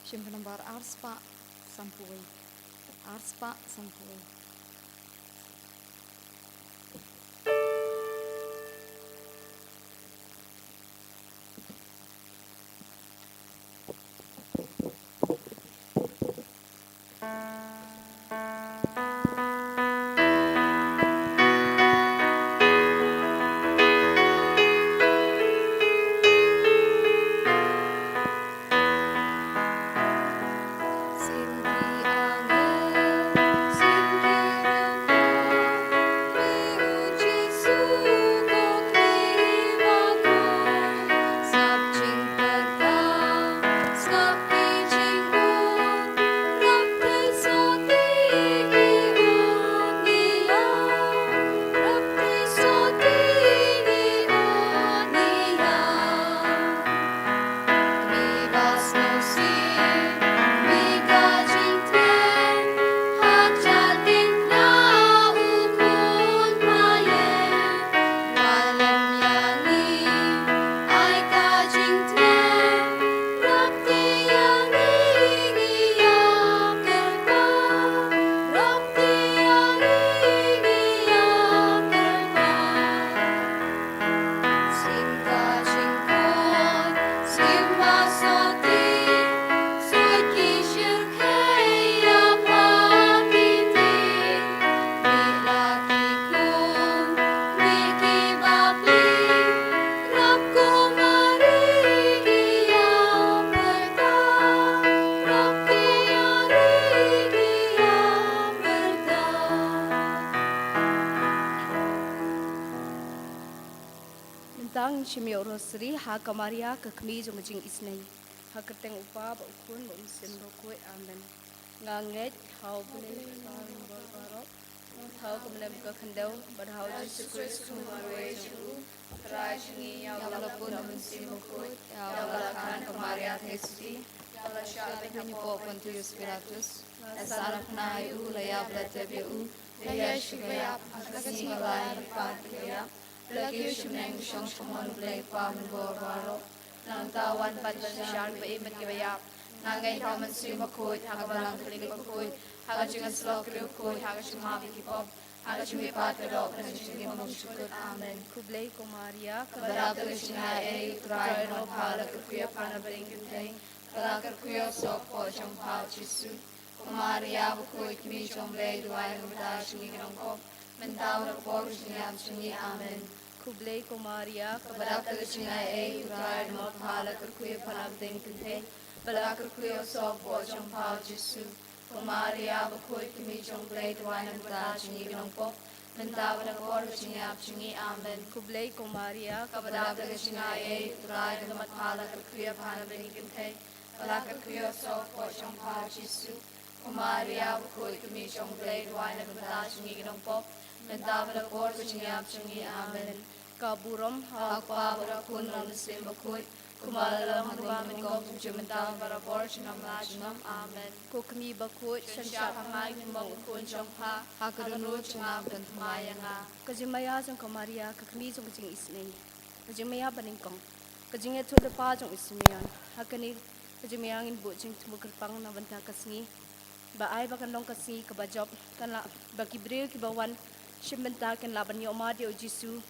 Siyempre nambar arspa sampuy. Arspa sampuy. Tang shimyo rosri ha kamaria ke kmi jong jing isnai ha keteng upa ba ukun ba usim ba kue amen nganget hau bule saring barbaro hau kemlem ke kendau bar hau Jesus Christ kumare ju rajni ya walaupun usim ba kue ya walakan kamaria testi ya syabih ni po pontius pilatus asarap na yu layab latebeu ya shigaya akasi malai patria lagi shumeng shong shomon blay pam boro nang tawan pan shan ba iman gibaya nangai haman sima koit hagabalang kling koit hagajing slok ru koit hagashim habi kipop hagashim pat ro kan shing mong shukut amen kublay ko maria kabarab ka shinga e try no phala kuya pana bring kitay kala kuya sok po jong pa jisu maria koit mi jong blay duay no da shing nong ko Mentau na por siyam sunyi amen. Kublay ko Maria, kabalak taga singay ay utar mo pahala kuya panagding kante, balak kuya so po siyang pao Jesu. Ko Maria, bakoy kimi siyang blay tuwan ng ta sunyi ginong po. Mentau na por siyam sunyi amen. Kublay ko Maria, kabalak taga singay ay utar mo pahala kuya panagding kante, balak kuya so po siyang pao Jesu. Ko Maria, bakoy kimi siyang blay tuwan ng ta sunyi ginong po. Mentau na por siyam sunyi amen. Kaburam hakpa barakun ng simba koy kumalalang hanggaman ko jumenta para por sinam lajnam amen kukmi bakut shansha pamay mong kun jongpa hakarunu chungam kan tumaya nga kajimaya jong kamaria kakmi jong jing isnei kajimaya baningkong kajinge thul pa jong ismiyan hakani kajimaya ngin bu jing tumukerpang na banta kasni baay bakandong kasni kabajob kanla bakibril kibawan shimbenta kan laban yo ma dio jisu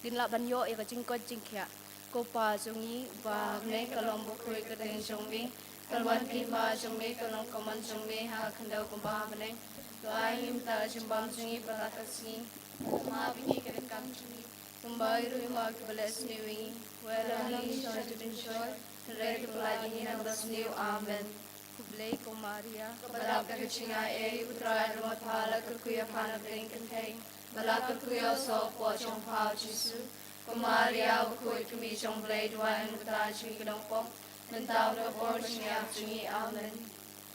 din laban yo e kajing ko jingkya ko pa jongi ba ne kalong bukoi ka den jongmi kalwan ki ba jongmi kalong kaman jongmi ha khandau ko ba mane to ai him ta jimbam jongi para kasi ma bini ka kam jongi kumbai ru ma ki bless new wi wala ni shoy to bin shoy red blood ni na bless new amen kublay ko maria kabalak ka chinga e utra ro mathala ka kuya pana bring kantay balak kuya so po chong pao Jesu kumaria ukoi kumi chong blade wan uta chingi ginong po mentau na por chinga chingi amen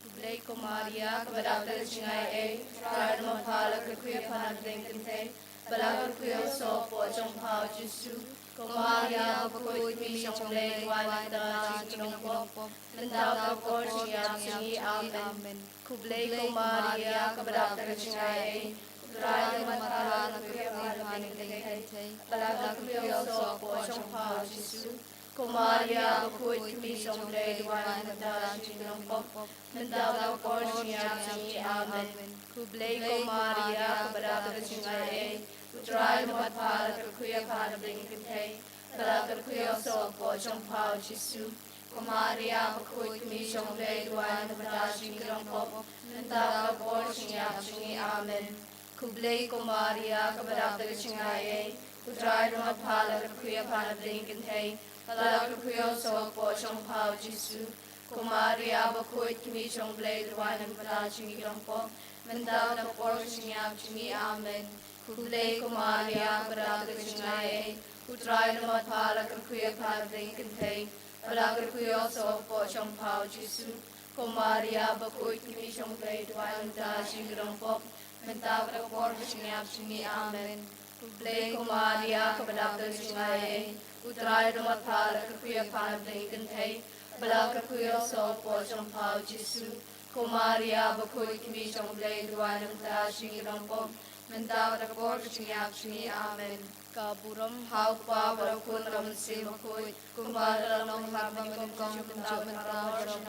kublay kumaria kabalak ka chinga e utra ro mathala ka kuya pana bring kantay balak kuya so po chong pao Jesu kumaria ukoi kumi chong blade wan uta chingi ginong po mentau na por chinga chingi amen kublay kumaria kabalak ka chinga e Raya matala na kuya paning tay balak kuya so po chong pao Jesu Kumaria bakut kami somlay duwan mata singrong pop mendaw na porsiya singi amen. Kublay Kumaria kabarata singai utray lumat para kuya para bingkintay para kuya so po pao Jisu. Kumaria bakut kami somlay duwan mata singrong pop mendaw na porsiya singi amen. Kublay Kumaria kabarata singai utray lumat para kuya para bingkintay Palak kuyo so po pao Jisu. Kumaria bakut kami blay duwan ng pala singilang po. Mendaw na por singab singi amen. Kublay Kumaria kabarak singay. Utray na matpalak kuya padring kintay. Palak kuyo so po pao Jisu. Kumaria bakut kami blay duwan ng pala singilang po. Mendaw na por singab singi amen. Kublay Kumaria kabarak singay. Utray rumat para kuya panabling kantay, balak kuya so po pao Jisu. Kumaria bakut kami blay duwan ng tasing ilampo, mendaw na por singap singi amen. Kaburam hau pa barakun ram si makut, kumara nong habang kong kunjok mendaw barakun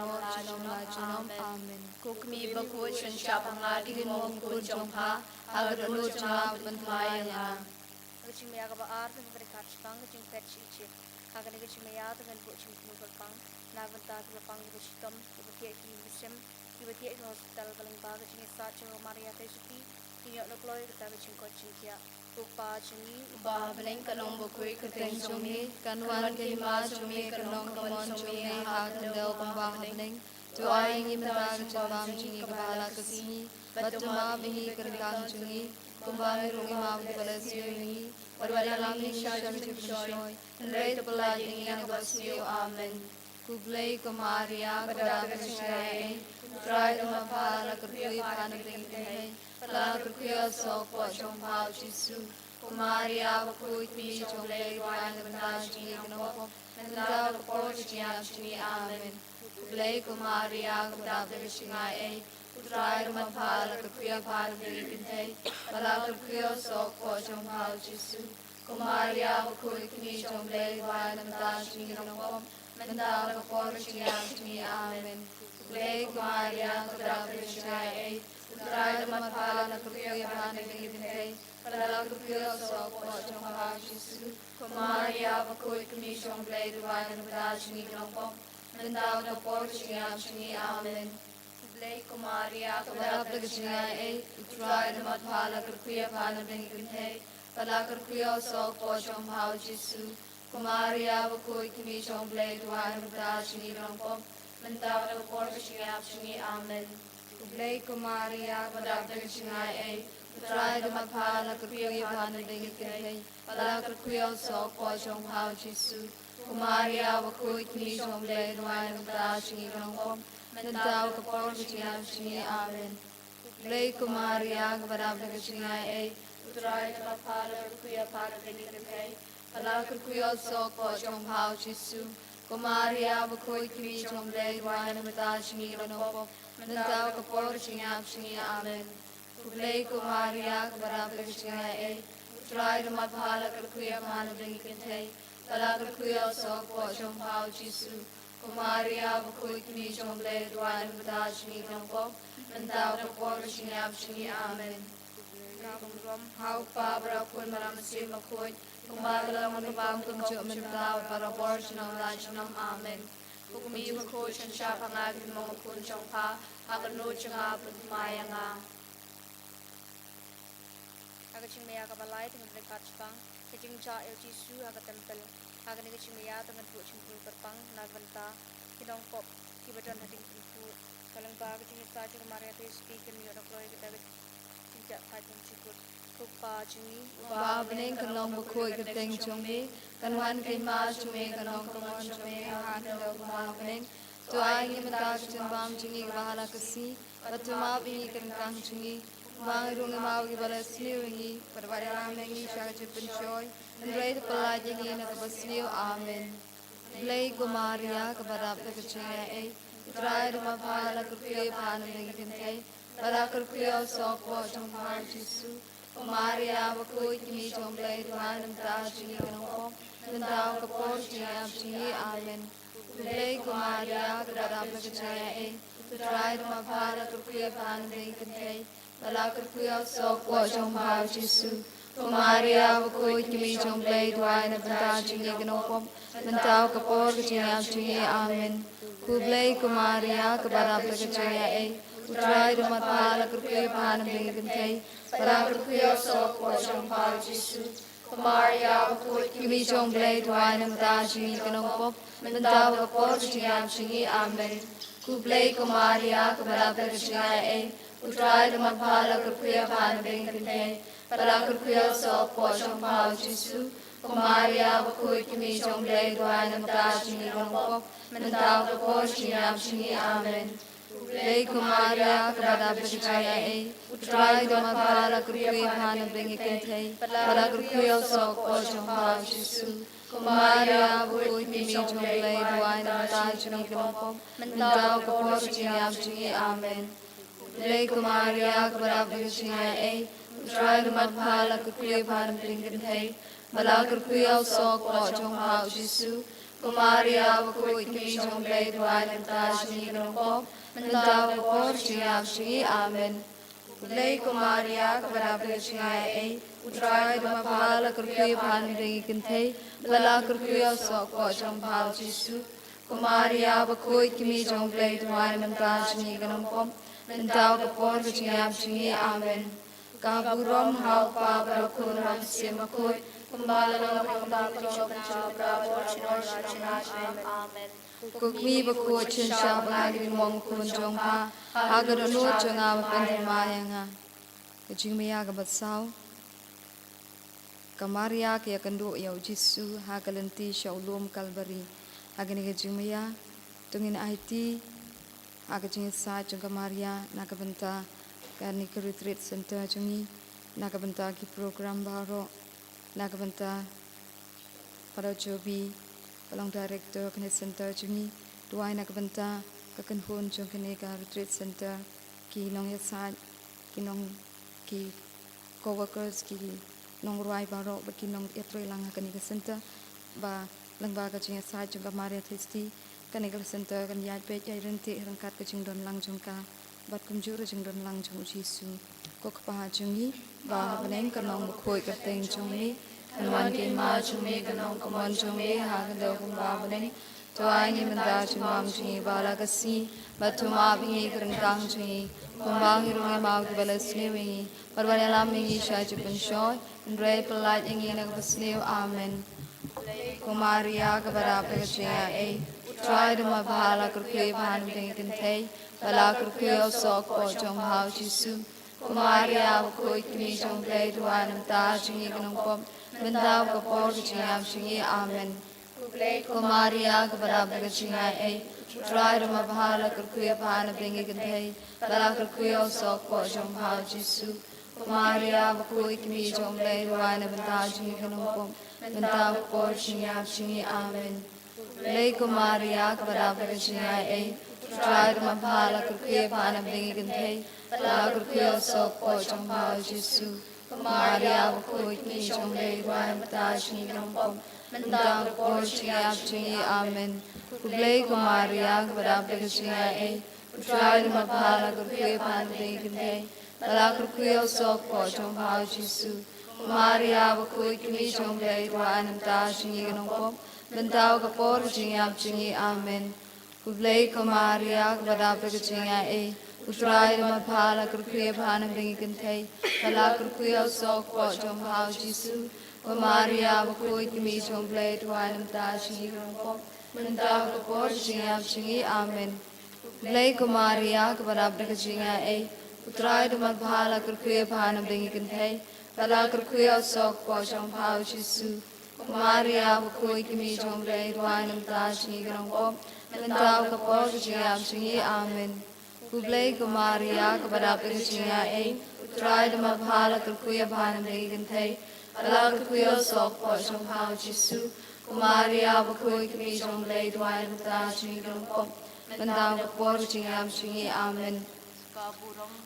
amen. Kukmi bakut siya pangadi mo kunjong pa, agar unut nga bentumayan nga. Kecil maya ka baar dengan mereka cipang kecil patch icip. Akan kecil maya dengan buat cipang berpang. Nagun tak berpang ibu citom, ibu tiak di musim, ibu tiak di hospital paling bagus cipang saat cipang Maria tesuti. Tiap nak keluar kita kecil kecil tiak. Rupa cipang bah bening kanong bukui keteng cumi, kanuan kema cumi kanong kamon cumi hak kendel pembang bening. Doa ingin menang cipang cumi kepala kesini, batu ma behi kerikang cumi. Kumbang rungi maaf di balasio ini, berwala lami syarjam cipshoy, nrai tepelaj ingin abasio amen. Kublay Kumaria kabarak singai, utray dumapala kerkui panabing tinay, pala kerkuya sokpo pao Jisu. Kumaria bakut mi blay duwan benda singi kenopo, mendaw kapor singi amen. Kublay Kumaria kabarak singai, utray dumapala kerkuya panabing tinay, pala kerkuya sokpo pao Jisu. Kumaria bakut mi blay duwan benda singi kenopo, mendaw kapor singi amen. Kublay Kumaria kabarak singai, utray dumapala kerkuya panabing tinay, pala kerkuya sokpo pao Jisu. Kumaria bakut mi blay duwan benda singi kenopo, mendaw kapor singi amen. Kublay Kumaria kabarak singai, utray dumapala kerkuya panabing tinay, pala kerkuya sokpo pao Jisu. Kumaria bakut mi blay duwan benda singi kenopo, mendaw kapor singi amen. Kublay Kumaria kabarak singai, utray dumapala kerkuya panabing tinay, pala kerkuya sokpo pao Jisu. Kumaria bakut mi blay duwan benda singi kenopo, mendaw kapor singi amen. Kublay Kumaria kabarak singai, utray dumapala kerkuya panabing tinay, pala kerkuya sokpo pao Jisu. Kumaria bakut mi blay duwan benda singi kenopo, mendaw kapor singi amen. Kublay Kumaria kabarak singai, utray dumapala kerkuya panabing tinay, pala kerkuya sokpo pao Jisu. Kumaria bakut mi blay duwan benda singi kenopo, mendaw kapor singi amen. Kumrum hau pa barakun maram si makut, kumbalang manubang kunjok mendaw para bor sinang lajnam amen. Kukumi bakut siya pangagin mo kunjong pa, akanut siya nga pagmaya nga. Agacing maya kabalay dengan mereka cipang, kecing ca el Jisu agak tempel, agak ni kecing maya dengan buat cimpul berpang, nagbenta, kinong pop, kibadan hading kumpul, kalang ba kecing sa cing Maria tesuti kami orang keluar kita tidak kajang cikut, rupa cini, ba bening kanong bakut keteng cumi, kanuan kema cumi kanong kamon cumi hak kendel pembang bening. Doa ingin menang cipang cumi kepala kesini, batu ma behi kerikang cumi. Bang rungi mau ki balas liwi perwala lamengi syarjam cipshoy, nrai tepelaj ingin abasio amen. Kublay Kumaria kabarak singai, utray dumapala kerkuya panabing tinay, pala kerkuya sokpo pao Jisu. Maria bakoi kimi jomble tuan mta jingi kanong mta kapor jingi jingi amen. Kublai ko Maria kepada percaya Tutrai rumah pala kerkuya pan bengkentei Bala kerkuya sok wa jong bau Jesu Ko Maria bakoi kimi jomble tuan mta jingi kanong mta kapor jingi amen. Kublai ko Maria kepada percaya Tutrai rumah pala kerkuya pan bengkentei Bala kerkuya sok wa jong bau Jesu Ko Maria bakoi kimi jomble tuan mta jingi kanong mentaw kapor jingi amen. Kublai ko Maria kepada percaya Utrai rumah pala kerkuya pan bengkentei Bala kerkuya sok wa jong bau Jesu Ko Maria bakoi kimi jomble tuan mta jingi kanong mentaw kapor jingi amen. Kublai ko Maria kepada percaya Utrai rumah pala kerkuya pan bengkentei Bala kerkuya sok wa jong bau Jesu Ko Maria bakoi kimi jomble tuan mta jingi kanong mentaw kapor jingi amen. Kublai ko Maria kepada percaya Utrai rumah pala kerkuya pan bengkentei Bala kerkuya sok wa jong bau Jesu Ko Maria bakoi kimi jomble tuan mta jingi kanong mentaw kapor jingi amen. Kublai ko Maria kepada percaya Utrai rumah pala kerkuya pan bengkentei Bala kerkuya sok wa jong bau Jesu Ko Maria bakoi kimi jomble tuan mta jingi kanong mentaw kapor jingi amen. Kaburom hau pa barakun ham simakoi kumbalang pangdang pangdang bravo amen. Kukmi bakut cincang bangagin mong kunjong ha agadunut janga pentermayanga. Kejing maya gabatsau. Kamaria kaya kendo yau Jesu ha kalenti syaulum kalbari. Agani kejing maya tungin IT agajing sa janga Maria nakabenta kani ke retreat center jungi nakabenta ki program baru nakabenta para jobi Palang director kene center jungi tuai nakabenta kakan hon jong kene ka retreat center ki nong yasat ki nong ki co-workers ki nong ruai baru baki nong yatroi lang kene ka center ba langba ka jing yasat jong ka Maria Thisti kene ka center kan yai pe yai renti rangkat ka jing don lang jong ka bat kumjur jing don lang jong Jesu ko kapa jungi ba baneng kanong khoi ka teng jungi kanwan ke ma jungi kanong kamon jungi ha kando kumba baneng to ai ni manda jumam jungi bala kasi batuma bingi kerengkang jungi kumbang irungi mau ki balas niwi parwala lam mingi sha jupun shoy ndre pelat ingi nak besniu amen. Ko Maria kepada percaya Utrai rumah pala kerkuya pan bengkentei Bala kerkuya sok wa jong bau Jesu Ko Maria bakoi kimi jomble tuan mta jingi kanong mentaw kapor jingi amen. Ko Maria kepada percaya Utrai rumah pala kerkuya pan bengkentei Bala kerkuya sok wa jong bau Jesu Ko Maria bakoi kimi jomble tuan mta jingi kanong mentaw kapor jingi amen. Kublai ko Maria kepada percaya Utrai rumah pala kerkuya pan bengkentei Bala kerkuya sok wa jong bau Jesu Ko Maria bakoi kimi jomble tuan mta jingi kanong mentaw kapor jingi amen. Kublai ko Maria kepada percaya Utrai rumah pala kerkuya pan bengkentei Bala kerkuya sok wa jong bau Jesu Ko Maria bakoi kimi jomble tuan mta jingi kanong mentaw kapor jingi amen. Kublai ko Maria kepada percaya Utrai rumah pala kerkuya pan bengkentei Bala kerkuya sok wa jong bau Jesu Ko Maria bakoi kimi jomble tuan mta jingi kanong mentaw kapor jingi amen. Kublai ko Maria kepada percaya Utrai rumah pala kerkuya pan bengkentei Bala kerkuya sok wa jong bau Jesu Ko Maria bakoi kimi jomble tuan mta jingi kanong mentaw kapor jingi amen. Kublai ko Maria kepada percaya Utrai rumah pala kerkuya pan bengkentei Bala kerkuya sok wa jong bau Jesu Ko Maria bakoi kimi jomble tuan mta jingi kanong mentaw kapor jingi amen.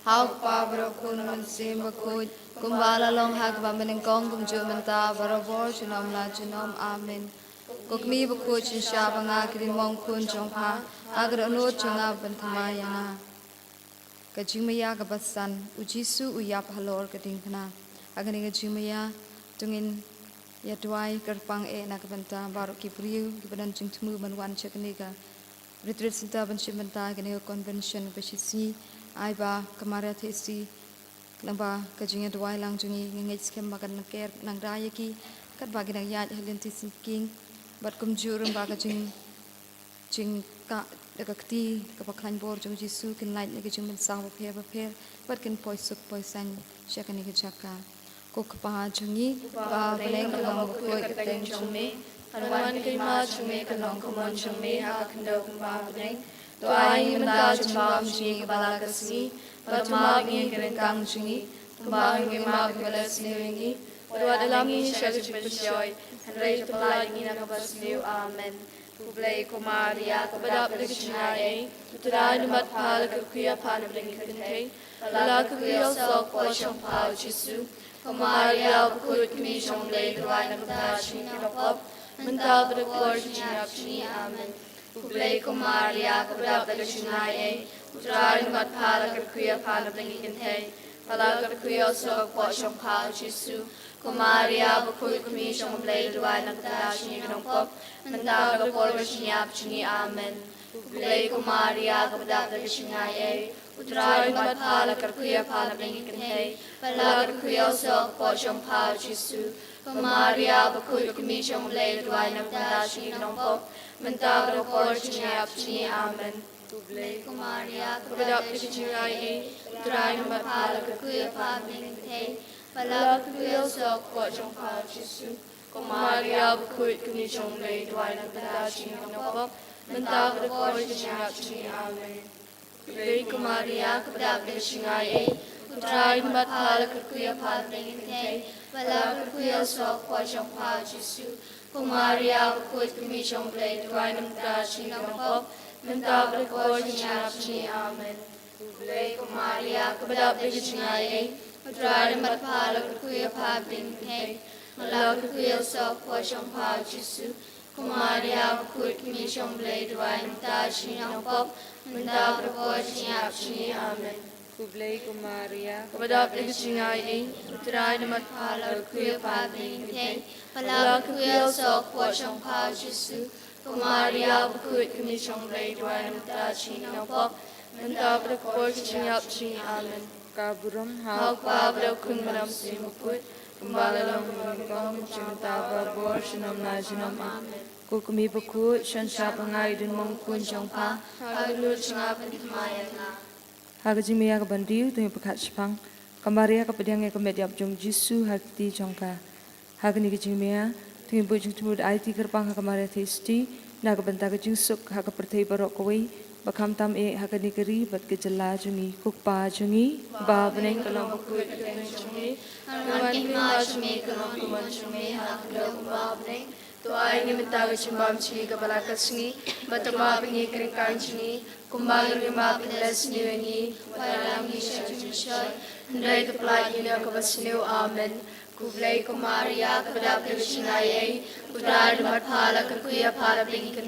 ฮาวปาบรคุณมันเสียมคุยกุมบาลลองหักบามันกองกุมจุมันตาบารบอร์ชนอมลาชนอมอาเมนกุกมีบุคุชินชาบังอาคริมองคุณจงพาอากรนุจงอาบันธมายานากะจิมยากะบัสสันอุจิสุอุยับฮัลโลร์กะดิงพนาอากนิกะจิมยาจงอินยาดวายกระปังนักบันตาบารุกิปริวกิบันจิงทมูบันวันเชกนิกะริตริสินตาบันชิบันตากะนิกะคอนเวนชั่นเปชิซีไอบากะมาราเทซีลังบากะจิงยาดวายลังจงอีเงยสเคมบากันนักเกรนังรายกีกัดบากินักยาฮัลินติสินกิงบัดกุมจูรุมบากะจิงกะเด็กตีกับพลันบอร์จงจิสูกินไลน์นี่ก็จงเป็นสาวเพลบัดกินปอยสุกปอยสันเชื่อกันนี่ก็จักกากุกปะจงนี้บาเบลงกลองคุยกับเต็งจงมีอันวันกิมาจงมีกลองขมอนจงมีหาคันเดกุบาเบลงตัวไอ้มันตาจงบามจีกับบาลากสีบัดมาเงี้ยกันกังจงนี้บาเงี้ยมากับเลสนิวงี้ตัวเดลามีเชื่อจะเป็นจอยฮันเรย์จะพลายงี้นะกับบัสนิวอาเมนKublai Kumaria Kabadap Dictionary Utara Numat Pala Kuya Pan of Lincoln Ala Kuya Sok Washam Pao Chisu Kumaria Kut Commission Lay the Line of Dashi Napop Mental the Gorge Chini Amen Kublai Kumaria Kabadap Dictionary Utara Numat Pala Kuya Pan of Lincoln Ala Kuya Sok Washam Pao Chisu Kumaria Bakut Commission Lay the Line of Dashi Napop Mental the Gorge Chini Amen Kublai Kumaria Kabadap Dictionary Utara Numat Pala Kuya Pan of Lincoln Ala Kuya Sok Washam Pao Chisu Kumaria Bakut Commission Lay the Line of Dashi Napop Mental the Gorge Chini Amen Kublai Kumaria Kabadap Dictionary Utara Numat Pala Kuya Pan of Lincoln Pala Kuya Sok Washam Pao Chisu Kumaria Bakut Commission Lay the Line of Dashi Napop Mental the Gorge Chini Amen Kublai Kumaria Kabadap Dictionary Utara Numat Pala Kuya Pan of Lincoln Pala Kuya Sok Washam Pao Chisu Kumaria Bakut Commission Lay the Line of Dashi Napop Mental the Gorge Chini Amen Kublai Kumaria Kabadap Dictionary Utara Numat Pala Kuya Pan of Lincoln Pala Kuya Sok Washam Pao Chisu Kumaria Bakut Commission Lay the Line of Dashi Napop Mental the Gorge Chini Amen Kublai Kumaria Kabadap Dictionary Utara Numat Pala Kuya Pan of Lincoln Pala Kuya Sok Washam Pao Chisu Kumaria Bakut Commission Lay the Line of Dashi Napop Mental the Gorge Chini Amen Kaburam Hau Pablo Kun Madam Simukut Kumbalalong Mungkong Chimtaba Borshanam Najinam Kukumi Baku Shansha Pangai Dun Mongkun Jongpa Haglu Changapin Mayana Hagajimia Bandiu to Pakachpang Kamaria Kapadiang Kamediap Jong Jisu Hakti Jongka Haganigajimia to Bujing to IT Kerpang Hakamaria Tasty Nagabantagajing Suk Hakapertai Barokaway Bakam Tam E Haganigari but Gajala Jungi Kukpa Jungi Babaning Kalong Bakut Jungi Naman Kima Jungi Kalong Kuman Jungi Haklo Babaning To ay ni Mitaga Chimbam Chini Kabalakas ni Batamapin ni Karikan Chini Kumbang Rimapin Les Niwani Walang Nisha Junishoy Handray to Plat Yuna Kabasinu Amen Kublai Kumaria Kabadap Dictionary Utara Numat Pala Kuya Pan of Lincoln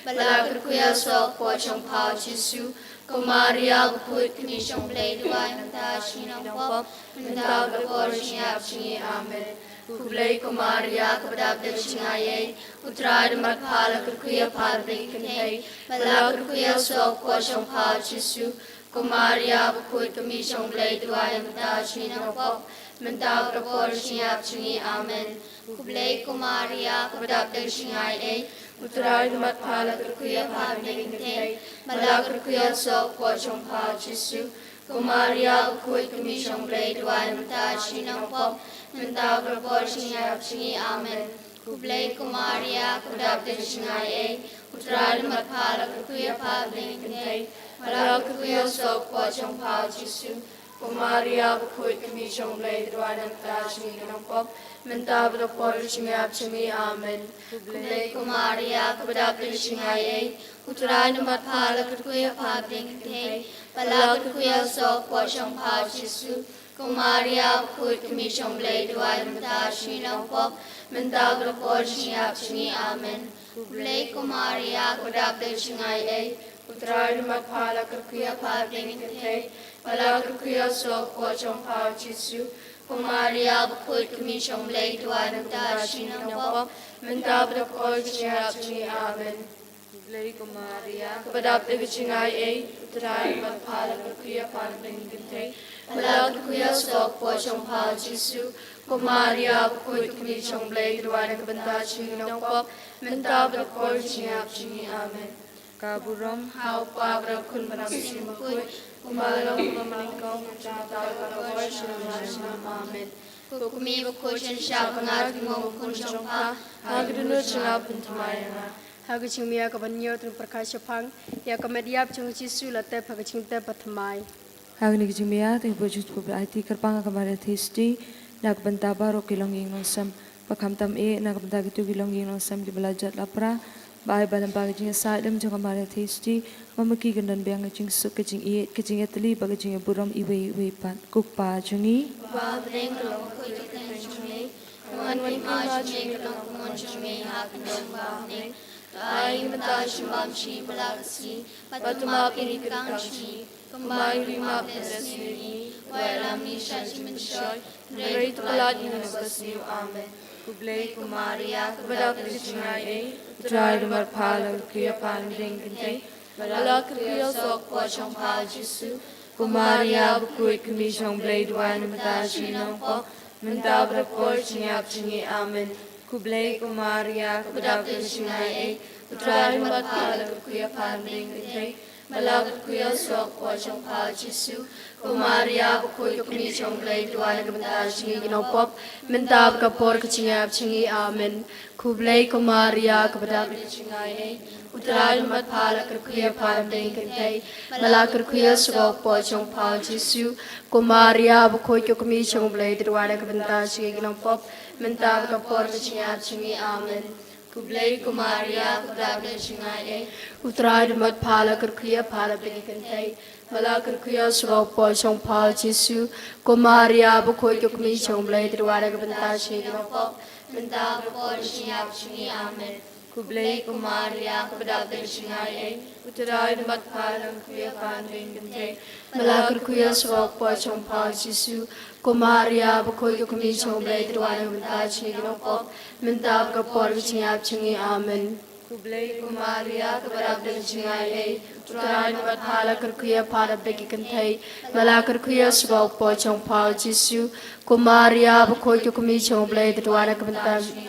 Pala Kuya Sok Washam Pao Chisu Kumaria Bakut Commission Lay the Line of Dashi Napop Mental the Gorge Chini Amen Kublai Kumaria Kabadap Dictionary Utara Numat Pala Kuya Pan of Lincoln Pala Kuya Sok Washam Pao Chisu Kumaria Bakut Commission Lay the Line of Dashi Napop Mental the Gorge Chini Amen Kublai Kumaria Kabadap Dictionary Utara Numat Pala Kuya Pan of Lincoln Pala Kuya Sok Washam Pao Chisu Kumaria Bakut Commission Lay the Line of Dashi Napop Mental the Gorge Chini Amen Kublai Kumaria Kabadap Dictionary Utara Numat Pala Kuya Pan of Lincoln Pala Kuya Sok Washam Pao Chisu Kumaria bukut kami jonglei druana mtashi nangpop mentab do por chingap chingi amen. Kublei Kumaria kabadap chingai utrai numat phala kuya phabing te palak kuya sok po chong pha Jesu. Kumaria bukut kami jonglei druana mtashi nangpop mentab do por chingap chingi amen. Kublei Kumaria kabadap chingai utrai numat phala kuya phabing te palak kuya sok po chong pha Jesu. Kumaria bukut kami jonglei druana mtashi nangpop mentab do por chingap chingi amen. Kublei Kumaria Kabadap de chingai utrai numat phala kuya phabing te palak kuya sok po chong pha Jesu. Kumaria bukut kami jonglei druana mtashi nangpop mentab do por chingap chingi amen. Kaburom How Pablo kun manasi makut kumalong mamalingkong jata kawarshan amen. Kukumi bakoshan siya pangat mo kun jongpa hagdunu chingap pintamayana. Hagaching miya kabanyo tung prakashapang ya kamediap chung Jesu late hagaching te patmai. Hagni Jimia, the Bujut IT Karpanga Kamara Thisti, Nakbantaba, Kilonging on some, Pakamtam E, Nakbantaki Kilonging on some Gibalajat Lapra, by Badambaging aside them to Kamara Thisti, Mamaki and Biangaching Sukaching E, Kitching at the Lee, Bagaching a Buram Iwe, Cookpa, Jungi. Babling long kuitin chungi, one way marching long monchungi happen babling. I matash mamshi balakasi, but to map in kanchi, combine remap the while I'm Nishachiman shoy, great blood in the amen. Kublei Kumaria, Badak Chingai, Try the Marpala, Kiapan, Dinkin, Balak Rio Sok, Wachong Pa Jesu, Kumaria, Quick Commission Blade Wine, Matashi, no Mentabra Porching up Chingi, Amen. Kublei Kumaria, Badak Chingai, Try the Marpala, Kiapan, Dinkin, Balak Rio Sok, Wachong Pa Jesu, Kumaria, Quick Commission Blade Wine, Matashi, no pop, Mentab Kapor Chingi, Chingi, Amen. Kublei Kumaria, Kabadak Chingai, Utral Matpala Kuya Palam Dinkin, Malakar Kuya Srok, Pochong Pa Jesu, Kumaria, Bukoyo Commission Blade, Rwanda Kabantashi, no pop, Mentab Kapor Chingi, Amen. Kublei Kumaria, Kabadak Chingai, Utral Matpala Kuya Palam Dinkin, Malakar Kuya Srok, Pochong Pa Jesu, Kumaria, Bukoyo Commission Blade, Rwanda Kabantashi, no pop. Mentab por chingi amen. Kublei Kumaria, Kabadap Chingai, Utrai the Matpalam, Kuya Panding, Malakar Kuya Swap, Pochong Pa Jesu, Kumaria, Bukoyo Commission Blade, Rwanda Mutachi, Ginopop, Mentab Kapor Chingi, Amen. Kublei Kumaria, Kabadap Chingai, Utrai the Matpala, Kuya Pada Beki Kantay, Malakar Kuya Swap, Pochong Pa Jesu, Kumaria, Bukoyo Commission Blade, Rwanda Mutachi,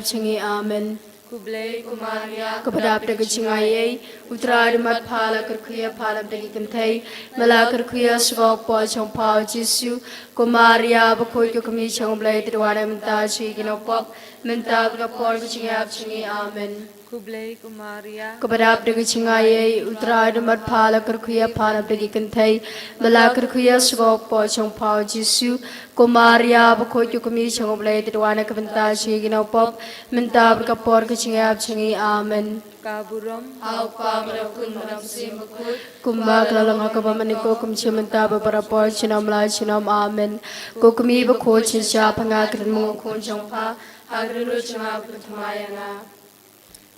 Chingi, Amen. Kublei Kumaria, Kabadap Chingai, Utrai Matpala, Kuya Pada Beki Kantay, Malakar Kuya Swap, Pochong Pa Jesu, Kumaria, Bukoyo Commission Blade, Rwanda Mutachi, Ginopop, Mentab Kapor Chingi, Amen. Kublei Kumaria, Kabadap Chingai, Utrai Matpala, Kuya Pada Beki Kantay, Malakar Kuya Swap, Pochong Pa Jesu, Kumaria, Bukoyo Commission Blade, Rwanda Kabantashi, Ginopop, Mentab Kapor Chingi, Amen. Kaburom, How Pablo Kunam Simakut, Kumbakalang Akabamaniko, Kumchimantaba para Porchinam Lachinam, Amen. Kukumi Bakochin Shapangakran Mokun Jongpa, Agrinu Chamapumayana.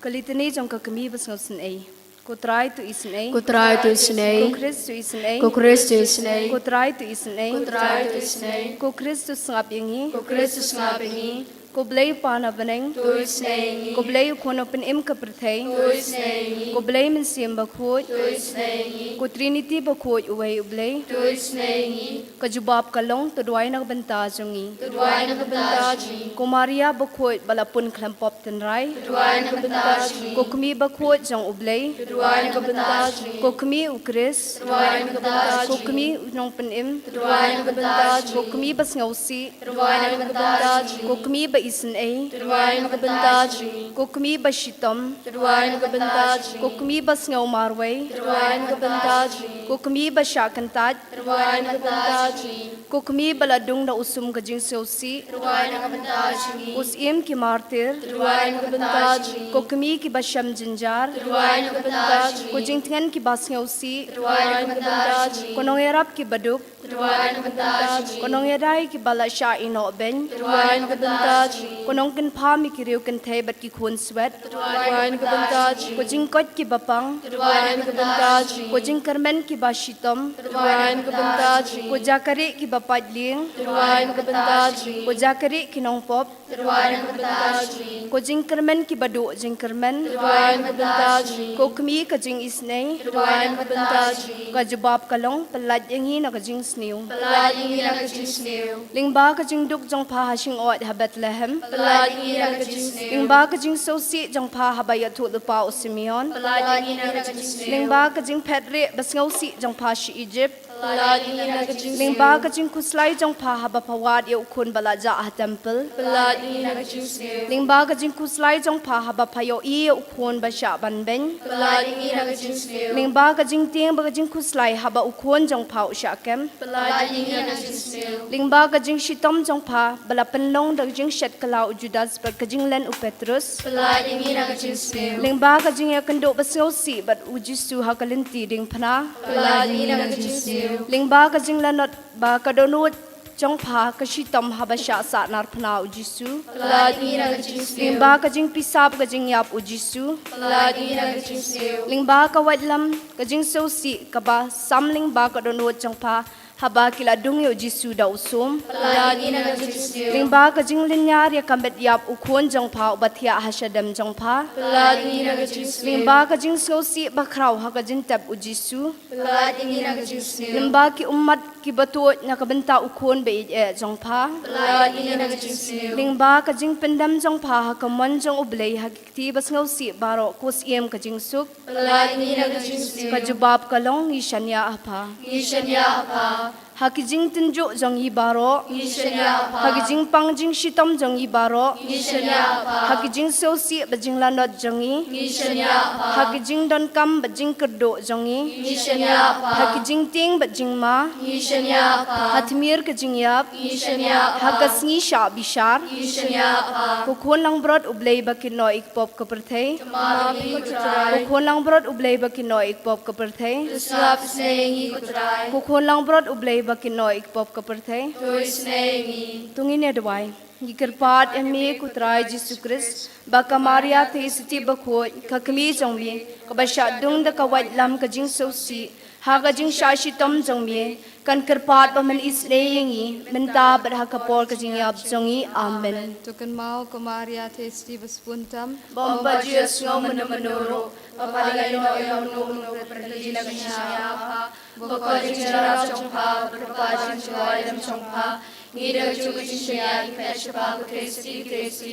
Kalitani jong kakami basngapsan ay. Kutray to isin ay. Kutrai to Isnay, Kukris to isin ay. Kukris to Isnay, Kutray to isin ay. Kutrai to Isnay, Kukris to sngap yangi. Kukristus Ngapingi, Kublay pana baneng. to Isnay, Kublay ukonopen im kapratay. to Isnay, Kublay minsim bakhoy. to Isnay, Kutrinity bakhoy uway ublay. to Isnay, Kajubab kalong tudway nagbanta jongi. to Dway Nakabantaji, Kumaria bakhoy balapun klampop tenray. to Dway Nakabantaji, Kukmi bakhoy jong ublay. to Dway Nakabantaji, Kukmi ukris. to Dway Nakabantaji, Kukmi unong penim. to Dway Nakabantaji, Kukmi basngausi. to Dway Nakabantaji, Kukmi ba isin ay Turuan nagabentaji. Kukmi bashitom Turuan nagabentaji. Kukmi bas ngaw marway Turuan nagabentaji. Kukmi basyakantat Turuan nagabentaji. Kukmi baladung na usum kajing sausi Turuan nagabentaji. Usim ki martir Turuan nagabentaji. Kukmi ki basyam jinjar Turuan nagabentaji. Kujing tengan ki bas ngausi Turuan nagabentaji. Konong erap ki baduk Turuan nagabentaji. Konong eray ki bala sya ino ben Turuan nagabentaji. Konong kan pami ki riu kan thay bat ki khun swet Turuan nagabentaji. Kujing kot ki bapang Turuan nagabentaji. Kujing kermen ki bashitom Turuan nagabentaji. Kujakari ki bapadling Turuan nagabentaji. Kujakari ki nong pop Turuan nagabentaji. Kujing kermen ki badu jing kermen Turuan nagabentaji. Kukmi kajing isnay Turuan nagabentaji. Kajubab kalong pelad yang hi na kajing sniw Palaging nagajisnew. Lingba kajing duk jong pa hashing oat ha Bethlehem Palaging nagajisnew. Lingba kajing sosi jong pa habaya tu lupa o Simeon Palaging nagajisnew. Lingba kajing pedre bas ngausi jong pa si Egypt Palaging nagajisnew. Lingba kajing kuslay jong pa haba pawad ya ukun balaja ah temple Palaging nagajisnew. Lingba kajing kuslay jong pa haba payo i ukun basya banben Palaging nagajisnew. Lingba kajing ting bagajing kuslay haba ukun jong pa usya kem Palaging nagajisnew. Lingba kajing shitom jong pa bala penlong dagjing shet kalau Judas ber kajing len u Petrus Palaging nagajisnew. Lingba kajing ya kendo bas ngausi bat ujisu ha kalinti ding pana Palaging nagajisnew. Lingba kajing lanot ba kadonut jong pa kashitom habasya sa nar pana ujisu Palaging nagajisnew. Lingba kajing pisap kajing yap ujisu Palaging nagajisnew. Lingba kawadlam kajing sosi kaba sam lingba kadonut jong pa haba kila dungi ujisu da usum Palaging nagajisnew. Lingba kajing linyar ya kambet yap ukun jong pa ubatia hasyadam jong pa Palaging nagajisnew. Lingba kajing sosi bakraw ha kajing tab ujisu Palaging nagajisnew. Lingba ki umat ki batu na kabenta ukun be jong pa Palaging nagajisnew. Lingba kajing pendam jong pa ha kamon jong ublay ha kiti bas ngausi baro kus iem kajing suk Palaging nagajisnew. kajubab kalong ishanya apa Ishanya apa. hakijing tinju jong i baro Ishanya apa. hakijing pangjing shitom jong i baro Ishanya apa. hakijing sosi bajing lanot jong i Ishanya apa. hakijing don kam bajing kerdo jong i Ishanya apa. hakijing ting bajing ma Ishanya apa. hatmir kajing yap Ishanya apa. hagasngi sha bishar Ishanya apa. kukun lang brod ublay bakino ikpop kaperthay Mapi kutray. kukun lang brod ublay bakino ikpop kaperthay Tuslap snaingi kutray. kukun lang brod ublay bakino ikpop kaperthay Tuy snaingi. tungin edwai gikerpat emi kutrai Jesus Christ baka Maria the siti bakho kakmi jongmi kabasha dung da kawat lam kajing sosi ha kajing shashi tom jongmi kan kerpat paman isleyengi menta berha kapor kajing yab jongi amen Tukan mau ke Maria testi bespuntam. Bomba Diyos ng manumano. Papaligay mo yung nung perlina kanya. Bukod yung jarap siyang pa. Berpajang siya yung siyang pa. Ngida juga siya ipesya pa. Kristi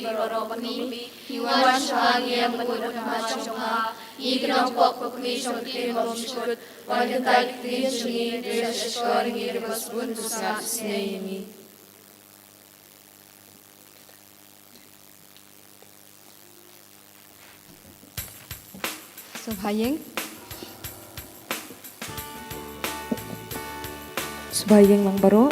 baroro kami. Iwan siya ngiyang magulot na siyang pa. Ikinang pokpokmi siyang timong sikut. Pagkatay kriya siya Diyos siya ngida bespuntam sa sinayami. So hayeng. Subayang lang baro.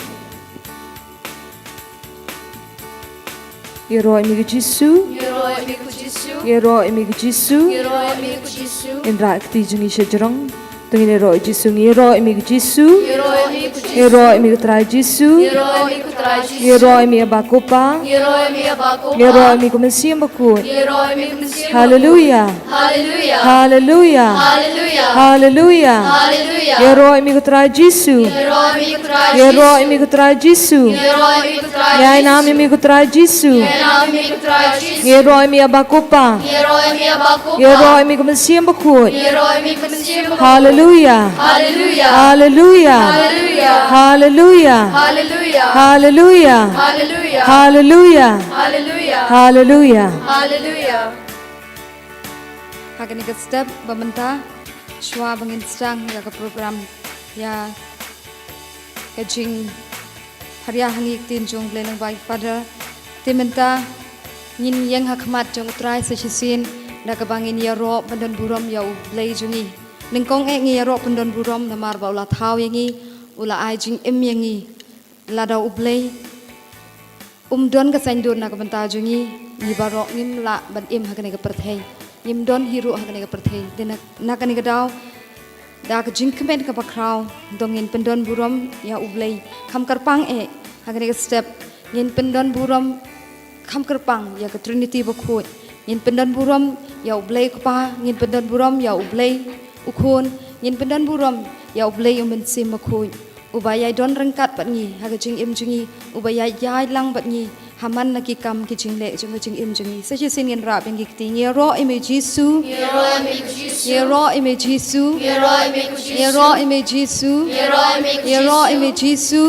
Yero imi Jisu. Yero amigo Jisu. Yero imi Jisu. Yero amigo Jisu. Indra akti jungi sejrong. Tungin yero Jisu. Yero imi Jisu. Yero amigo Jisu. Yero imi trai Jisu. Yero amigo trai Jisu. Yero imi abakopa. Yero amigo abako. Yero imi kumesiam bakut. Yero amigo Mesias. Hallelujah. Hallelujah. Hallelujah. Hallelujah. Hallelujah. Hallelujah. Yero imi trai Jisu. Yero amigo trai Yero Jisu. imi trai Jisu. Yero amigo trai Yai Jisu. nam imi trai Jisu. Yero amigo trai Jisu. Yero imi abakopa. Yero amigo abako. Yero imi kumesiam bakut. Yero amigo Mesias. Hallelujah. Hallelujah. Hallelujah. Hallelujah. Hallelujah. Hallelujah. Hallelujah. Hallelujah. Hallelujah. Hallelujah. Hallelujah. Hallelujah. Hakan ikat step bamenta. Shwa bangin stang ya ke program ya kajing hariah hangik tin jong blenang baik pada timenta nhìn yang hak mat jong trai sechisin na kabangin ya ro pendon buram ya ublei jungi ningkong ngi ya ro pendon buram na mar ba ula thau yangi ula ai jing yangi la da ublei don ka sain don na ka banta jungi ni barok ngim la ban hakane ka perthei ngim don hiru hakane ka perthei den na ka ni ka daw da ka jing kmen ka bakraw dongin pendon buram ya ublei kham karpang hakane ka step ngin pendon buram kham kerpang ya ke Trinity bakut ngin pendan buram ya ublei kpa ngin pendan buram ya ublei ukun ngin pendan buram ya ublei umen sim bakut ubaya don rengkat pat ngi ha jing im jingi ubaya yai lang bat ngi haman na ki kam ki jing le jing im jingi sa chi sin ngin rap ngi ti ngi ro ime Jesu ye ro ime Jesu ye ro ime Jesu ye ro ime Jesu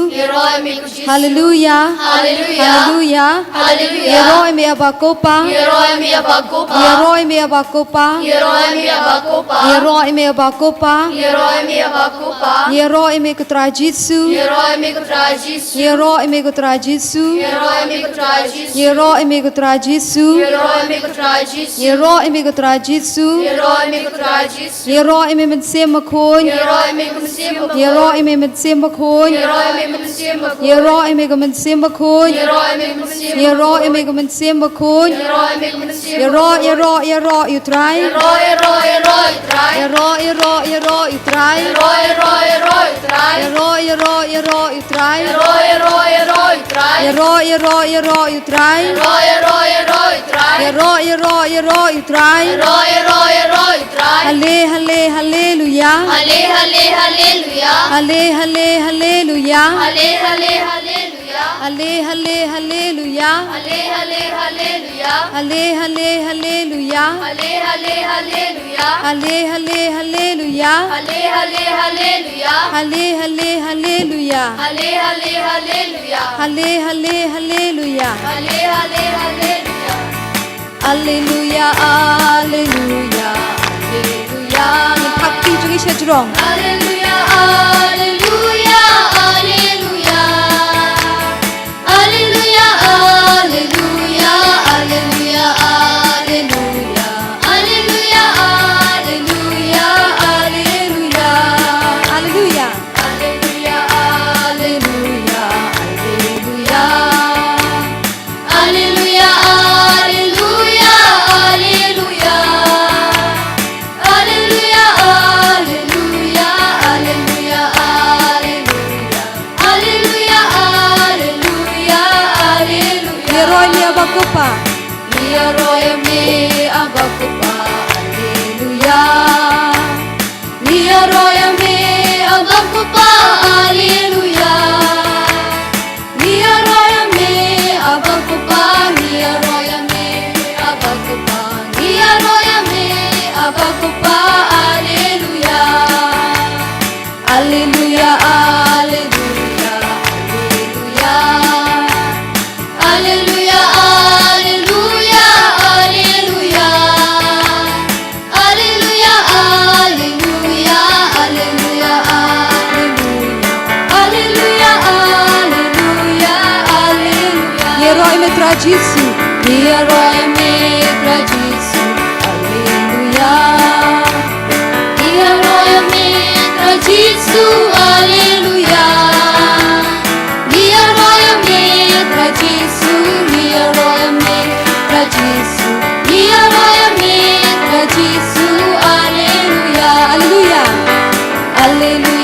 hallelujah hallelujah ye ro ime abakopa ye ro ime abakopa ye ro ime abakopa ye ro ime abakopa ye ro ime kutra Jesu ye ro ime kutra Jesu ye ro ime kutra Jesu ye ro ime kutra Jesu ye ro ime kutra Jesu ye ro ime mensem makon ye ro ime mensem makon ye ro ime mensem makon ye ro ime mensem makon ye ro you try ye ro you try ye ro you try ye ro you try you try hallelujah hallelujah hallelujah hallelujah hallelujah Hallelujah, hallelujah, hallelujah. Happy jungi shajrong. Hallelujah, hallelujah, hallelujah. Hallelujah, hallelujah, hallelujah, hallelujah. Hallelujah, hallelujah, hallelujah. Hallelujah. Hallelujah, hallelujah, hallelujah. Hallelujah, abakupa Nia roya me abakupa Hallelujah Nia roya me abakupa Hallelujah Nia roya me abakupa Nia roya me abakupa Nia roya me abakupa Hallelujah Hallelujah Hallelujah Hallelujah Jesu, dia roya me pra Jesu, Hallelujah. Dia roya me pra Jesu, Hallelujah. Dia roya me pra Jesu, dia roya me pra Jesu, dia roya me pra Jesu, Hallelujah, Hallelujah, Hallelujah.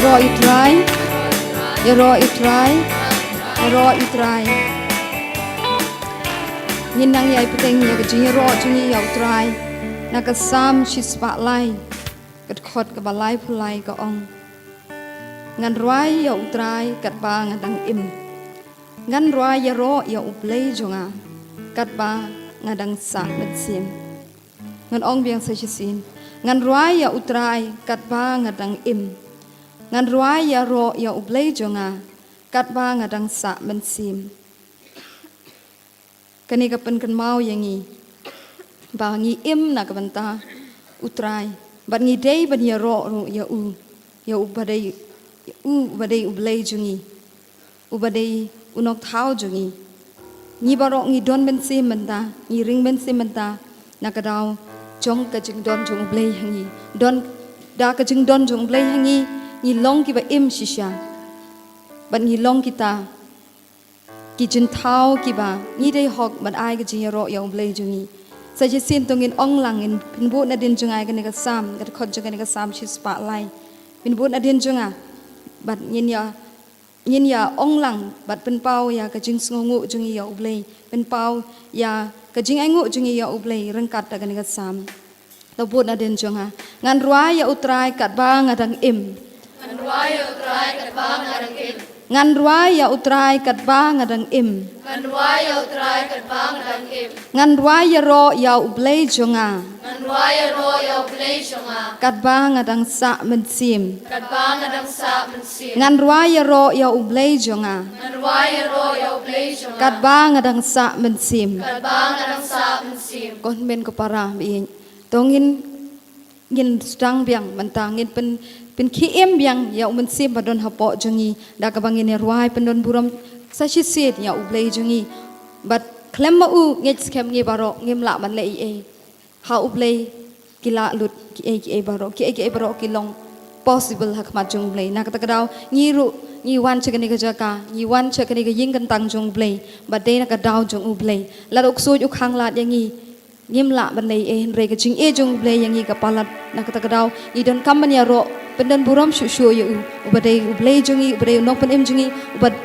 ro itrai ya ro itrai ya ro itrai nhìn nang yai peteng ya ke jing ro jing ya utrai na ka sam chi spa lai kat khot ka balai phulai ka ong ngan roi ya utrai kat ba ngan dang im ngan roi ya ro ya uplei jonga kat ba ngadang sa met sim ngan ong biang sa sin ngan roi ya utrai kat ba ngadang im ngan roi ya ro ya uplei jonga kat ba ngadang sa men sim kani ka pen kan mau yang ngi ba ngi im na ka banta utrai ba ngi dei ban ya ro ya u badai ublei jungi u badai unok thau jungi ngi ba ro ngi don ben sim menta ngi ring ben sim menta na ka dau jong ka jing don jong ublei hangi don da ka jing don jong ublei hangi ngi long ki ba im shisha ban ngi long kita ki jin thau ki ba ngi dei hok ban ai ka jing ro ya ublei jungi sa je sin tongin ong lang in pin bu na din jungai ka ni ka sam ka khot junga ni ka sam chi spa lai pin bu na din junga bat nyin ya ong lang bat pen pau ya ka jing sngu jungi ya ublei pen pau ya ka jing ai ngu jungi ya ublei reng kat ka ni ka sam to bu na din junga ngan ruai ya utrai kat ba ngadang im ngan ruai ya utrai kat ba ngadang im ngan ruai ya utrai kat ba ngadang im ngan ruai ya utrai kat ba ngadang im ngan ruai ya ro ya ublei jonga ngan ruai ya ro ya ublei jonga kat ba ngadang sa men sim kat ba ngadang sa men sim ngan ruai ya ro ya ublei jonga ngan ruai ya ro ya ublei jonga kat ba ngadang sa men sim kat ba ngadang sa men sim kon men ko para bi tongin ngin stang biang mentang ngin pen ki em biang ya men sim badon hapo jongi da ka bangin ne ruai pendon buram sa chi sit ya ublei jongi bat klem ma u ngej skem ngi baro ngim la man le e ha ublei kila lut ki e baro ki baro ki long possible hak ma jong blei na ka dau ngi ru ngi wan chakani ka jaka ngi wan chakani ka ying kan tang jong blei ba de na ka dau jong ublei la uk su u khang lat yang ngi ngim la ban le e re ka jing e jong blei yang ngi ka palat na ka dau i don kam man ya ro pendan buram shu yu ubadai ublei jongi ubadai unong pen em jongi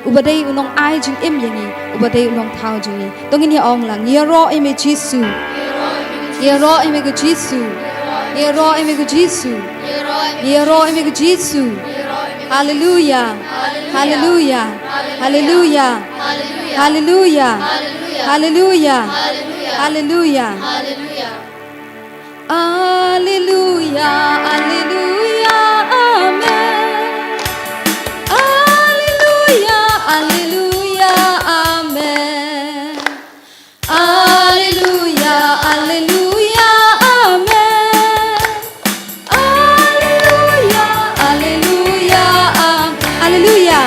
ubadai unong ai jing em yang ngi ubadai unong thau jongi tongin ya ong lang ya ro e me jisu ya ro e me ka jisu ya ro e me ka jisu ya ro e me ka jisu hallelujah hallelujah hallelujah hallelujah hallelujah hallelujah hallelujah hallelujah amen hallelujah hallelujah amen hallelujah hallelujah amen hallelujah hallelujah hallelujah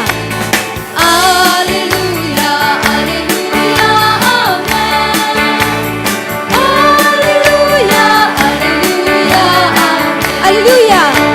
hallelujah hallelujah amen hallelujah hallelujah hallelujah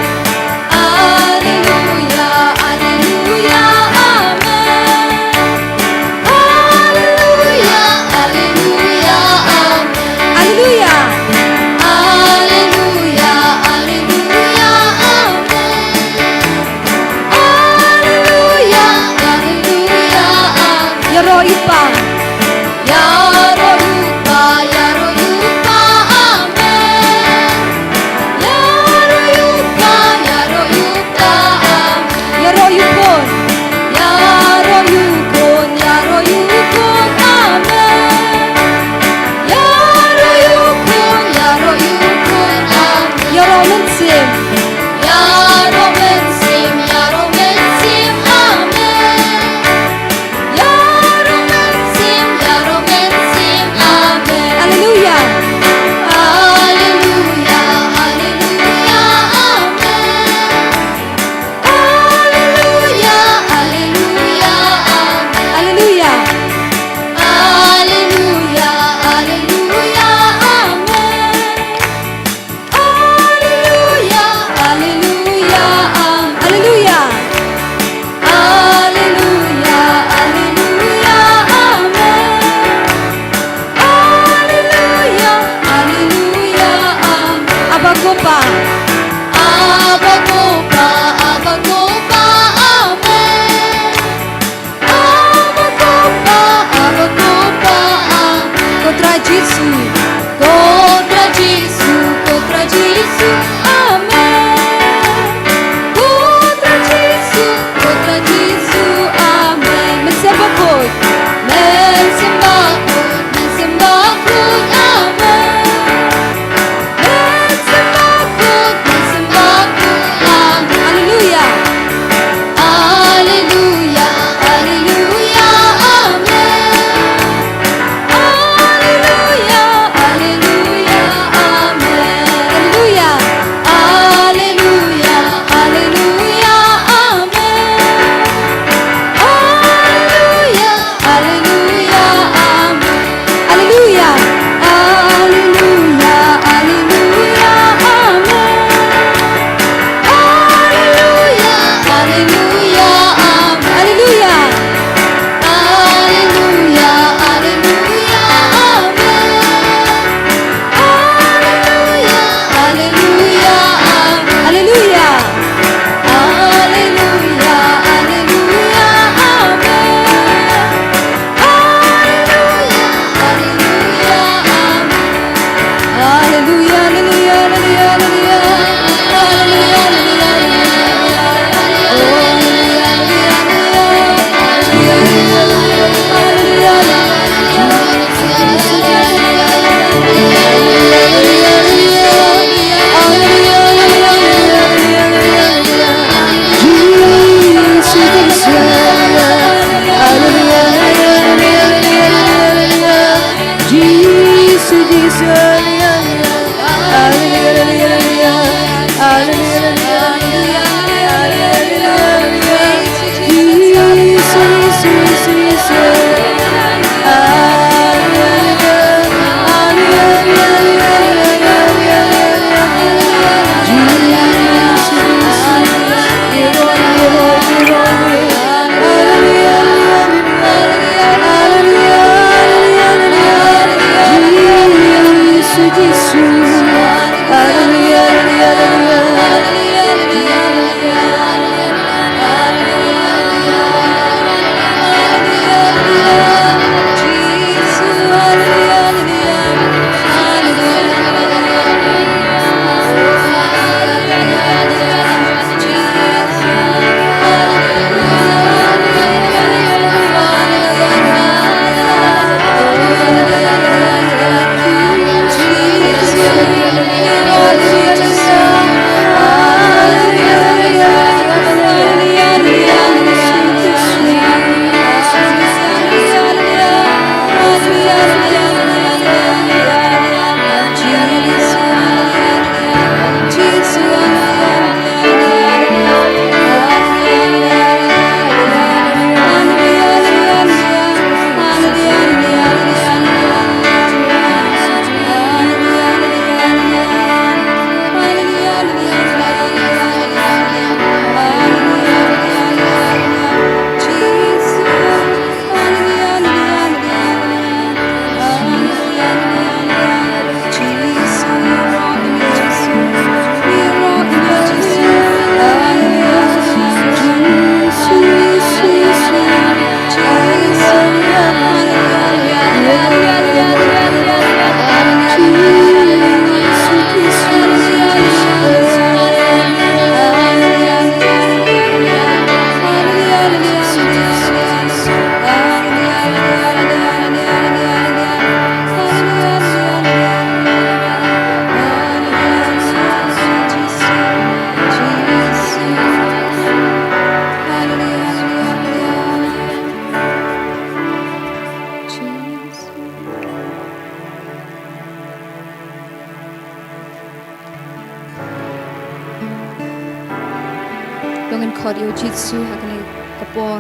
Dongen kodio jitsu hakane kapor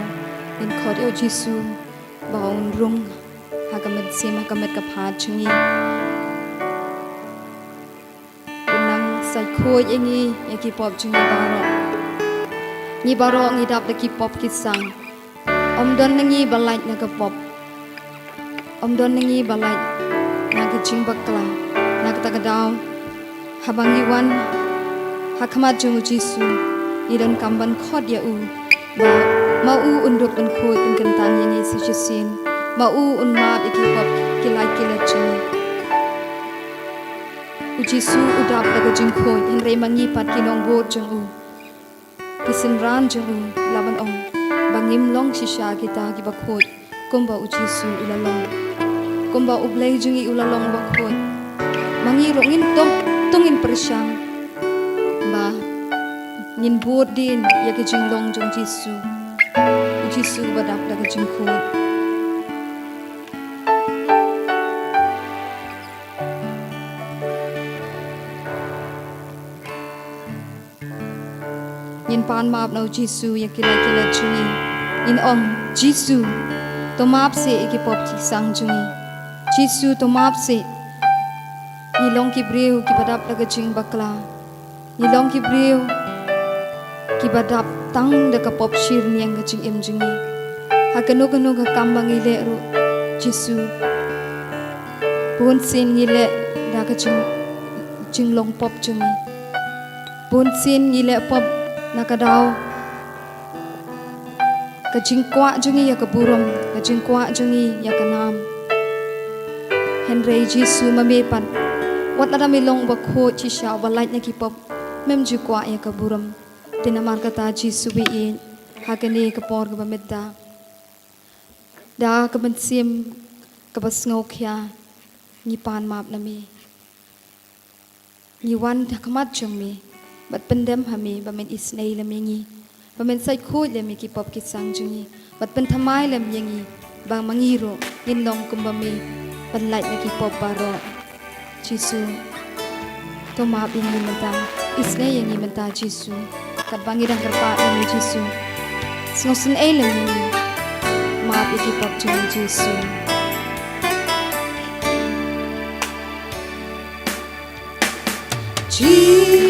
in kodio jitsu baun rung hakamet sim hakamet kaphat chingi kunang sai khoi engi yaki pop chingi baro ngi dap de ki pop ki sang om don ngi balai na ka pop om don ngi balai na ki ching bakla na ka takadaw habangi wan hakamat jungu jitsu Idan kamban khod ya u ba mau unduk dan khoi un kentang yang isi sin mau un map iki pop kilai kilat juni Ujisu udap laga jingkhoi henre mangi pat kinong bo jeng u kisenran jeng u laban ong bangim long shisha kita gibakhoi kumba ujisu ulalong kumba ublei jungi ulalong bakhoi mangi rongin tongin persyang ba ngin bod din ya ke jinglong jong Jisu badap laga jingkhoi Yin pan map no Jisu ya kila jungi in ong Jisu to map se ikipop ti sang jungi Jisu to map se ni long ki breu ki badap laga jing bakla ni long ki breu ki badap tang da ka pop shir niang ga jing em jungi ha kanu ga kambang ile ru Jisu bun sin ile da ka jing long pop jungi bun sin ile pop nakadaw ka jingkwa jungi ya ka buram ka jingkwa jungi ya ka nam Henry Jisu mamepan wat ada milong bakho chi sha balai na ki pop mem jikwa ya ka buram tinamar kata Jisu bi in hakani ka por ka bamedda da ka bansim ka basngau khya ni pan map na mi ni wan thakmat jami bat pendem hami bamen isnei lam yangi bamen sai khoi lam ki pop ki sang jungi bat pen thamai lam yangi bang mangiro in long kumbami pan lai na ki pop baro Jisu to ma bin ni menta isnei yangi menta Jisu kat bangi dang karpa ni Jisu snosen ei lam yangi ma bi ki pop jungi Jisu Jisu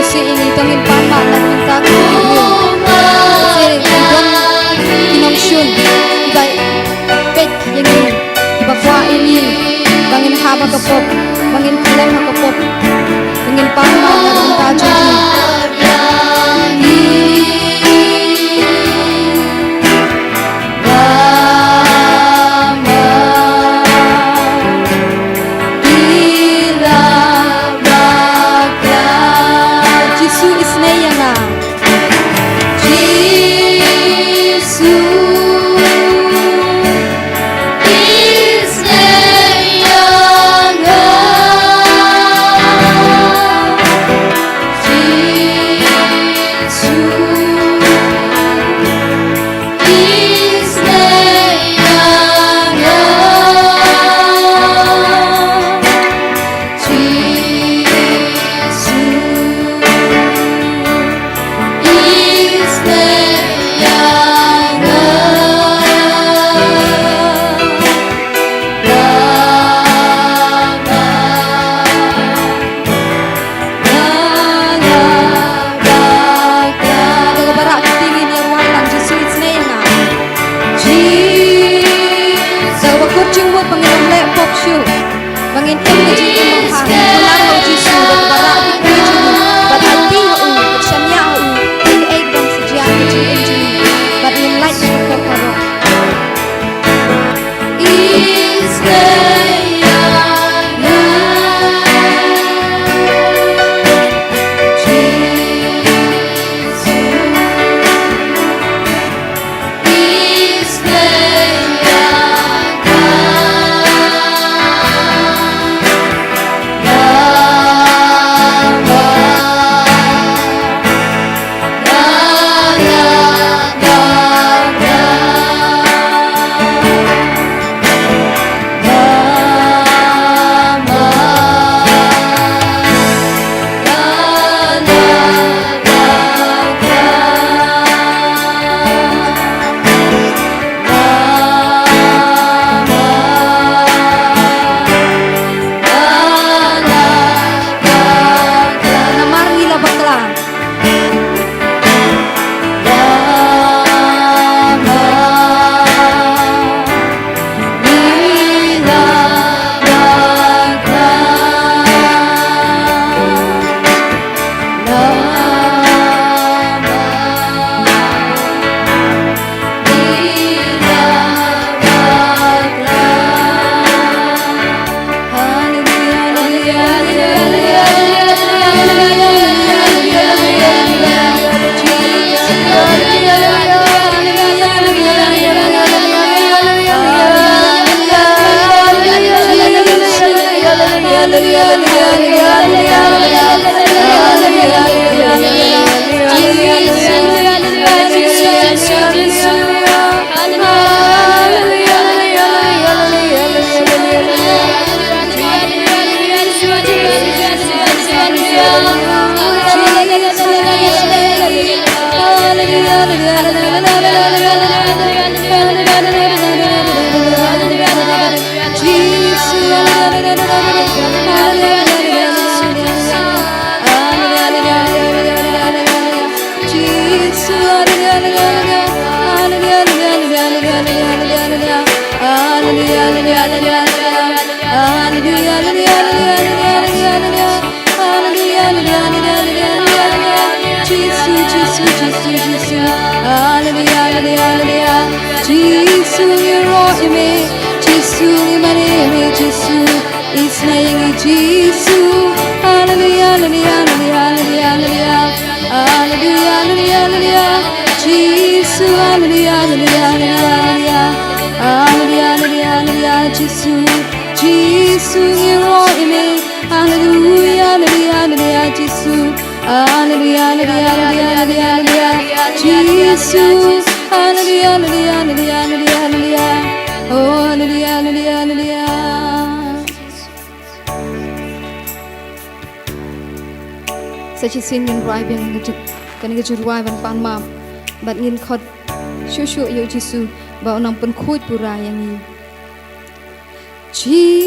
Jisu ini tongin pama na minta ko se don inong shun ibai pek yang ini iba kwa ini bangin haba kapop bangin kulem kapop bangin pama na minta judi Bangin ini jadi mahal, melarang Jisu berbarak di Jisu, berhati hu, bersanya hu, berkeik dong sejian kecil ini, berin light berkorok. Sachi sin ngin rai biang ngejut kan ngejut rai ban pan mam bat ngin khot shu shu yo Jisu ba onang pen khuit pura yang ni Jisu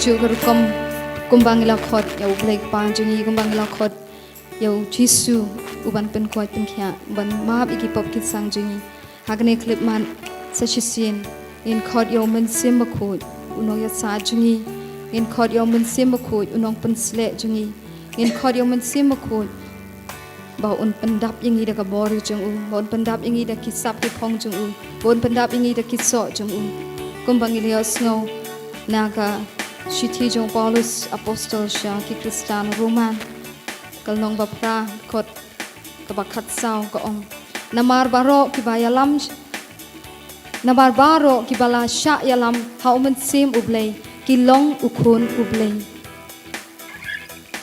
juga kumbang lakot ya ublek panjungi kumbang lakot ya Jisu uban pen kuat pen kia ban maaf iki pop kit sang jungi hagne klip man sesisien in khot ya men sim bakut unong ya sa jungi in khot ya men sim bakut unong pen sle jungi in khot ya men sim bakut bau un pendap yangi da kabor jung u bau pendap yangi da kisap ki phong jung u bau pendap yangi da kiso jung u kumbang ya snow naga Shiti jong Paulus apostol sya ki Kristan Roman kalnong bapra kot kabakat saw ko ong namar baro ki bayalam namar baro ki bala sya yalam haumen sim ublay ki long ukun ublay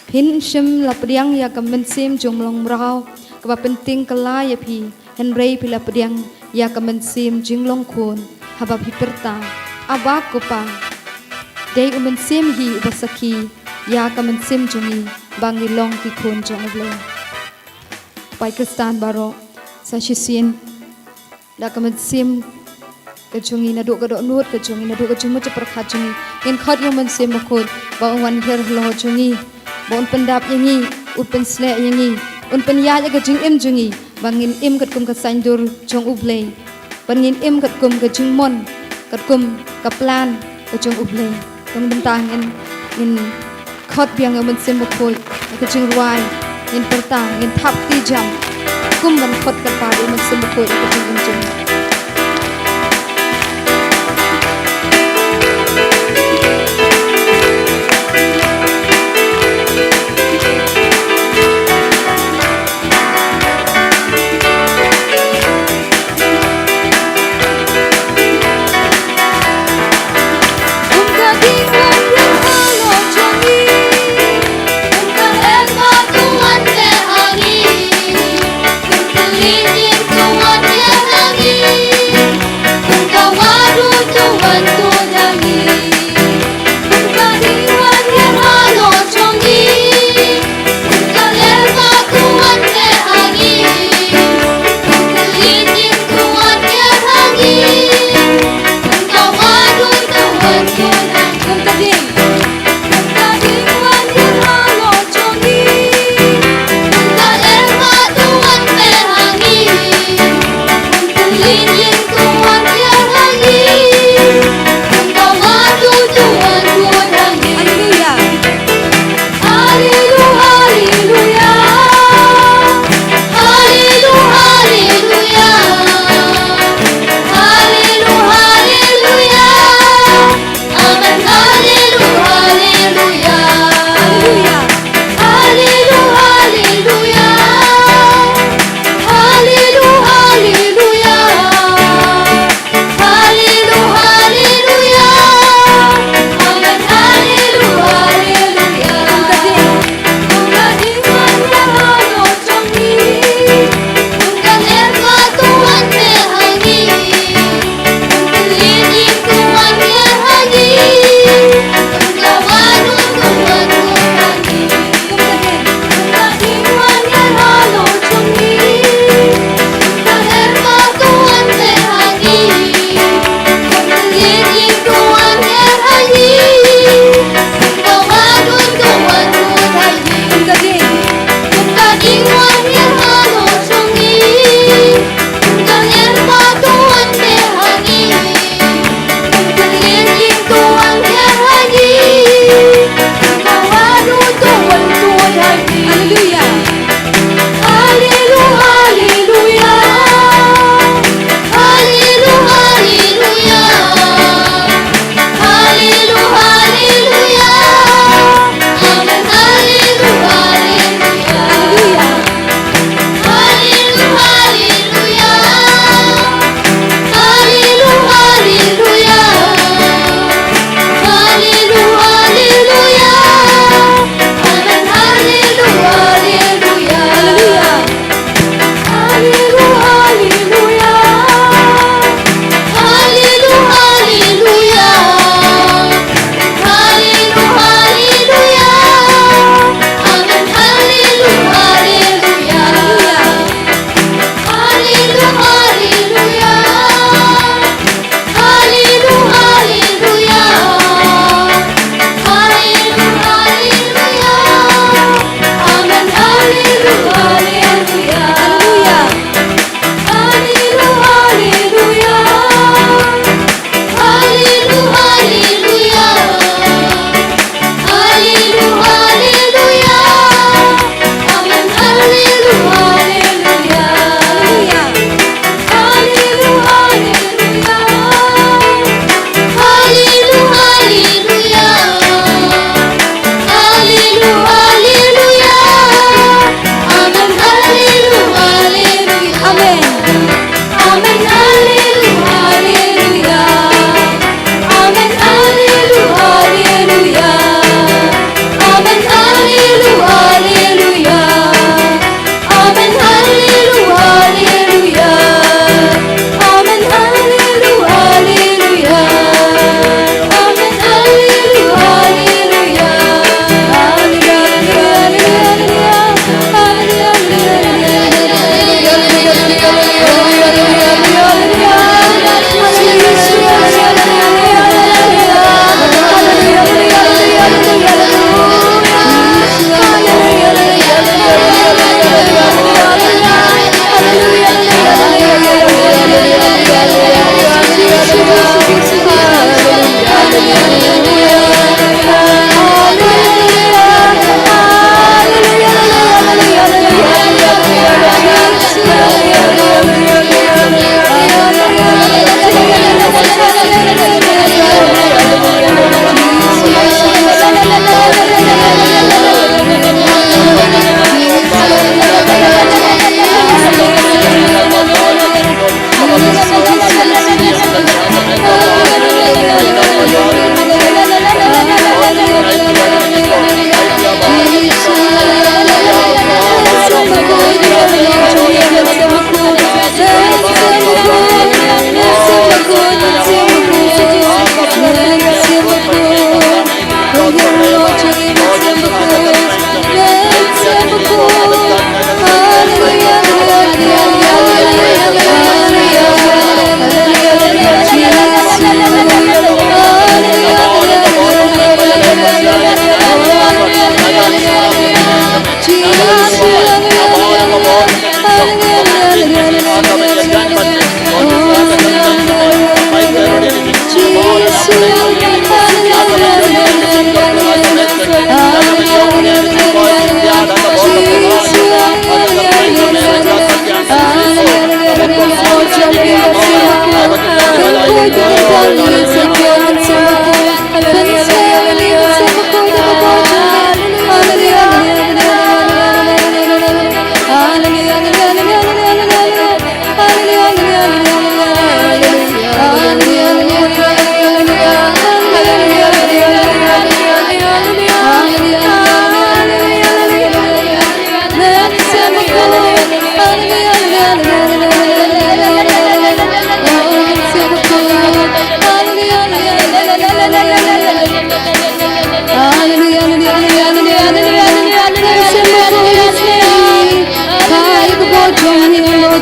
hin shim lapriang ya kamen sim jong long mrao ka penting kala ya pi henrei pi lapriang ya kamen sim jinglong kun haba pi perta abak ko pa Day umen sim hi ubasaki ya kamen sim jungi bangi long ki kun jong uble. Pai Kristan baro sa shisin da kamen sim ke jungi na do ka do nut ke jungi na do ka jungi perkhat jungi in khot umen sim makut ba wan her lo jungi bon pendap yangi upen sle yangi un pen ya ka jing im jungi bangin im kat kum ka sandur jong uble bangin im kat kum ka jing mon kat kum ka plan ka jong uble Yang bentang in khot biang men sim bokoi ka jing ruai in pertang in thap ti jam kum ban khot ka pa men sim bokoi ka jing jing Amen.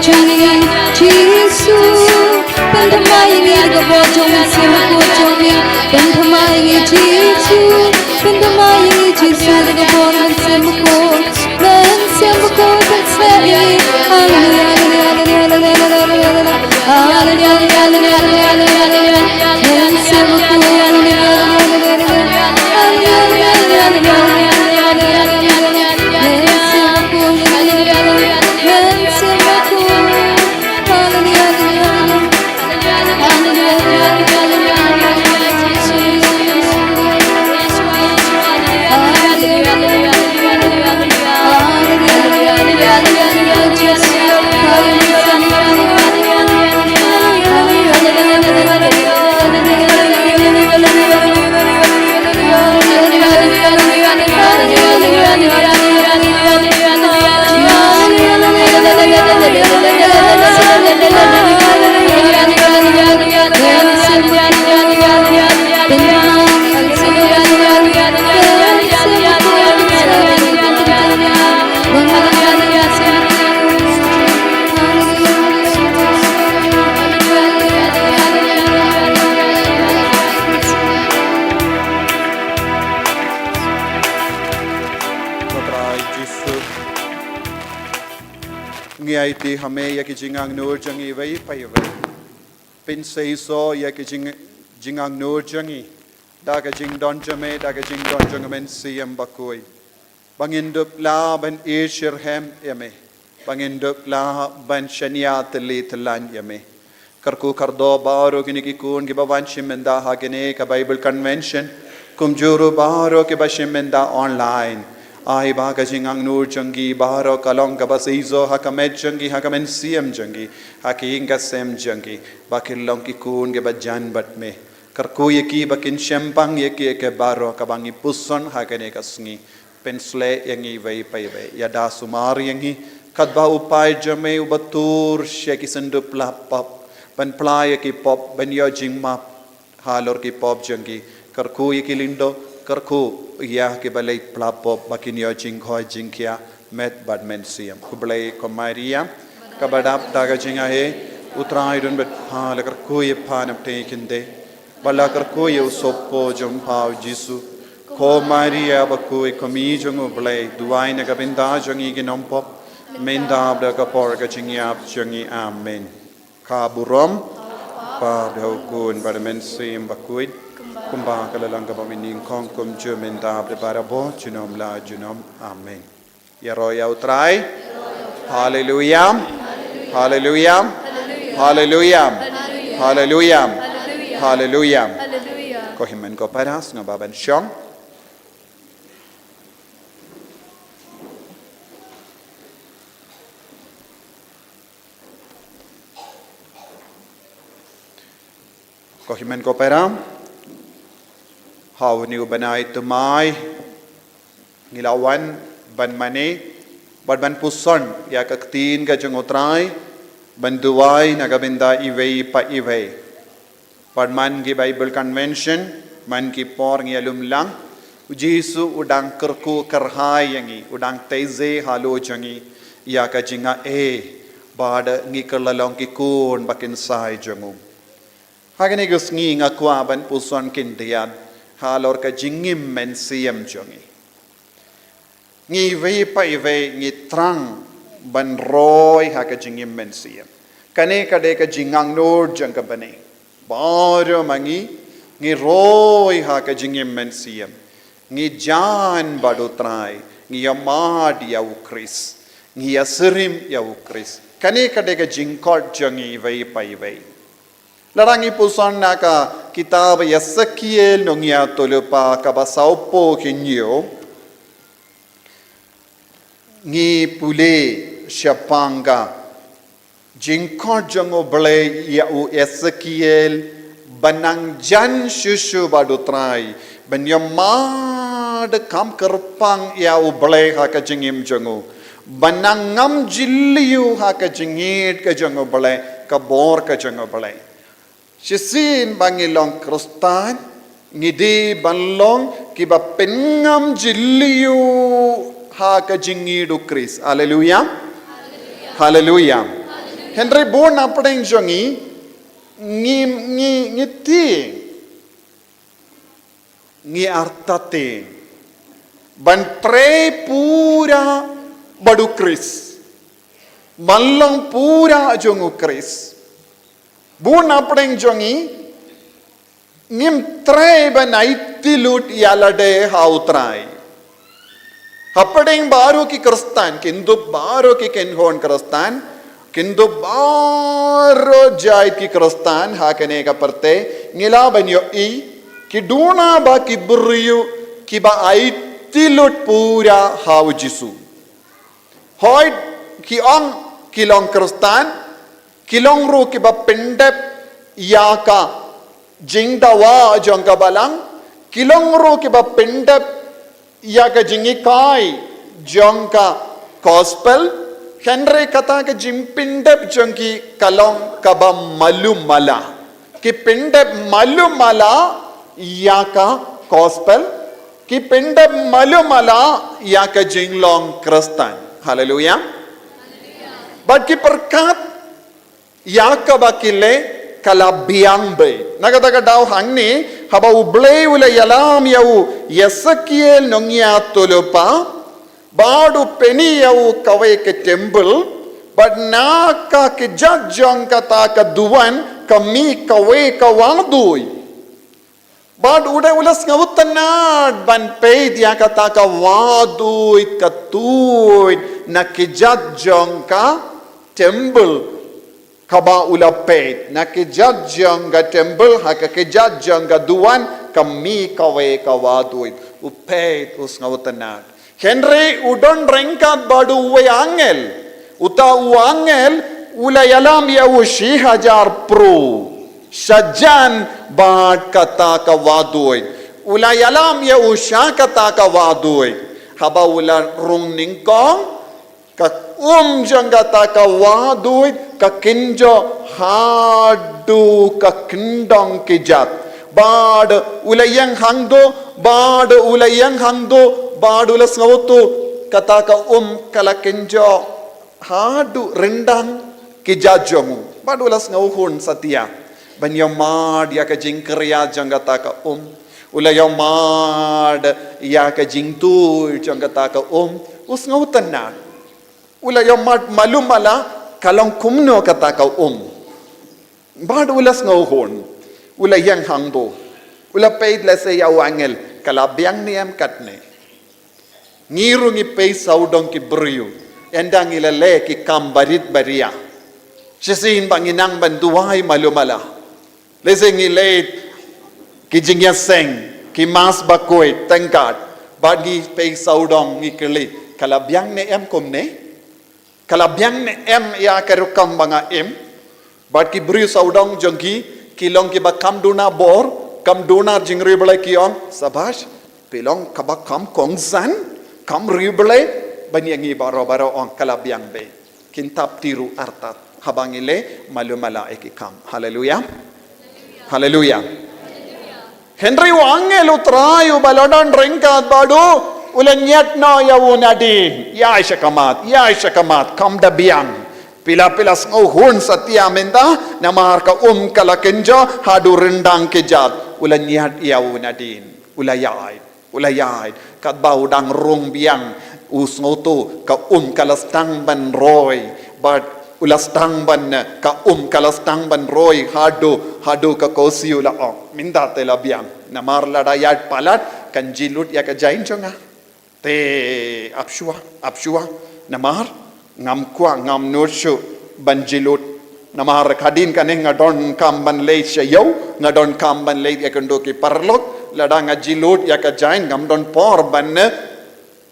jangi Jisu Pendamayingi gabojong simakujongi Pendamayingi Jisu Pendamayingi Jisu gabojong simakut Ben simakut berseri ngai ti hame ya ki jingang nur jangi vai pai vai pin sei so ya ki jingang nur jangi da ka jing don jame da ka jing don jangamen siam bakoi bangin dup la ban ishirhem yame bangin dup la ban shania tli tlan yame karku kardo baro kini ki kun ki bawan shimenda ha gene ka bible convention kumjuru baro ki bashimenda online ai ba ka jingang nur jangi baro kalong ka basizo ha kamet jangi ha kamen siam jangi ha ki inga sem jangi bakilong ki kun ke bajan bat me karku ye ki bakin shempang ye ki ke baro ka bangi puson ha kene kasngi pensle yangi vai pai vai yada sumar yangi kadba upai jame ubatur sheki sendup la pop ban play ki pop ban yo jingma halor ki pop jangi karku ye ki lindo karku ya ke balai plapop bakin yo jing khoi jing kya met badmen siam kublai komaria kabadap daga jinga he utrai dun bet phal karku ye phanap te kinde bala karku ye soppo jom pau jisu komaria baku komi jong blai duai na kabinda jongi ki nompop menda da ka por ka jingyap jongi amen kaburom pa do kun badmen sim bakui kumba kalalang ka pamining kong kum jumin dab de barabo junom la junom amen ya roya utrai hallelujah hallelujah hallelujah hallelujah hallelujah ko himen ko paras nga baban syong ko himen ko param how new banai tumai ngilawan ban mane ban puson ya kaktin ka jangotrai ban duwai nagabinda iwei pa iwei man ki bible convention man ki por ngialum lang jisu udang kerku kerhai yangi udang teize halo jangi ya ka jinga bad ngi kerlalong ki kun bakin sai jangu hagani gus ngi ngakwa ban puson kindian halor ka jingim men siam jongi ngi vei pai vei ngi trang ban roi ha ka jingim men siam kane ka de ka jingang nur jang ka bane baro mangi ngi roi ha ka jingim men siam ngi jan badu trai ngi amad ya ukris ngi asrim ya ukris kane ka de ka jingkot jongi vei pai vei larangi puson naka kitab Yesekiel nongya tolupa kabasaupo kinyo ngi pule syapanga jingkot jango ble ya u Yesekiel banang jan shushu badutrai banyamad kam kerpang ya u ble ha ka jingim jango banangam jilliu ha ka jingit ka jango ble ka bor ka jango ble Shisin bangilong krustan ngidi banlong kiba pengam jiliu ha ka jingidu kris hallelujah hallelujah Henry born apeng jongi ngi ti ngi artate ban tre pura badu Chris mallang pura jongu Chris born apeng jongi ngim tre ban aitilut yalade hautrai Hapading baru ki Kristan, kindu baru ki kenhon Kristan, kindu baru jai ki Kristan, hakane ka perte, ngila banyo ki duna ba ki buriyu, ki ba aitilut pura hau Jisu. Hoy ki ong kilong Kristan, kilong ru ki ba pendep yaka jingdawa jongka balang, kilong ru ki ba pendep Yaga jingi kai jongka gospel Henry kata ke jimpindep jongki kalong kaba malumala ki pindep malumala yaka gospel ki pindep malumala yaka jinglong Kristan hallelujah but ki perkat yaka bakile kalabiang be nagataga daw hangni haba ublay ula yalam yau Ezekiel nongya tulupa badu peni yau kawe ke temple but naka ke jajjong kata ka duwan kami kawe kawadui bad uda ulas ngawtanad ban pe dia kata ka wadui katui na ke jajjong ka temple kaba ulapet na kejajang ga temple haka kejajang ga duan kami kawe kawaduit upet us ngawtanat Henry udon rengkat badu uwe angel uta u angel ulayalam ya ushi hajar pro sajan bad kata kawaduit ulayalam ya usha kata kawaduit haba ula rung ningkong ka jangata ka waduit ka kinjo hadu ka kindong kijat bad ulayang hangdo bad ulas ngautu kata ka kala kinjo hadu rendang kijajomu bad ulas ngauhun satia banyamad ya ka jingkriya jangata ka ulayamad ya ka jingtu jangata ka us ngautanna Ulayang malumala kalong kumno kata ka bad ulas ngauhon ulayang hangdo ulapay lase yaw angel kalabyang niyam katne ngiru ngi pay saudong ki briyo endang ilale ki kambarit baria sisin banginang banduay malumala lese ngilate ki jingyaseng ki mas bakoy tengkat bad ngi pay saudong ngi kili kalabyang niyam kumne Kalabyang ne ya karukam banga but ki bri saudong jongki kilong ki ba kam duna bor kam duna jingri bele kiong sabash pilong kaba kam kongsan kam ribele banyangi baro ong kalabyang be kintap tiru artat habangile malumala ekikam hallelujah hallelujah Henry wangel utrayu balodon ringkat badu Ulanyat no yawunadi ya shakamat kam da biang pila-pilas nguhun satia menta namar ka kalakenjo hadu rendang kejat ulanyat yawunadin ulayai kat bau dang rung biang usngoto ka kalastang ban roy but ulastang ban ka kalastang ban roy hadu ka kosiula minda tela biang namar ladayat palat kan jilut ya ka jain jonga te apshua namar ngam nurshu banjilut namar kadin kaneng ngadon kam ban leit shayo ngadon kam ban leit yakando ki parlok ladang ajilut yakajain ngam don por ban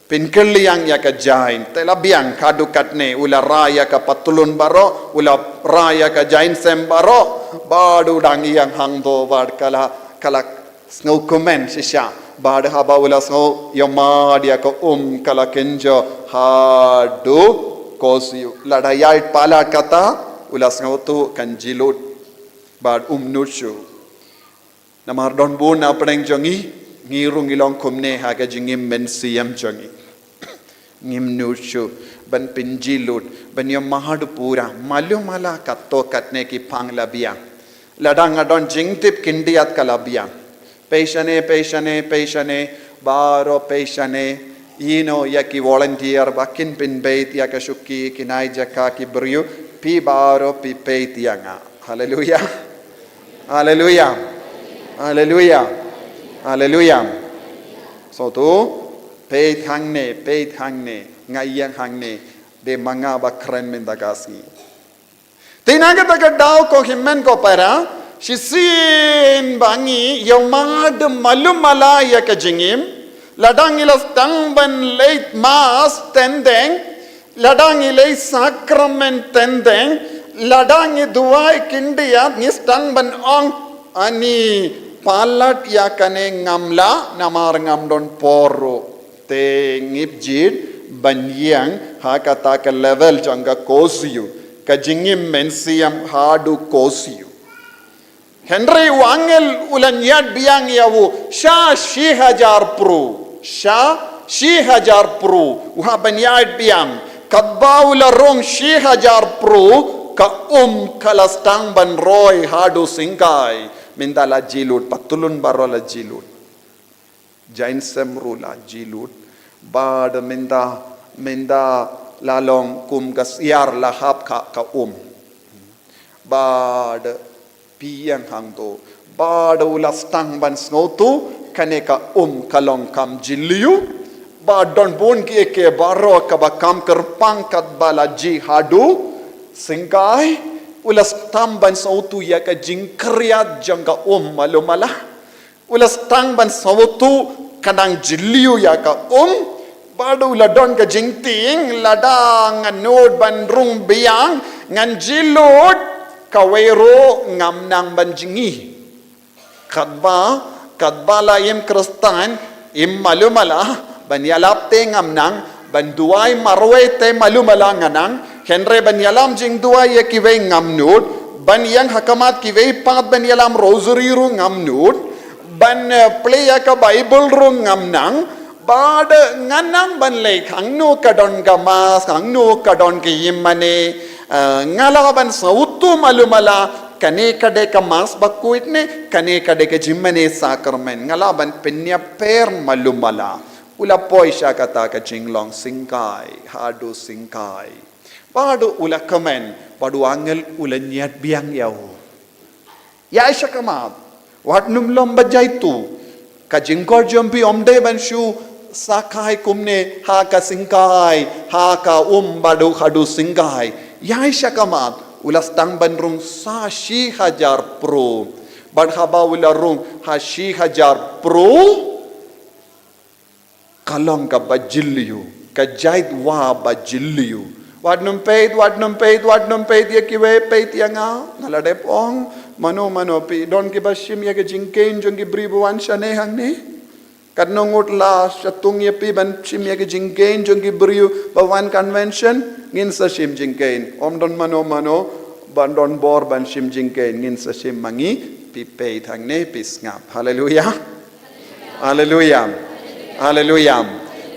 pinkelli yang yakajain telabiang kadu katne ula raya ka patulun baro ula raya ka jain sem baro badu dangi yang hangdo bad kala snow comment sisya bad haba ula snow yama dia ka kala kenjo hadu kosiu ladayai pala kata ula snow tu kanjilut bad nurshu namar don buna preng jongi ngirung ilong kumne haga jingim men siam jongi ngim nushu ban pinjilut ban yam mahadu pura malumala katto katne ki phang labia ladang adon jingtip kindiat kalabia patiane baro patiane yaki volunteer bakin pin bait yakashuki kinai jaka ki brio pi baro pi pait yanga hallelujah hallelujah hallelujah hallelujah so tu peit hangne ngayang hangne de manga bakren mendagasi tinaga taga daw ko himmen ko para shisin bangi yomad malumala yakajingim ladang ilas tangban late mass tendeng ladang ilay sacrament tendeng ladang duai kindiya nistang ban ong ani palat yakane ngamla namar ngamdon poro te ngipjid banyang hakata ka level janga kosiu ka jingim mensiam hadu kosiu Henry wangel ulan yad biang yawu sha shi hajar pro uha banyad biang kadba ula rong shi hajar pro ka kalastang ban roy hadu singkai mindala jilut patulun barola jilut jain semrula jilut bad minda lalong kum gasyar lahap ka bad piyang hangto bad ulastang ban snotu kaneka kalong kam jiliu bad don bon ki ke baro ka ba kam kerpang kat bala ji hadu singkai ulas tamban sautu ya ka jingkriat jangka malumala ulas tamban sautu kadang jiliu ya ka badu ladon ka jingting ladang nganod ban rung biang ngan jilud kawero ngamnang ban jingi kadba la im kristan im malumala ban yalapte ngamnang ban duai marwe te malumala nganang Henry ban yalam jing dua ya kiwei ngamnud ban yang hakamat kiwei pat ban yalam rosary ru ngamnud ban play ya ka bible ru ngamnang bad nganang ban le khangnu kadon gamas khangnu kadon ki yimane ngala ban sautu malumala kane kade ka mas bakuit ne kane kade ka jimmane sakrament ngala ban penya per malumala ula poisha kata ka jinglong singkai hadu singkai Padu ula komen, padu angel ula niat biang yau. Ya isya kamat, wat numlom bajaitu, kajingkor jompi omde banshu sakai kumne haka singkai, haka badu hadu singkai. Ya isya kamat, ula stang banrung sa shi hajar pro, badhaba ula rung ha shi hajar pro, kalong ka bajiliu, kajait wa bajiliu. Wadnum peit ya kiwe peit yanga naladep ong mano pi don ki bashim ya ke jingkein jong ki bribu wan shane hang ni kadnongut la shatung ya pi ban shim ya ke jingkein jong ki briu bawan convention ngin sa shim jingkein om don mano ban don bor ban shim jingkein ngin sa shim mangi pi peit hang ne pis ngap hallelujah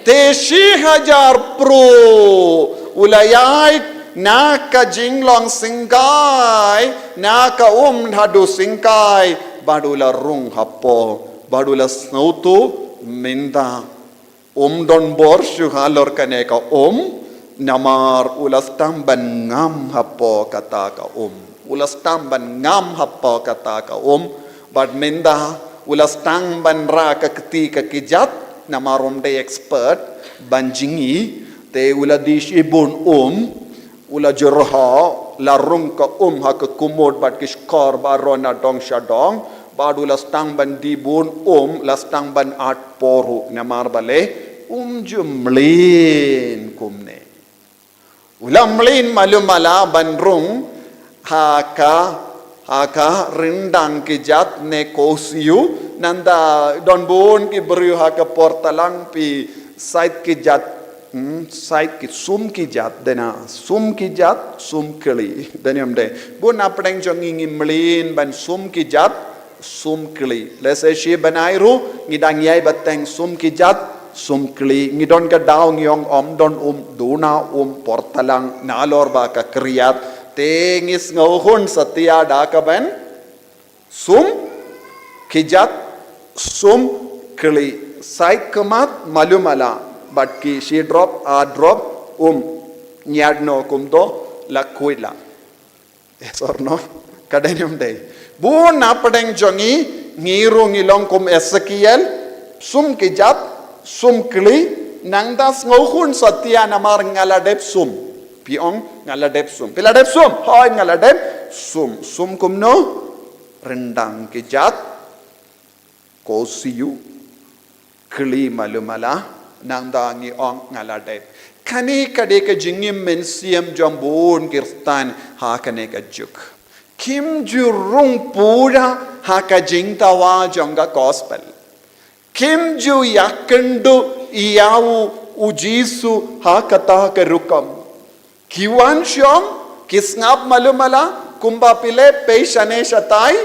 te shi hajar pro ulayai naka jinglong singkai naka hadu singkai badula rung hapo badula snautu minda don borshu halor kaneka namar ulas tamban ngam hapo kata ka ulas tamban ngam hapo kata ka bad minda ulas tamban ra ka keti ka kijat namarom de expert banjingi te ula dishibun ula jerha larung ka ha ka kumod bat kishkor barona dong shadong badula stang ban dibun la stang ban at poru namar bale jumlin kumne ula mlin malumala banrung haka rindang kijat ne kosiu nanda don bon ki beriu haka portalang pi site kijat site ki sum kijat dena sum kijat sum kili deniam de bon apdeng jongi mlin ban sum kijat sum kili lese shi banairu ngidang yai bateng sum kijat sum kli ngidon ka daw ngiyong don duna portalang nalor ba ka kriyat tengis ngauhun satya da ka ben sum kijat sum kli sai kamat malumala but ki she drop a drop nyadno kumdo lakuila. Yes or no? Kadanyum day. Buon napadeng jongi ngirung ilong kum Ezekiel sum kijat sum kli nangdas ngauhun satya namar ngaladep sum piong ngaladep sum piladep sum hoy ngaladep sum kumno rendang kijat kosiyu kli malumala nangdangi ong ngaladep kani kadeka jingim mensiam jambon kirstan hakane ka juk kim jurung pura haka jingtawa jonga gospel kim ju yakendu iyawu ujisu hakata ka rukam kiwan syom kisngap malumala kumba pile peishane shatai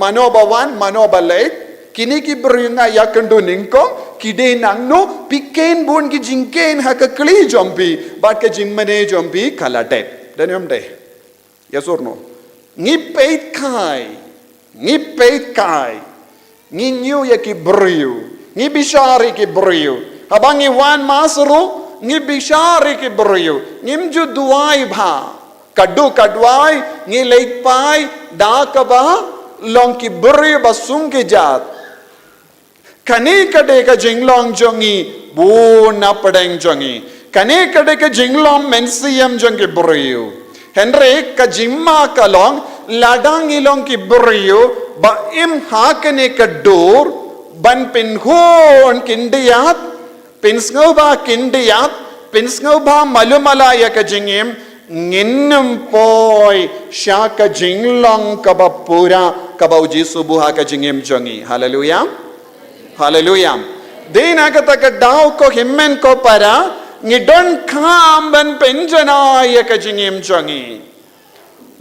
manobawan manobalait kini ki beringa yakendu ningko kide nangno piken bun ki jingken hakakli jompi bat ka jingmane jompi kala dep danium de yes or no ngi peit kai ngi nyu ya ki briu ngi bishari ki briu habangi wan masru ngi bishari ki briu ngimju duai bha kadwai ngi leit pai da ka ba long ki briu basung ki jat kane kade ka jinglong jongi bu na padeng jongi kane kade ka jinglong mensiam jongi briu henry ka jimma ka long ladang ilong ki briu ba im hakane ka dur ban pin hon kindiyat pinsngoba kindiyat pinsngoba malumala ya ka jingim nginnum poi sha ka jinglong ka ba pura ka ba uji subuha ka jingim jongi hallelujah Hallelujah. Dina kataka daw ko himmen ko para ngidon kamban penjana ya kajingim jongi.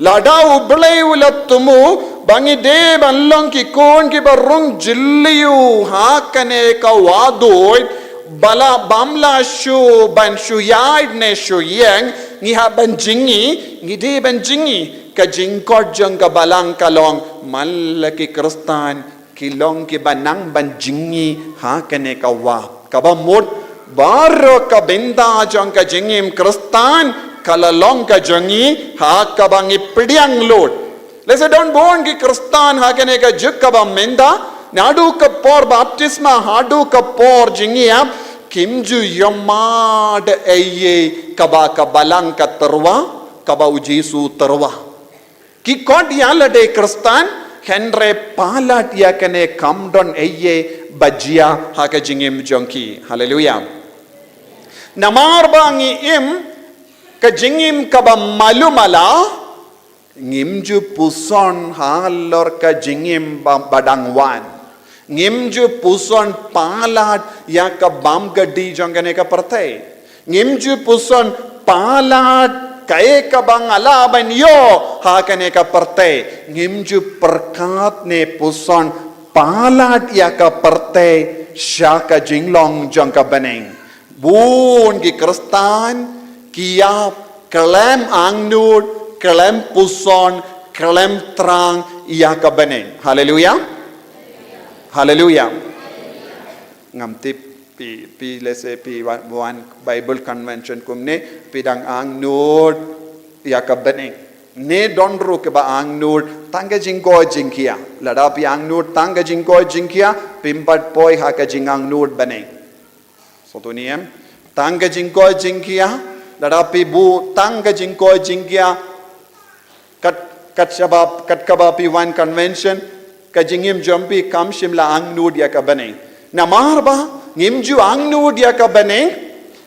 Lada ublay ulatumu bangi de banlong ki kon ki barung jilliyu hakane ka wadoy bala bamla shu ban shu yaid ne shu yang ngi ha ban jingi ngi de ban jingi ka jingkot jong ka balang kalong malaki kristan kilong ki banang banjingi hakane ka wa kabamut baro ka benda jong ka jingim kristan kalalong ka jongi hakabangi pidiang lord let's say don't born ki kristan hakane ka juk ka menda nadu ka por baptisma hadu ka por jingia kimju yomad eye kaba ka balang ka terwa kaba ujisu terwa ki kod yalade kristan Henry palat yakane kamdon eye bajia haka jingim jonki hallelujah namar bangi im ka jingim kaba malumala ngimju puson halor ka jingim badangwan ngimju puson palat yaka bam gadi jongane ka partay ngimju puson palat kae ka bang ala ban yo hakane ka parte ngimju perkat ne puson palat ya ka parte syaka jinglong jong ka baneng bun ki kristan kia kelem angnud kelem puson kelem terang ya ka baneng haleluya haleluya ngamtip pi lese pi one Bible convention kumne pidang ang nod yakabane ne donru ke ba ang nod tanga jingko jingkia lada pi ang nod tanga jingko jingkia pimpat poi ha ka jingang nod bane so to niem tanga jingko jingkia lada pi bu tanga jingko jingkia kat shabab kat kabapi one convention ka jingim jompi kam shimla ang nod yakabane namar ba ngimju angnu dia ka bane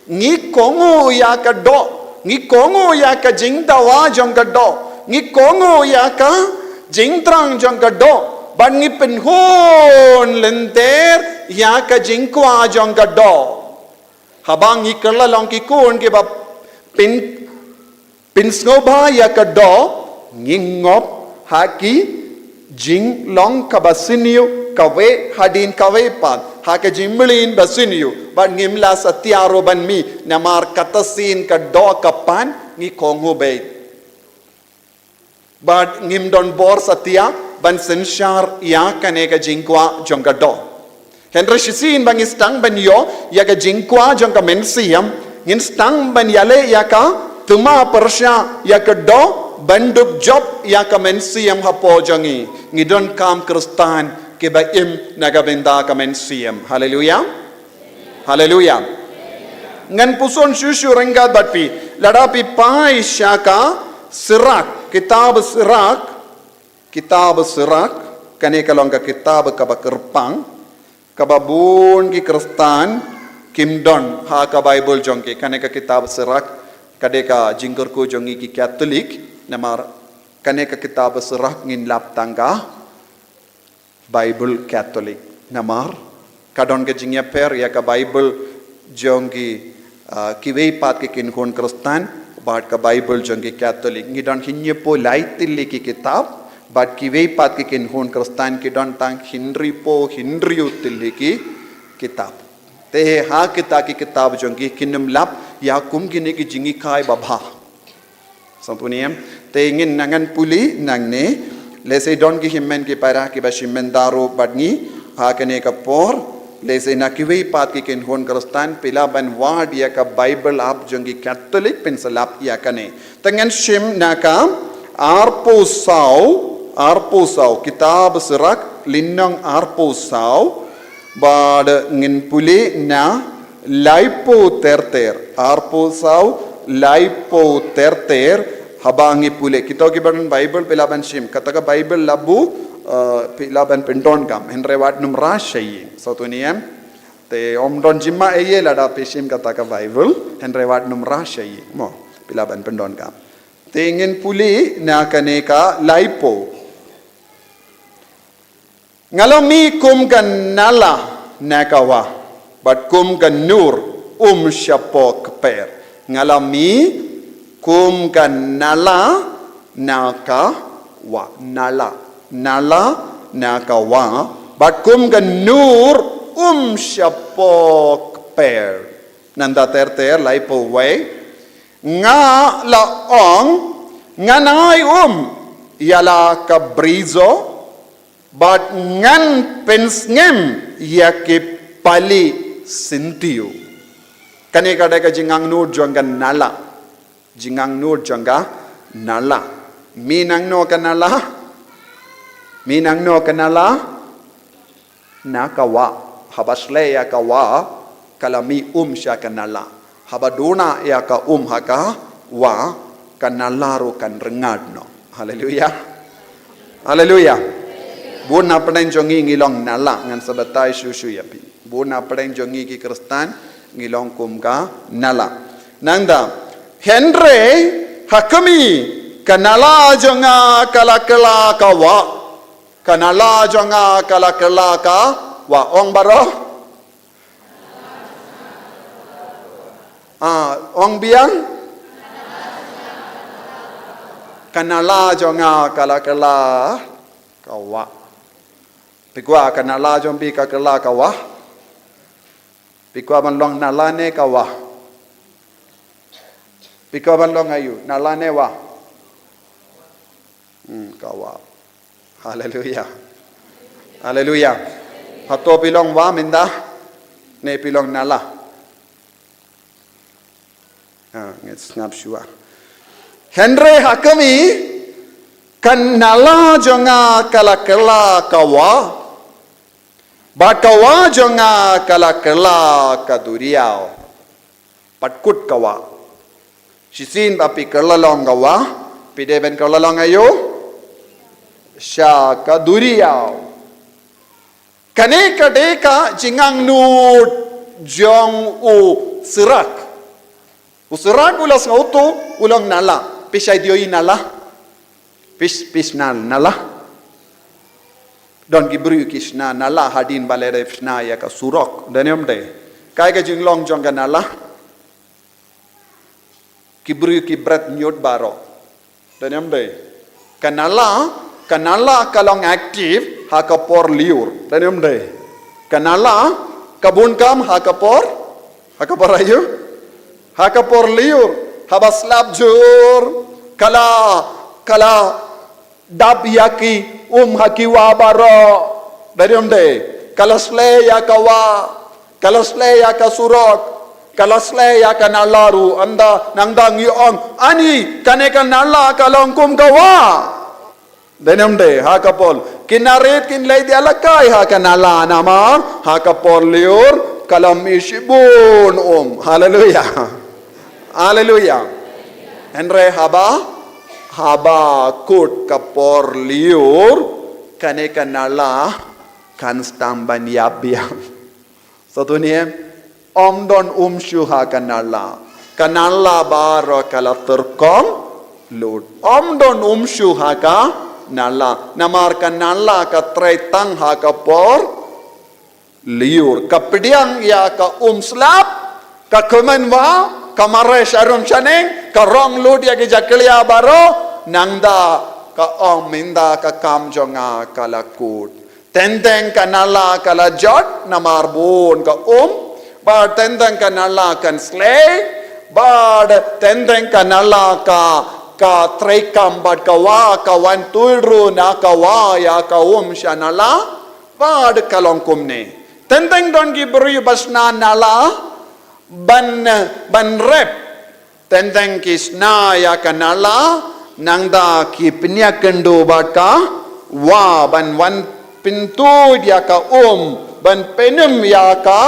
ngi kongo ya ka do ngi kongo ya ka jingdawa jong ka do ngi kongo ya ka jingtrang jong ka do ban ngi pen hon lenter ya ka jingkwa jong ka do habang ngi kala long ki kon ke ba pin snoba ya ka do ngi ngop haki jing long ka basiniu kawe hadin kawe pat haka jimlin basiniu but ngimla satiaro ban mi namar katasin ka do kapan ngi kongu bay but ngim don bor satia ban senshar ya kaneka jingkwa jonga do Henry shisin bang istang ban yo ya ka jingkwa jonga mensiam ngin stang ban yale ya ka tuma persya ya ka do banduk job ya ka mensiam hapo jongi ngidon kam kristan ke ba im nagabenda ka mensiam haleluya haleluya ngan puson shushu renggat batpi ladapi pai syaka sirak kitab sirak kane kalong ka kitab ka ba kerpang ka babun ki kristan kimdon ha ka bible jongke kane ka kitab sirak kadeka jingkur ko jongi ki katolik namar kane ka kitab sirak ngin lap tangga bible katolik namar kadon ke jingya per ya ka bible jongi kiwei pat ke kin kon kristan bat ka bible jongi katolik ngidon hinye po laitilli ki kitab bat kiwei pat ke kin kon kristan ki don tang hinriu tilli ki kitab te ha kita ki kitab jongi kinum lap ya kum kini ki jingi kai babha sampuniam te ngin nangan puli nangne lese don ki himmen ki para ki bashimen daro badngi ha kene ka por lese na kiwei pat ki kin hon kristan pila ban ward ya ka bible ap jongi catholic pensalap ya kane tangan shim na ka arpo sau kitab sirak linnong arpo sau bad ngin puli na laipo terter arpo sau laipo terter habangi pule kita kiban bible pilaban shim kataka bible labu pilaban pendon kam henrewat num rashayi sotuniam te om don jimma eye lada peshim kataka bible henrewat num rashayi mo pilaban pendon kam te ingin puli na kaneka laipo ngalomi kum kan nala nakawa but kum kan nur shapok per ngalami kum kan nala nakawa nakawa but kum kan nur shapok per nanda ter laipo way nga la ong nganai yala ka brizo but ngan pensngem yake pali sintiu kane kada ka jingang nur jonga nala minang no kanala nakawa habasle ya kawa kalami sya kanala habaduna ya ka haka wa kanalaro kan rengadno haleluya haleluya Buna peden jongi ngilong nala ngan sabatai susu yapi. Buna peden jongi ki kristan ngilong kumka nala. Nanda Henry hakami kanala jonga kala kawa. Kanala jonga kala ka wa ong baro. Ong biang kanala jonga kala kawa. Pikwa kanala jombi ka kala kawa. Pikwa manlong nalane kawa. Pikwa manlong ayu nalane wa. Kawa. Haleluya. Haleluya. Hato pilong wa minda. Ne pilong nala. Ngets ngap shua. Henry hakami kanala jonga kala kawa. Bakawa jonga kala kaduriao. Patkut kawa. Shisin api kalalong kawa. Pide ben kalalong ayo. Sya kaduriao. Kane kadeka jingang nut jong sirak. Usirak ulas ngauto ulang nala. Pisay dioi nala. Pis nala. Don gibru kishna nala hadin balere fshna ya ka surok daniam de kai ka jinglong jong ka nala kibru ki brat nyot baro daniam de kanala kalong active ha ka por liur daniam de kanala Kabun kam hakapor ayu, hakapor liur, habaslap jur, kala dab yaki hakiwa baro, dari onde, kalasle yaka surok, kalasle yaka nalaru, anda nangdang yuong, ani kaneka nala kalongkum kawa. Denamde hakapol kinarit kinlay di alakay hakanala namar hakapol liur kalam isibun hallelujah Henry haba kut kapor liur kaneka nala kan stamban yabiam satu ni don shu hakanala kanala baro kala terkom lud don shu haka nala namar ka nala ka tray tang ha ka por liur kapdiang ya ka slap ka kumanwa kamare sharum chaneng ka rong lud ya ki jakliya baro nangda ka minda ka kam jonga kalakut tendeng ka nala kala jot namar bun ka ba tendeng ka nala kan slay ba tendeng ka nala ka trekam bad kawa kawan tulru na kawa ya kawum shanala bad kalongkum ne tenteng don gi beri basna nala ban rep tenteng kisna ya kanala nangda ki pinya kendo bad ka wa ban wan pintu ya ka ban penem ya ka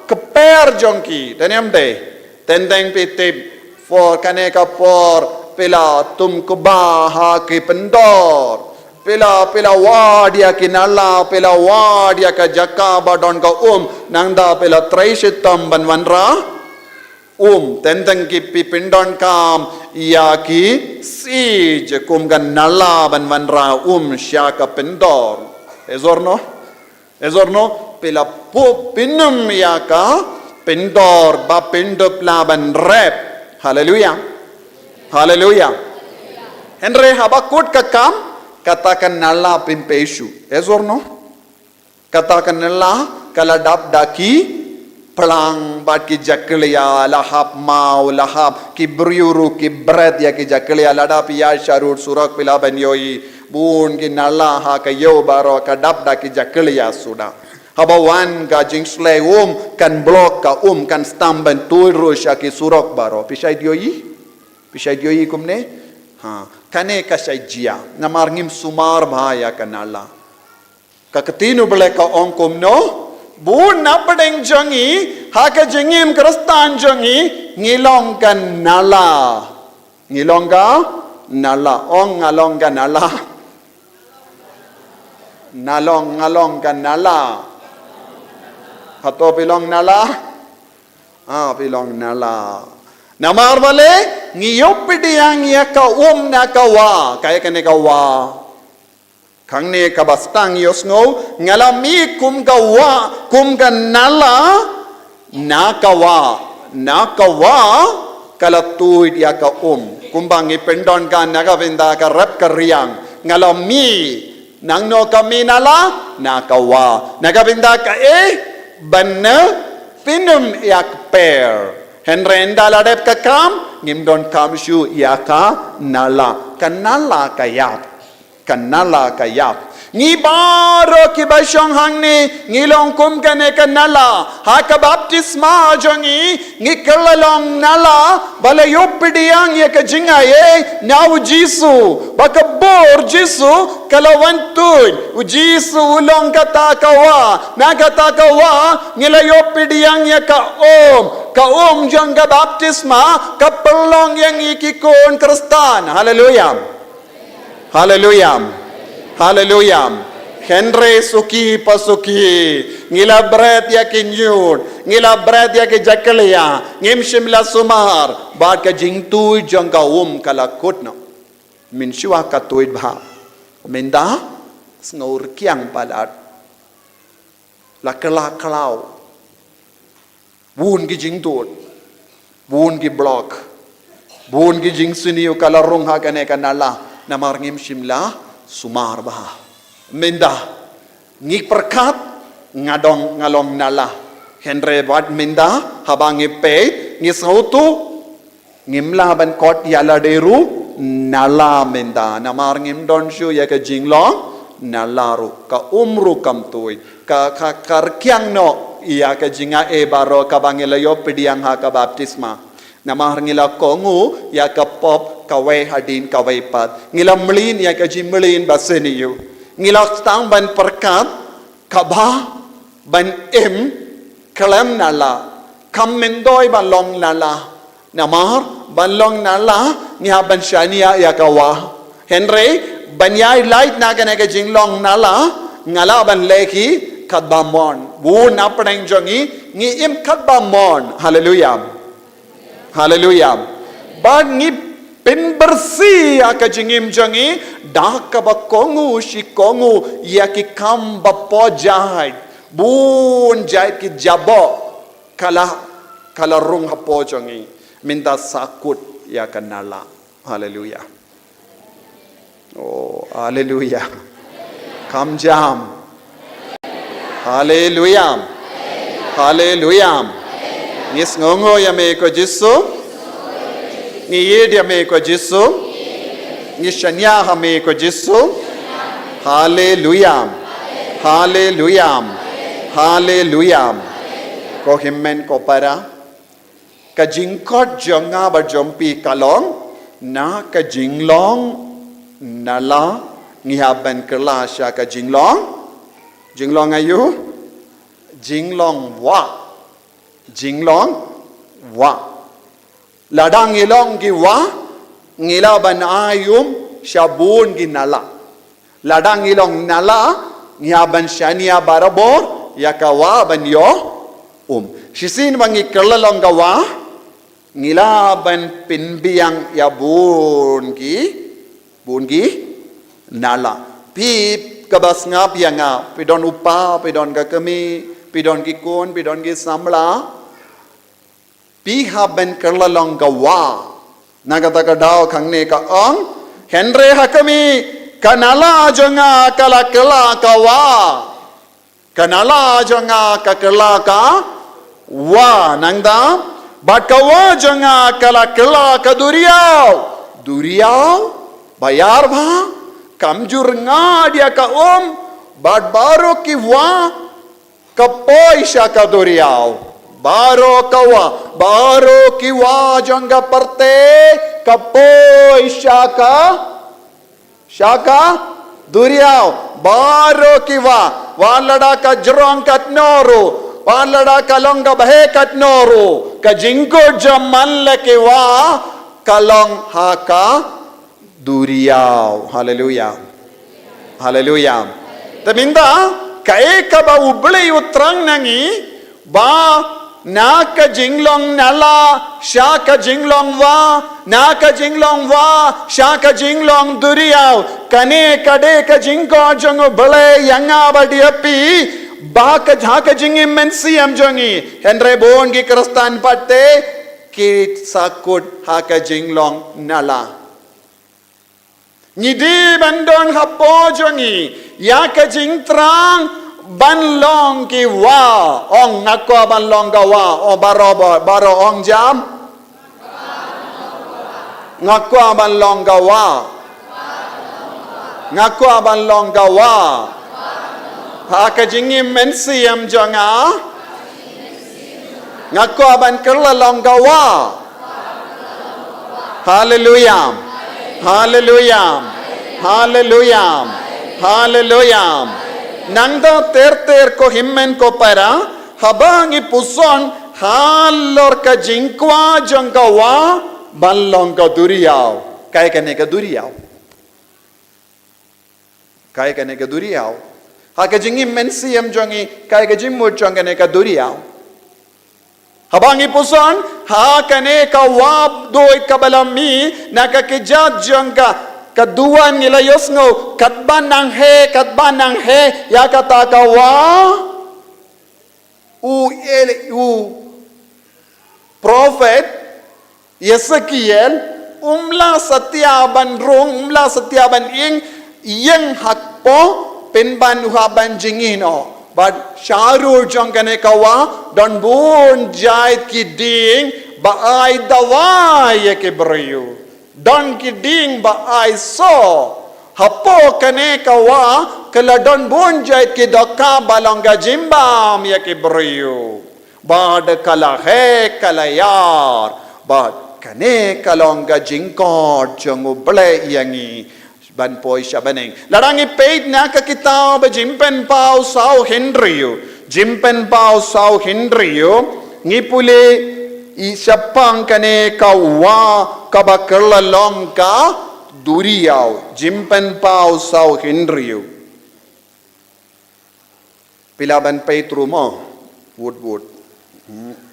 keper jongki tanyam de tenteng pitip for kaneka for pela tumko baha ki pendor pela wadia ki nala pela wadia ka jaka badon ka nangda pela traisitam banwanra tenteng ki pipindon kam ya ki sij kum gan nala banwanra syaka pendor ezorno pela pinum ya ka pendor ba pendop laban rep Hallelujah. Henry habakut kakam katakan nala pimpeshu. Ezorno? Katakan nala kaladap daki pelang bat ki jakliya lahap mau lahap ki briuru ki bread ya ki jakliya ladap ya sharur surak pilaban yoi bun ki nala ha ka yo baro kadap daki jakliya sudah. Habawan ka jingsle kan blok ka kan stamban tuirus ya ki surak baro pisai dioi kumne kane kasai jia namar ngim sumar bhaya kanala kakatinu bele ka ongkum no bun napadeng jangi haka jengim kristan jangi ngilong kan nala ngalong kan nala ngalong kan nala hato pilong nala pilong nala namar bale ngiyopidi yang ya ka na kawa kaya kane kawa kangne ka bastang yosngo ngalami kum ka nala na kawa kalatu ya ka kumbangi pendon ka nagavenda ka rap ka riang ngalami nangno kami nala na kawa nagavenda ka banna pinum yak per Henry ndaladep kakam ngimdon kamshu yaka nala kanala kayap ni baro ki bashong hangni ngilong kum kane kanala haka baptisma jongi ngikalong nala bale yopidiang yaka jingaye now jisu bakabor jisu kalawantud jisu ulong kata kawa ngila yopidiang yaka ka jangga baptisma kapelong yang ikikon Kristan hallelujah Henry suki pasuki ngila bread ya kinyud ngila bread ya ke jakliya ngim shimla sumar bad ka jingtu jangga kalakut no min shiwa ka tuid bha minda sngur kiang palat lakala klau bun ki jingtut bun ki block bun ki jingsini kalarung ha kane kanala namar ngim shimla sumar bah minda ngik perkat ngalong nala Henry wat minda habangi pe ngis ngautu ngimla ban kot yala deru nala minda namar ngim don shu ya ka jinglong nalaru ka umru kam tui ka karkyang no iya ka jinga e baro ka bangila yo pidiang ha ka baptisma namar ngila kongu ya ka pop ka we hadin ka we pat ngila mlin ya ka jimlin baseni yu ngila tang ban perkat ka ba ban kalam nala kam mendoi ban long nala namar ban long nala nya ban shania ya ka wa Henry ban yai light na ka jinglong nala ngala ban leki kadbamon bu na praneng jongi ngi im kadbamon hallelujah hallelujah bad ngi pin bersih aka jingim jongi dak ba kongu shi kongu ya ki kam ba pojai bun jai ki jabo kala rung hapo jongi minta sakut ya kanala hallelujah oh hallelujah kam jam hallelujah hallelujah ngis ngongo ya me ko jisu ngi yed ya me ko jisu ngi shanya ha me ko jisu hallelujah hallelujah hallelujah ko himmen ko para ka jingkot jonga ba jompi kalong na ka jinglong nala ngihaban kerla sya ka jinglong ayu jinglong wa ladang ilong gi wa ngilaban ayum syabun gi nala ladang ilong nala ngihaban syania barabor yakawa ban yo shisin bangi kerlalong gawa ngilaban pinbiang ya bun gi nala pip kabas ngap yang ngap pidon upa pidon kakami pidon gi kun pidon gi samla piha ben kerlalong gawa nagata kadao kangne ka ong Henry hakami kanala jonga kala kawa kanala jonga kakela ka wa nangda bat kawa jonga kala ka duriau bayar ba kamjur nga dia ka bat baro ki wa kapoi sya ka duriau baro kawa baro ki wa jonga parte kapoi syaka duriau baro ki wa walada ka jrong kat noru walada ka longa bahe kat noru ka jingko jaman leke wa kalong haka duriau hallelujah hallelujah taminda kai ka ba ubli utrang nangi ba naka jinglong nala shaka jinglong wa naka jinglong wa shaka jinglong duriau kane kade ka jingko jongo bale yanga badiapi ba ka jhaka jingi mensi am jongi Henry bon gi kristan patte ki sakut haka jinglong nala Nyidi bandon hapo jongi ya ka jingtrang ban long ki wa ong nakwa ban long ga wa o baro ong jam ngakwa ban long ga wa ngakwa ban long ga wa ha ka jingi mensi am jonga ngakwa ban kerla long ga wa hallelujah hallelujah hallelujah hallelujah nangda ter ko himmen ko para habangi puson halor ka jingkwa jangkawa balong ka duriau kai ka duriau ha ka jingi mensi am jongi kai ka jimmu jong ka duriau habangi puson ha kane ka wab doi kabalami nakakijat jangka kaduan nila yosngo katban nang he ya kata kawa prophet Yesekiel umla satyaban ing yang hakpo penban uhaban jingino but Sharu Jonkane Kawa, Don Boon Jait Kidding, but I Dawa Yakibrayu. Don Kidding, but I saw. Hapo Kane Kawa, Kaladon Boon Jait Kidoka, Balonga Jimbam Yakibrayu. But Kalahe Kalayar, but Kane Kalonga Jinkor, Jungu Ble Yangi. Ban poi siya baning. Larangi paid na kakitaw ba jimpen pao sao Henryo. Jimpen pao sao Henryo. Ngipuli isapang kane kawa kabakerlalong ka duriyaw. Jimpen pao sao Henryo. Pilaban Petro mo. Wood.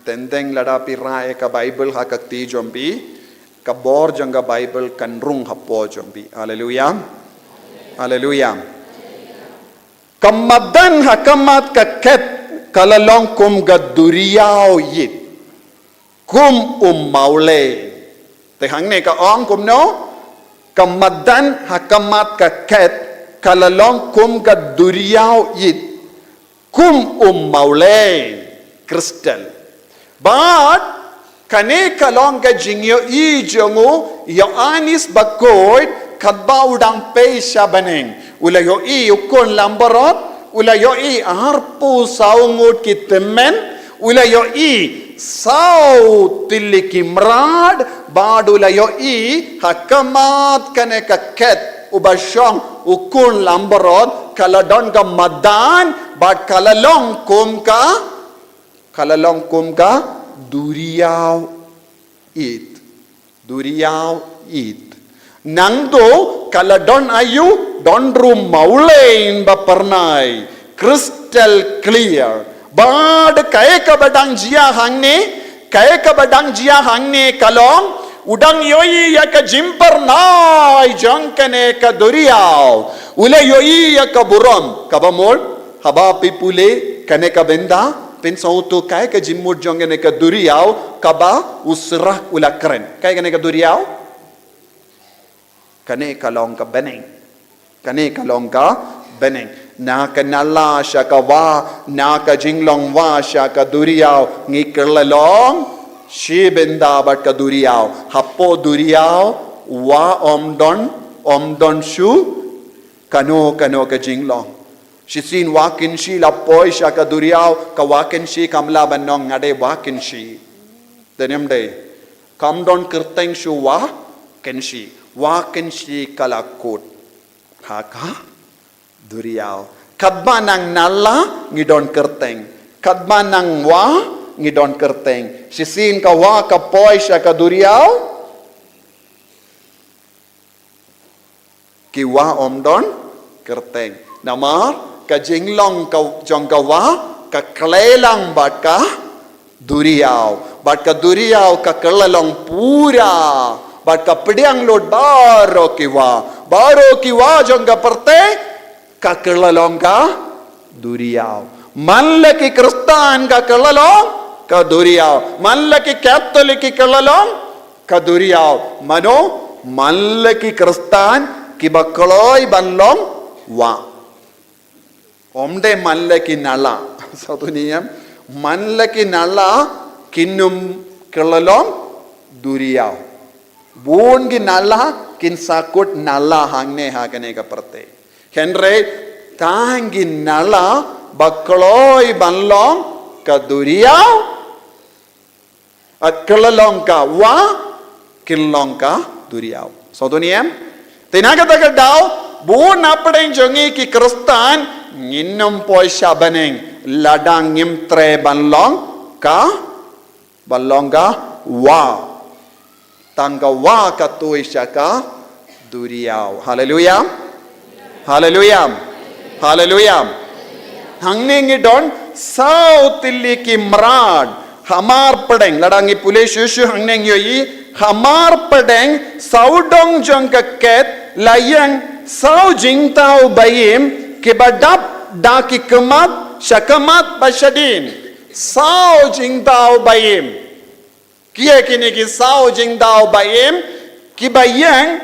Tendeng ladapi rae ka Bible hakakti jompi. Kabor jangga Bible kanrung hapo jombi. Haleluya. Haleluya. Kamadan hakamat kaket kalalong kum gaduriyaw yit. Kum maule. Tehang ne ka ong kum no. Kamadan hakamat kaket kalalong kum gaduriyaw yit. Kum maule. Crystal. But Kane kalong ka jingyo I jongo yo anis bakoy kadba udang pe siya baneng. Ula yo I ukon lambarot, ula yo I harpu saungut kitemen, ula yo I sau tilikimrad, bad ula yo I hakamat kane kaket ubasyong ukon lambarot, kaladon ka madan, bad kalalong kum ka, Duriyaw it. Nangdo kaladon ayu don rum maulein ba pernay. Crystal clear. Bad kaya ka badang jia hangne kalong udang yoi ya ka jimpernay jangkane ka duriyaw. Ule yoi ya ka burom kabamol haba pipule kane ka benda. Pensau kaya ka jimur jongene ka duriyaw kaba usrah ula keren. Kaya ka duriyaw? Kane kalong ka beneng. Na kanala siya ka wa, na ka jinglong wa siya ka duriyaw. Ngikerlalong, shibenda bat ka duriyaw. Hapo duriyaw, wa omdon shu, kano ka jinglong. Shisin wakin shi lapoy siya ka duriyaw, kawakin shi kamlaban nong ngade wakin shi. Denyam day, kamdon kerteng shu wakin shi kalakut. Haka duriyaw. Kadba nang nala ngidon kerteng. Kadba nang wa ngidon kerteng. Shisin ka wa kapoy siya ka duriyaw. Kiwa omdon kerteng. Namar ka jinglong ka jonggawa ka klelang bat ka duriyaw ka kelalong pura bat ka pediang lod baro kiwa jongga perte ka kelalong ka duriyaw manlaki kristan ka kelalong ka duriyaw manlaki katolik ka kelalong ka duriyaw mano manlaki kristan kibakloy banlong wa Omde manlaki nala. Satu niyam. Manlaki nala kinum kelalong duriyaw. Buon ki nala kin sakut nala hangne hakane ka perte. Henry tangi nala bakloy banlong ka duriyaw at kelalong ka wa kilong ka duriyaw. Satu niyam. Tinagatagal daw buon napadeng jongi ki kristan Nginom po siya baneng ladang ngimtre banlong ka wa tangga wa katuy siya ka duriyaw. Hallelujah. Hangning idon sao tiliki mrad hamar padeng ladangi pule shushu hangning yoyi hamar padeng saudong jong kaket layang sao jingtao bayim kibadap daki kemat syakamat basyadin sao jingtao bayim kia kini ki sao jingtao bayim kibayang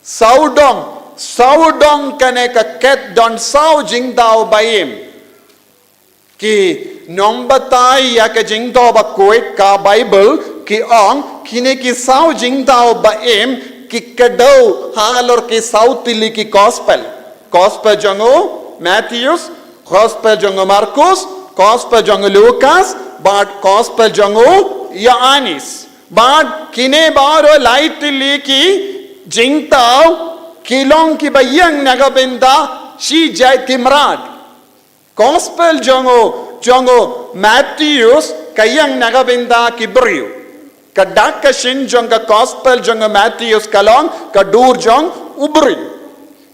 saudong kane ka ket don sao jingtao bayim Ki nombatai ya ka jingto ba koit ka Bible ki ong kine ki sau jingtao ba ki kadau halor ki sau tili ki gospel. Gospel jango Matthews, gospel jango Marcus, gospel jango Lucas, but gospel jango Ioannis. But kine baro light tili ki jingtao kilong ki bayang nagabenda si jay kimrad. Gospel jongo Matthews kayang nagabinda kibriu. Kadaka shin jonga gospel jonga Matthews kalong kadur jong ubri.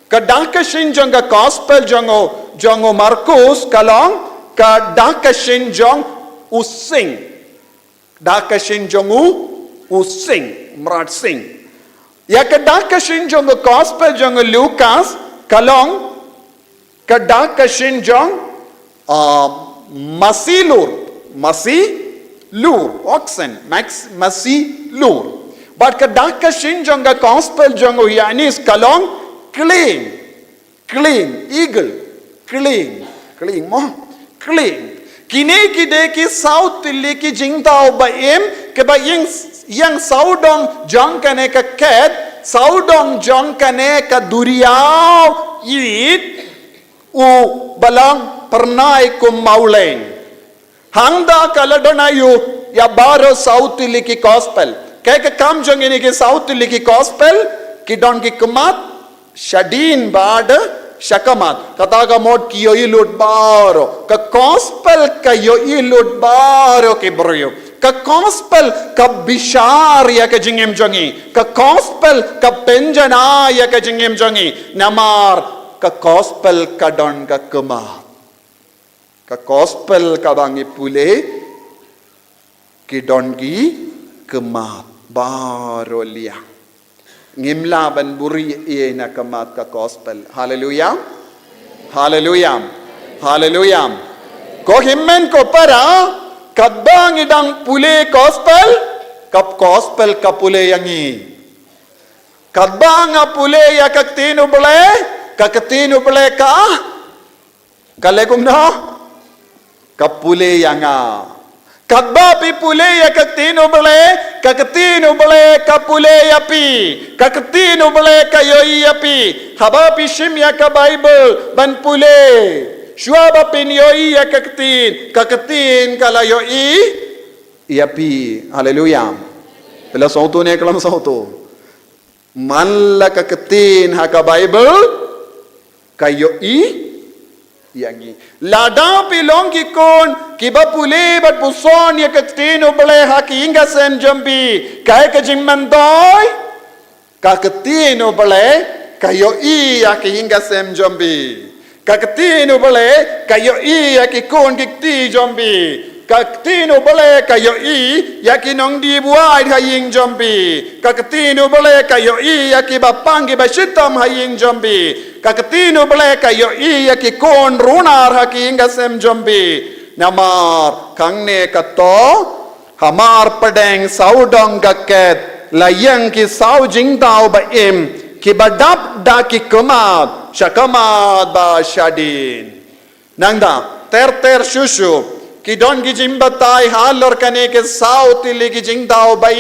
Kadaka shin jonga gospel jongo Marcus kalong kadaka shin jong using. Daka shin jongu using mrat sing. Ya kadaka shin jonga gospel jonga Lucas kalong kadaka shin jong Masilur, oxen, Masilur. But kadaka shin jonga gospel jongo Ioannis kalong clean, eagle, clean. Kine kide ki south tilli ki jingtao ba ke ba yang saudong jong kane ka ket, saudong jong kane ka duriao yit u balang pernai kum mauleng hangda kaladonayu ya baro sautili ki gospel kaya kam jong ini ki sautili ki gospel ki don ki kumat shadin bad shakamat kataga mod ki yo ilut baro ka gospel ka yo ilut baro ki broyo ka gospel ka bishar ya ka jingem jongi ka gospel ka penjana ya ka jingem jongi namar ka gospel ka don ka kumat ka gospel ka bangi pule ki dongi kemat baro lia ngimla ban buri e na kemat ka gospel haleluya ko himmen ko para kadang idang pule gospel kap gospel ka pule yangi kadang pule ya kaktino bole ka kalegum no kapule yanga kadba pi pule ya kaktino bale kapule yapi kaktino bale kayoyi yapi haba pi shim ya ka Bible ban pule shwaba pin yoyi ya kaktin kala yoyi yapi haleluya pela sautu ne kalam sautu man la kaktin ha ka Bible kayoyi yangi lada pilong ki kon ki ba pule bat puson ya kaktino bale haki inga sem jambi kay ka jimmandoy ka kaktino bale kayo i ya ki inga sem jambi ka kaktino bale kayo i ya ki kon kikti jambi kaktino bale kayo i ya ki nong di buai haying jambi kaktino bale kayo i ya ki bapangi bashitam haying jambi kakatino bale kayo iya ki kon runar haki inga sem jombi namar kangne kato hamar padeng saudong gaket layang ki sau jingtao ba ki badap da ki kumat shakamat ba shadin nangda ter shushu ki don ki jimbatai halor kane ke sau tili ki jingtao ba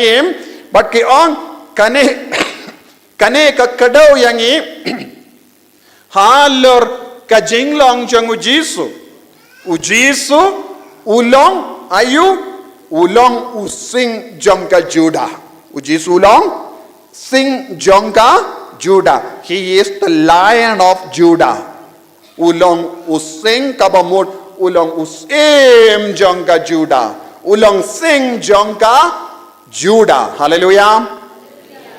but ki on kane ka kadau yangi halor ka jinglong jang ujisu ulong using jong ka Judah ujisu ulong sing jong ka Judah he is the Lion of Judah ulong using kabamut ulong usim jong ka Judah ulong sing jong ka Judah hallelujah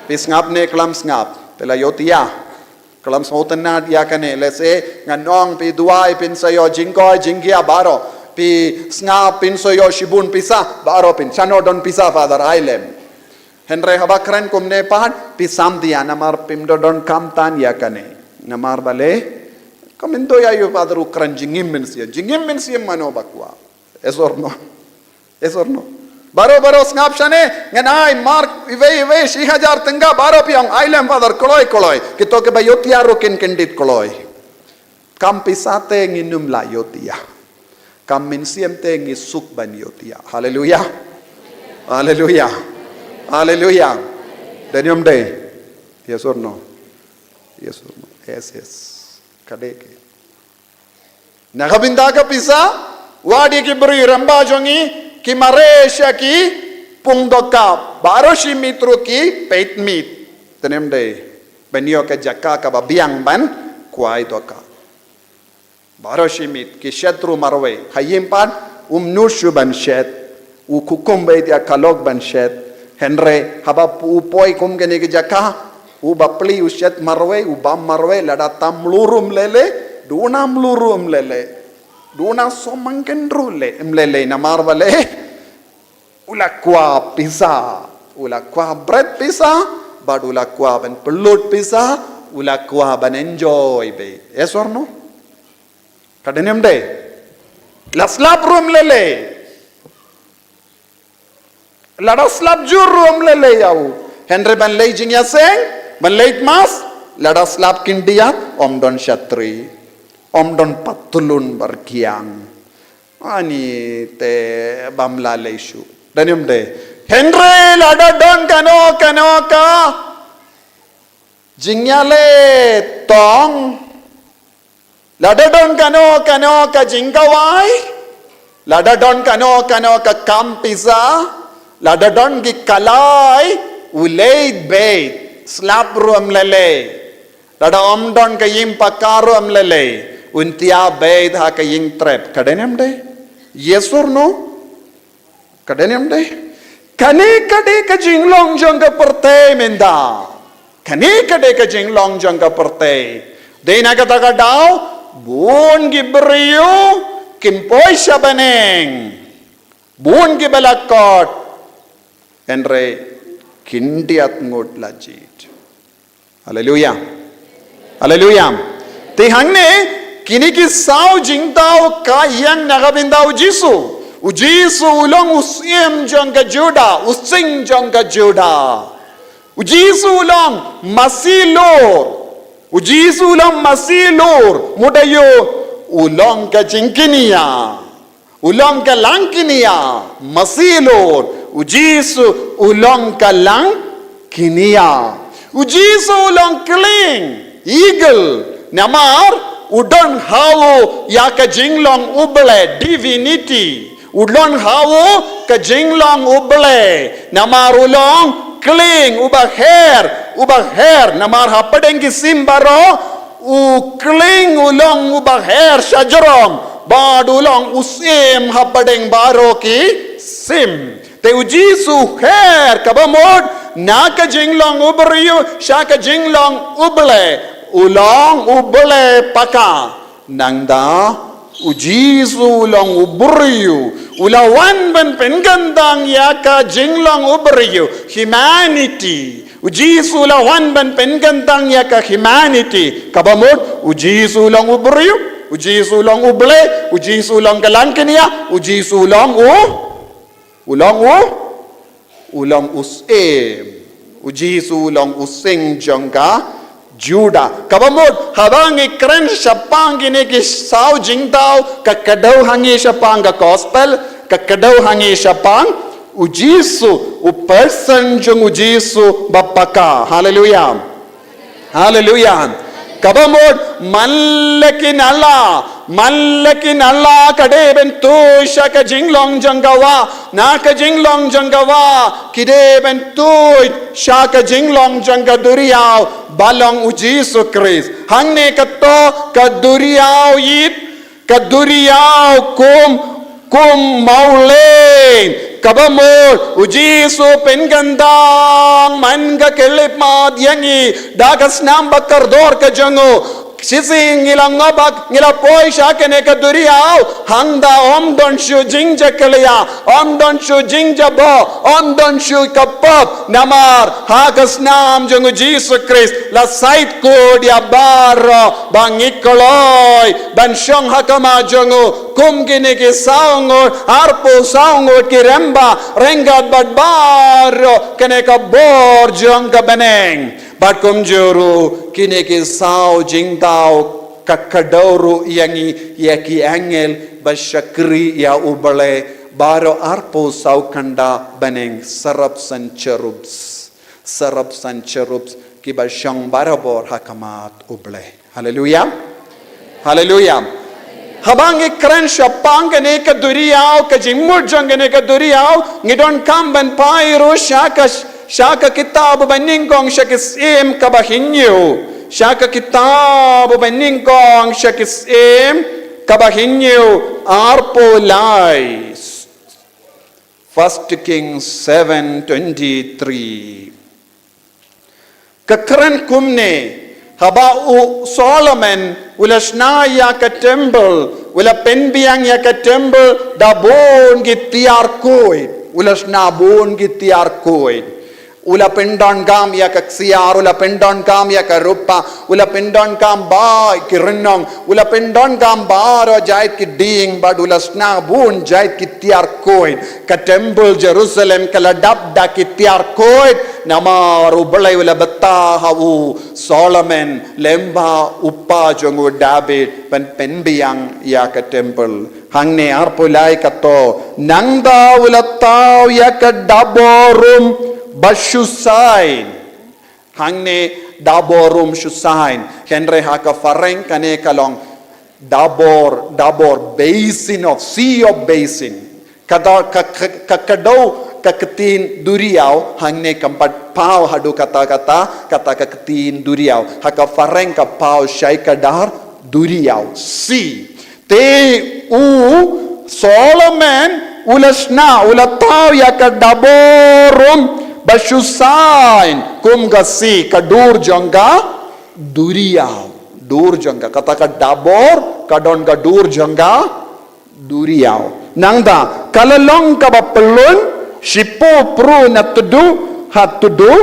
pisngap ne klam ngap pela yotia kalam sautan na dia kane lese nganong pi duai pin sayo jingkoy jinggia baro pi snga pin sayo shibun pisa baro pin chano don pisa father ailem henre habakran kumne pahan pi sam dia namar pim don kam tan ya kane namar bale kamindo ya yo father ukran jingim men sia mano bakwa esor no baro snap shane nganai mark ive 6000 tanga baro piang ailem father koloi kito ke bayotia rokin kendit koloi kam pisate nginum la yotia Kamin siam tengi suk ban yotia. Hallelujah. Hallelujah. Hallelujah. Danium day. Yes or no? Yes or no? Yes, yes. Kadeke. Nakabinda ka pisa? Wadi ki beri ramba jongi ki maresha ki pungdoka baroshi mitru ki peit mit. Danium day. Benyo ka jaka ka babiang ban kuai doka. Baroshi mit ki shetru marwe. Hayimpan nushu ban shet. Kukum bait ya kalog ban shet. Henry haba upoi kum gene ki jaka. Bapli ushet marwe bam marwe lada tam lurum lele duna mlurum lele duna somangken rule mlele na marwale ula kwa pizza ula kwa bread pizza bad ula kwa ban pelut pizza ula kwa ban enjoy be. Yes or no? Kadenem de la slap room lele lada slap jur room lele yau Henry ban lay jing ya seng ban late mas lada slap kindia omdon shatri omdon patulun berkiang ani te bamla leishu danium de Henry lada don kano ka jingyale tong lada don kano ka jingkawai lada don kano ka kampiza lada don ki kalai uleid bait slap room lele lada omdon ka yim pakarum lele untia bait ha ka ying trap kadenem de. Yes or no? Kadenem de kane kade ka jinglong jong ka perte menda kane kade ka jinglong jong ka perte de na ka taga daw bun gibriyo kimpoy siya baneng bun gibalakot Henry kindiat ngot lajit. Hallelujah. Hallelujah. Tihangne kini ki sao jingtao ka yang nagabindao Jisu. Ujisu ulong usim jong ka Juda, using jong ka Juda. Ujisu ulong masilor. Ujisu ulong masilor. Mudayo ulong ka jingkinia. Ulong ka langkinia. Masilor. Ujisu ulong ka langkinia. Ujisu ulang keling eagle namar udon hawo ya ka jinglong uble divinity udon hawo ka jinglong uble namar ulong keling ubah hair namar hapadeng ki simbaro u keling ulong ubah hair shajarom bad ulong usim hapadeng baro ki sim te ujisu hair kabamod Naka jinglong uberiyo, shaka jinglong uble, ulong uble paka, nangda ujisu ulong uberiyo, ulawan ban pengandang yaka jinglong uberiyo, humanity, ujisu ulawan ban pengandang yaka humanity, kabamod ujisu ulong uberiyo, ujisu ulong uble, ujisu ulong kalangkania, ujisu ulong ulang usim ujisu ulang using jangka Juda kabamod habang ikren sapang gini ki sao jingtao kakadaw hangi sapang ka gospel kakadaw hangi sapang ujisu person jong ujisu bapaka hallelujah hallelujah kabamod mallakin Allah kade ben tu shaka jinglong jangawa naka jinglong jangawa kide ben tu shaka jinglong janga duriyaw balong ujisu Kris hangne kato kaduriyaw yit kaduriyaw kum maulen kabamol ujisu pengandang man ka kelip madyangi dagas nambakar dor ka jango sising ngilang ngabak ngilapoy siya kene kaduriyaw hangda omdon shu jingja kaliya omdon shu jingja bo omdon shu kapap namar hagas nam jung Jesus Christ la sait ko dia baro bangikoloy ban syong hakama jungu kum gini ki saungot arpo saungot ki remba rengat bad baro kene ka bor jung ka beneng Bat kumjuru kini ki sao jingtao kakadauru yangi yaki angel Bashakri ya ubale baro arpo saukanda baneng sarap san cherubs ki bashang barabor hakamat uble. Hallelujah. Hallelujah. Habang ikran siya pangane ka duriyaw ka jingmur jangane ka duriyaw ngidon kamban pairo siya ka kitab baningkong siya kisim ka bahinyo siya ka kitab baningkong siya kisim ka bahinyo arpo lies. 1 Kings 7:23. Kakran kumne haba Solomon ulasna ya ka temple ula penbiang ya ka temple da bon gitiar koid ulasna bon gitiar koid ula pendon gam ya ka siar ula pendon gam ya ka rupa ula pendon gam ba ki renong ula pendon gam ba ro jait ki ding bad ulasna bon jait ki tiar koid ka temple Jerusalem kala dab da ki tiar koid nama rubalai ula beta hawu Solomon lemba uppa jongu David penbiang ya ka temple hangne arpulai kato nangda ula tau ya ka daborum Bashusain hangne daborum shusain henre haka fareng kane kalong dabor basin of sea of basin kakadau kaketin duriau hangne kampat pau hadu kata kaketin duriau haka fareng ka pau syai kadar duriau si te Solomon ulasna ulatau ya ka daborum Bashusain kum gasi kadur jangga duriau dur jangga kata ka dabor kadon ka dur jangga duriau nangda kalalong ka bapelun shipo pru natudu hatudu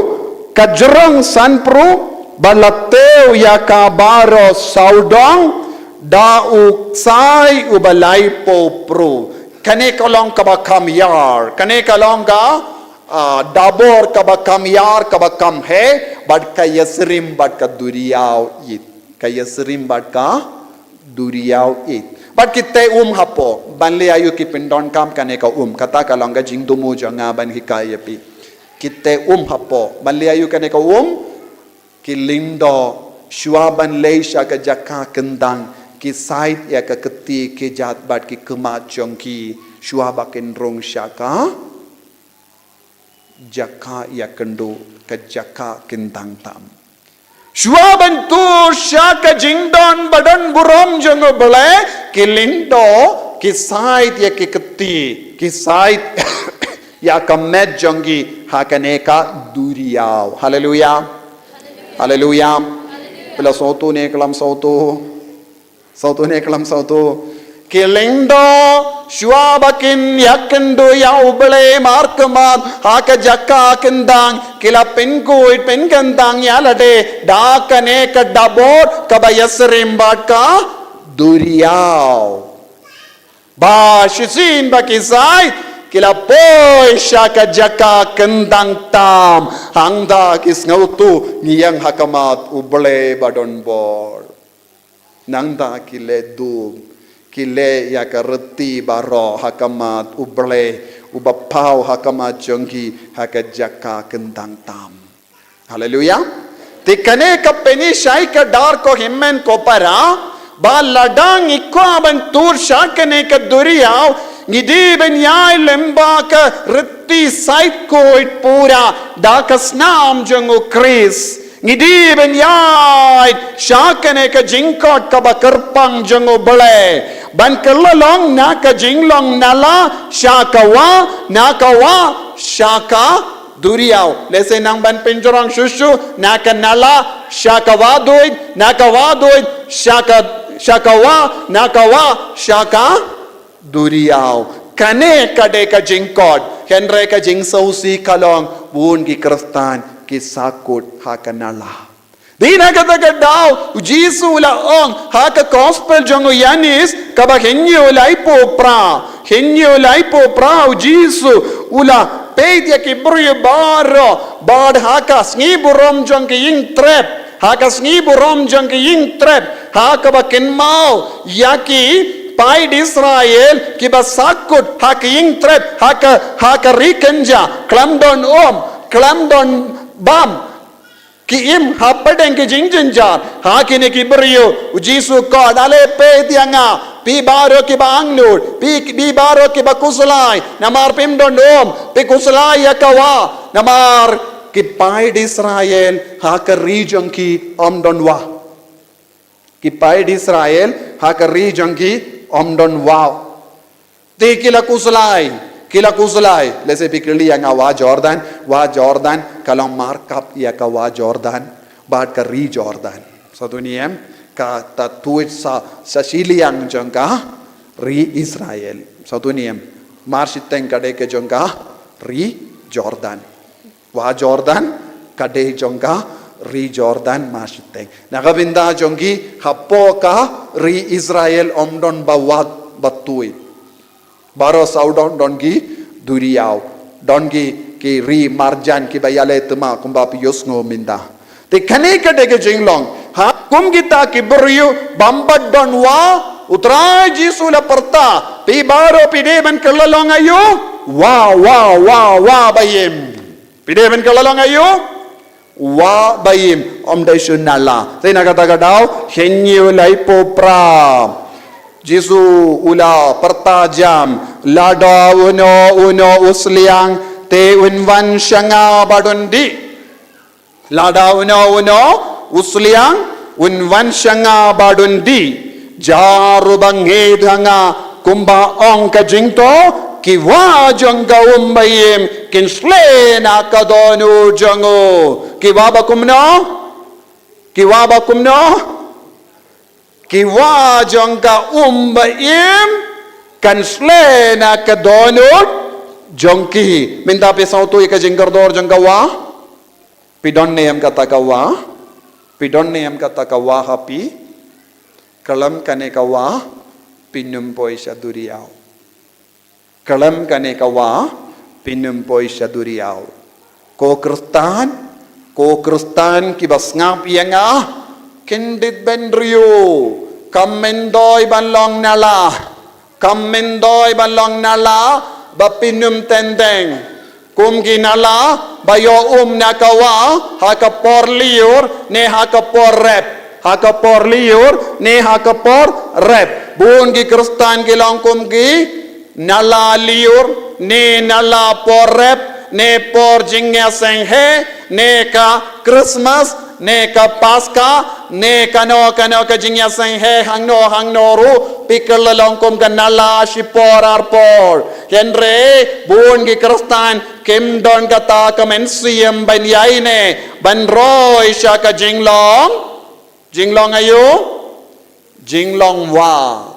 kajrang san pru balateu ya ka baro saudong da uksai ubalai po pru kane kalong ka bakam yar kane kalong ka dabor kabakam yar kabakam hai but ka yasrim but ka duriyaw it ka yasrim but ka duriyaw it but kitte hapo banle ayu ki pindon kam kane ka kata kalonga jingdumu janga ban hikayapi kitte hapo banle ayu kane ka ki lindo shuaban leisha ka jakka kendang ki sait ya ka keti ki jat bat ki kemat jongki shuabakin rong syaka jaka ya kendo ke jaka kentang tam shua bantu syaka jingdon badan burom jango bele kilindo kisait ya keketi kisait ya kamet jangi hakaneka duriau haleluya haleluya pela sautu ne kalam sautu ne kalam sautu kilindo shuabakin yakendo yaubale markamat haka jakka kendang kila penkuit penkendang yalade dakane ka dabor kabayasrim batka duriau ba shisin bakisai kila poi shaka jakka kendang tam hangda kis ngautu niyang hakamat ubale badon bor nangda kile dub kile ya kareti baro hakamat uble ubapau hakamat jongki hakajaka kentang tam haleluya tikane kapeni shai ka dar ko himmen ko para ba ladang ikwa ban tur shakane ka duriyaw ngidi ben yai lemba ka reti sait ko it pura dakasnam jongo kris ngidi ben yai shakane ka jingkot ka bakarpang jongo bale ban kelalong naka jinglong nala shakawa shaka duriyaw lese nang ban penjorang shushu naka nala shakawa doid shakawa nakawa shaka duriyaw kane kade ka jingkot henre ka jingsausi kalong bun ki kristan ki sakut hakanala dina kata daw ujisu la ong haka gospel jongo yanis kaba henyo laipo pra ujisu ula pedia ki bru baro bad haka sniburom jong ki ying trap haka sniburom jong ki ying trap haka ba kenmau yaki pai di Israel ki ba sakut ha ki ing tret ha ka rikenja klam don bam ki im hapadeng ki jingjenjar ha ki ne ki beriu Jisu ko dale pe tianga pi baro ki ba angnur pi baro ki ba kuslai namar pim don pi kuslai ya kawa namar ki pai di Israel ha ka rijang ki don wa ki pai di Israel ha ka rijang ki don wa te kila kuslai lese pikirli yang wa Jordan kalau markap ya ka wa Jordan bad ka ri Jordan satu niem ka tatuit sa siliang jangka ri Israel satu niem marsiteng kade ke jangka ri Jordan wa Jordan kade jangka ri Jordan marsiteng nakabinda jangki hapo ka ri Israel omdon bawat batui baro saudon dongi duriau dongi ki ri marjan ki bayale tuma kumba pius ngominda te khane kade ke jinglong ha kum kita ki beriu bambat don wa utrai Jisu la perta pi baro pide man kelalong ayu wa bayim pide man kelalong ayu wa bayim om dai sunala te na kata kadau henyu lai popra Jisu ula pertajam lada uno usliang te unvan shanga badundi lada uno usliang unvan shanga badundi jaru bangedhanga kumba ong ka jingto kiwa jangga umbayim kinslena kadonu jango kiwa bakumno kiwa jangka umbaim kanslena kadonut jongki minta pe sautu ka jingkar dor jangka wa pidon neyam kata ka wa hapi kalam kane ka wa pinumpoi saduriau kalam kane ka wa pinumpoi saduriau ko kristan ki basngap yanga kindit benrio kamendoi banlong nala bapinum tendeng kumgi nala bayo nakawa hakapor liur ne hakapor rep bun gi kristan gi langkum gi nala liur ne nala por rep ne por jingya senghe ne ka Christmas ne ka Pascha ne kano ka jingya senghe hangno ru pikal langkum ka nala shipor arpor henre bun gi kristan kim don kata kamensiam ban yaine ban roy sha ka jinglong ayo jinglong wa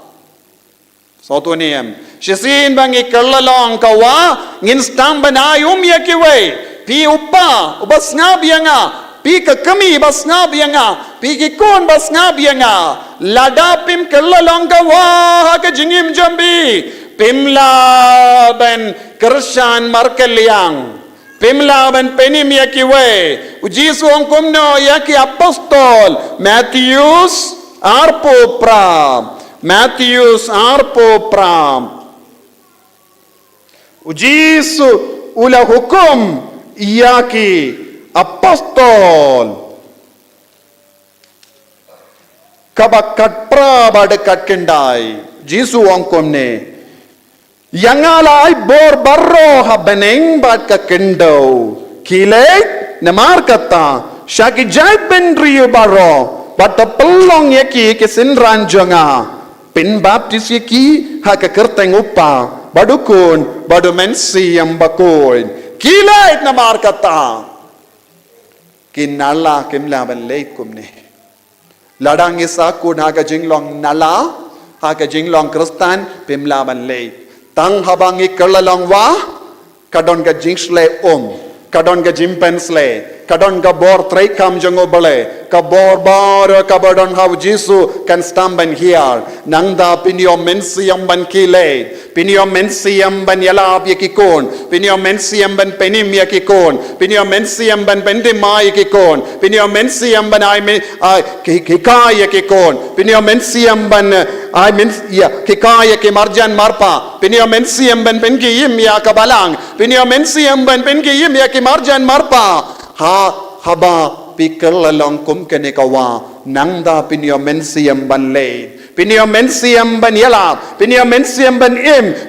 soto niem shisin bangi kallalong ka wa ngin stam banayum yakiwe pi upa ubasngab yanga pi kami basngab yanga pi kikon basngab yanga ladapim kallalong ka wa ka jingim jambi pimla ben kershan markeliang pimla ben penim yakiwe ujisu ongkumno yaki apostol Matthews arpo pram ujisu ula hukum yaki apostol kabakat prabadekat kendai Jisu ongkomne yangalai bor barro habeneng bat ka kendo kilek namar kata shaki jai benriyo barro bat pelong yaki kesinran jonga pin baptis yaki haka kerteng upa badukun badu mensi yang bakoin kilek namar kata kinala kimla ban leikum ne ladang isa kun haka jinglong nala haka jinglong kristan pimla ban lei tang habangi kerlalong wa kadon ga jingsle kadon ga jimpensle kadon ga bor trei kam jango bale ka bor bar ka badon hav Jisu kan stamben here nangda pinyo mensi yang ban kile Pinio mensiam ban yalab yakikon. Pinio mensiam ban penim yakikon. Pinio mensiam ban pendima yakikon. Pinio mensiam ban kikai yakikon. Pinio mensiam ban kikai ke marjan marpa. Pinio mensiam ban penkiyim ya kabalang. Pinio mensiam ban penkiyim ya ke marjan marpa. Haba pikir lalong kum kene kawa. Nangda pinio mensiam ban leid. Pinio mensiam ban yalab, pinio mensiam ban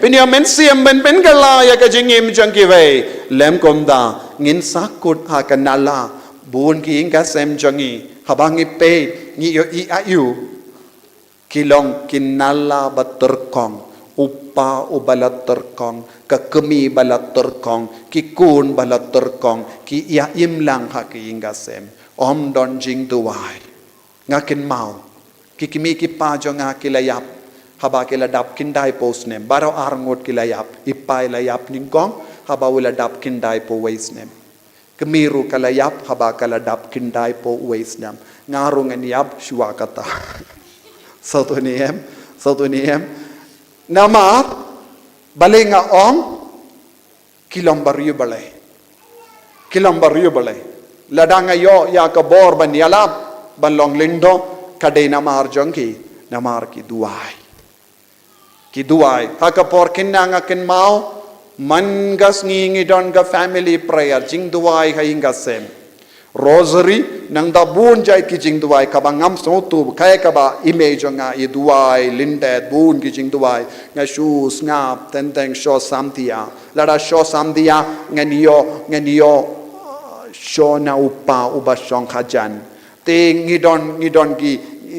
pinio mensiam ban pengala ya kajingim jangkiwe. Lem komda ngin sakut ha kanala bun ki inga sem jangi habangi pe ni yo I ayu kilong kinala baterkong upa ubalat terkong kekemi balat terkong kikun balat terkong ki ya imlang ha ki inga sem om don jing duwai ngakin mau kikimi kipa jonga kilayap haba kiladap kindai posnem baro arngot kilayap ipai layap ningkong haba uladap kindai po waisnem kemiru kalayap haba kaladap kindai po waisnem ngarung eniap shua kata satu niem nama balenga om kilombaryu balai ladanga yo ya kabor ban yalap ban long lindo kadai namar jongki namar ki duai haka por kinanga kin mau mangas ngingi don ga family prayer jing duai ha inga sem rosary nang da bun jai ki jing duai ka bangam so tu kai ka ba image nga I duai lindet bun ki jing duai nga shoes ngap tenteng sho samtia lada sho samdia nganiyo sho na upa ubashong khajan te ngidon ki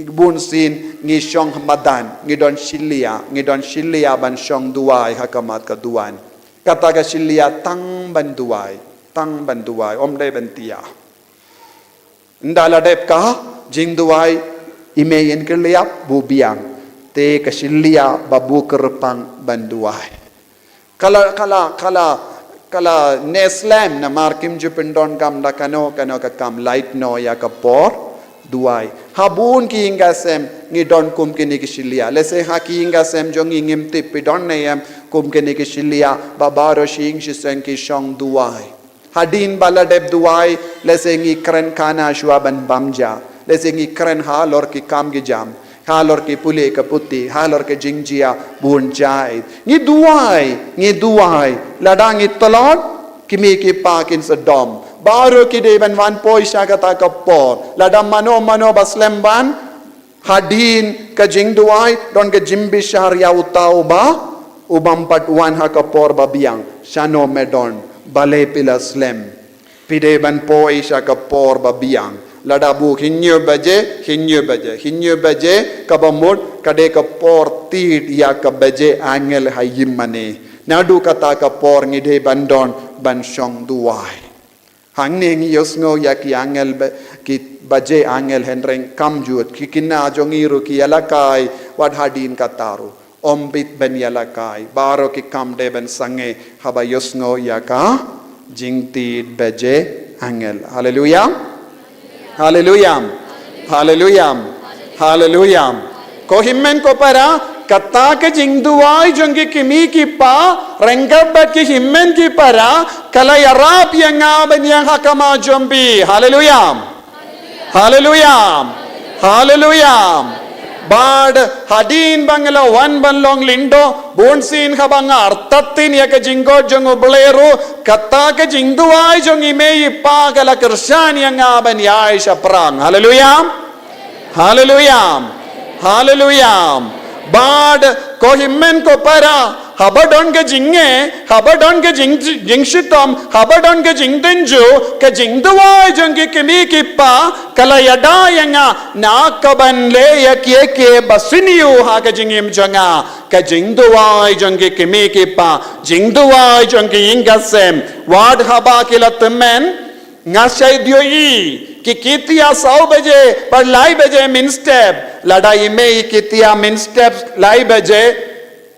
bun sin ngi shong hamadan ngidon shilia ban shong duai hakamat ka duan kata ka shilia tang ban duai om dai ban tia ndala dep ka jing duai imeyen ke liap bu biang te ka shilia babu kerpang ban duai kala neslam na markim jupendon kam da kano ka kam light no ya ka por duai habun ki inga sem ngi don kum ki ni kishilia lese ha ki inga sem jong ingim tip pidon neyam kum ki ni kishilia babaro shing shisen ki shong duai hadin bala deb duai lese ngi kren kana shwa ban bamja lese ngi kren ha lor ki kam gi jam halor ke pule ka putti halor ke jingjia bun jai ni duai ladang itlot kimi ki pakin sedom baru ki de ban wan poisa kata ka por ladam mano baslem ban hadin ka jing duai don ke jimbi sharia utau ba ubam pat wan ha ka por babiang shano medon bale pilaslem pide ban poisa ka por babiang ladabu hinyo baje kabamut kade ka por tit ya ka baje angel hayimane nadu kata ka por ngide bandon ban shong duai hangne ngi yosngo ya ki angel ki baje angel henreng kamjut ki kinna jongiru ki yalakai wadhadin kataru ombit ben yalakai baro ki kamde ben sange haba yosngo ya ka jingti baje angel hallelujah ko himmen ko para katta ke jingduai jongi kimi ki pa rengabat ki himmen ki para kala yarap yanga banyang hakama jombi hallelujah bad hadin bangala wan banlong lindo bonsin khabanga artatin ya ke jinggo jongo bleru katta ke jingduai jongi mei pa kala kersan yang aban ya isha prang hallelujah bad ko himmen ko para habadon ke jingshitom habadon ke jingdenju ke jingduai jongi kimi kipa kala yada yanga nakaban le yakie basiniu ha ke jingim jonga ke jingduai jongi kimi kipa jingduai jongi ingasem wad haba kilatmen ngasai dioi कि कितिया 100 बजे पर लाई बजे मिन स्टेप लड़ाई में कितिया मिन स्टेप लाई बजे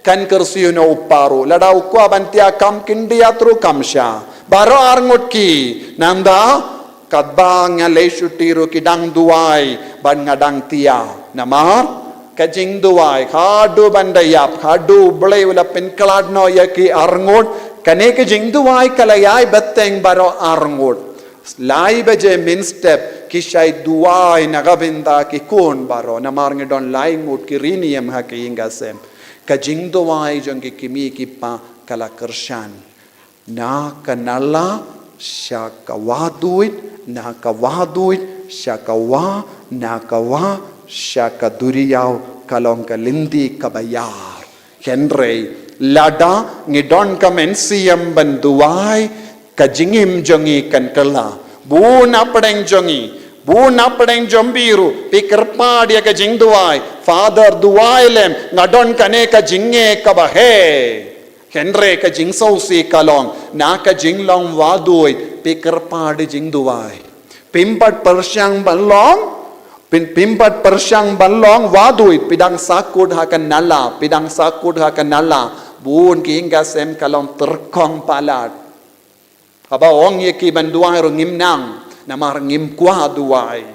kan kersiuno uparu lada ukwa bantia kam kindia tru kamsha baro arngutki nanda kadbang ya leisutiru kidang duai ban ngadang tia namar ka jing duai khadu bandayap khadu blay ula pen klad no ya ki arngot kane ka jing duai kalayai bateng baro arngot lai baje min step ki shay duai nagabinda ki kon baro namar ngedon lai ngut ki riniam ha ki ingasem ka jing duai jong ki kimi ki pa kala kershan na kanala syaka waduit na ka waduit syaka wa na ka wa syaka duriyaw kalong ka lindi kabayar henry lada ngidon ka mensiyam banduai ka jingim jongi kan kala buna pedeng jombiru pikirpa dia ka jing duai father duai lem ngadon kane ka jinge ka bahe henry ka jing sausi kalong na ka jing long wadui pikirpa di jing duai pimpat persyang balong pimpat persyang balong wadui pidang sakut hakan nala bun ki hingga sem kalong terkong palat aba ong ye ki banduai ro ngimnang namar ngim kwa duai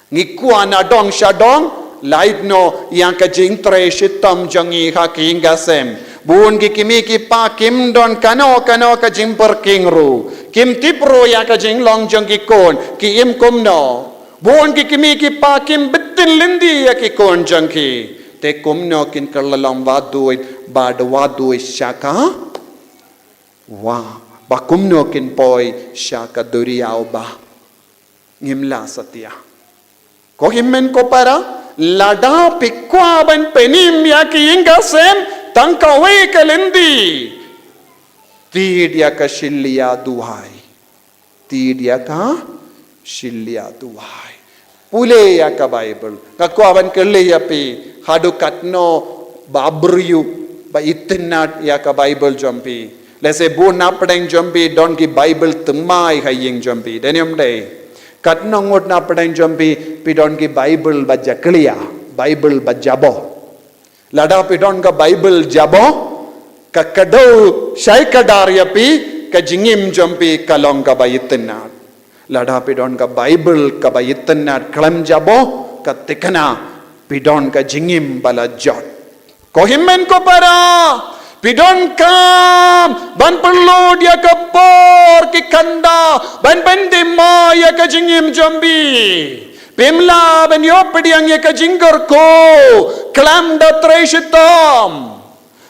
ngikwa na dong shadong light no yang ka jing tre shitam jangi ha ki hingga sem bun ki kimi ki pa kim don kano ka jing per kingru kim tipro ya ka jing long jangi kon ki im kum no Buon ki kimi ki pa kim bitin lindi ya ki kon jangki te kumno kin kerlalam waduit bad waduit syaka wa ba kumno kin poi syaka duriau ba ngimla satya ko himmen ko para lada pikwa ban penim ya ki inga sem tangka we kalindi tid ya ka shilya duhai pule ya ka Bible ngako aban kele ya pi hadu katno babriyu ba itinat ya ka Bible jompi lese bu na pedeng jompi don ki Bible temai haying jompi denium day katno ngot na pedeng jompi pi don ki Bible ba jakliya Bible ba jabo lada pi don ka Bible jabo ka kadau syai kadar ya pi ka jingim jompi kalong ka ba itinat lada pidon ka Bible ka bayitan na kalam jabo ka tikana pidon ka jingim bala jot ko himmen ko para pidon kam ban perlu dia ka por ki kanda ban bandima ya ka jingim jambi pimla ban yo pediang ya ka jinggar ko kalam da treshitam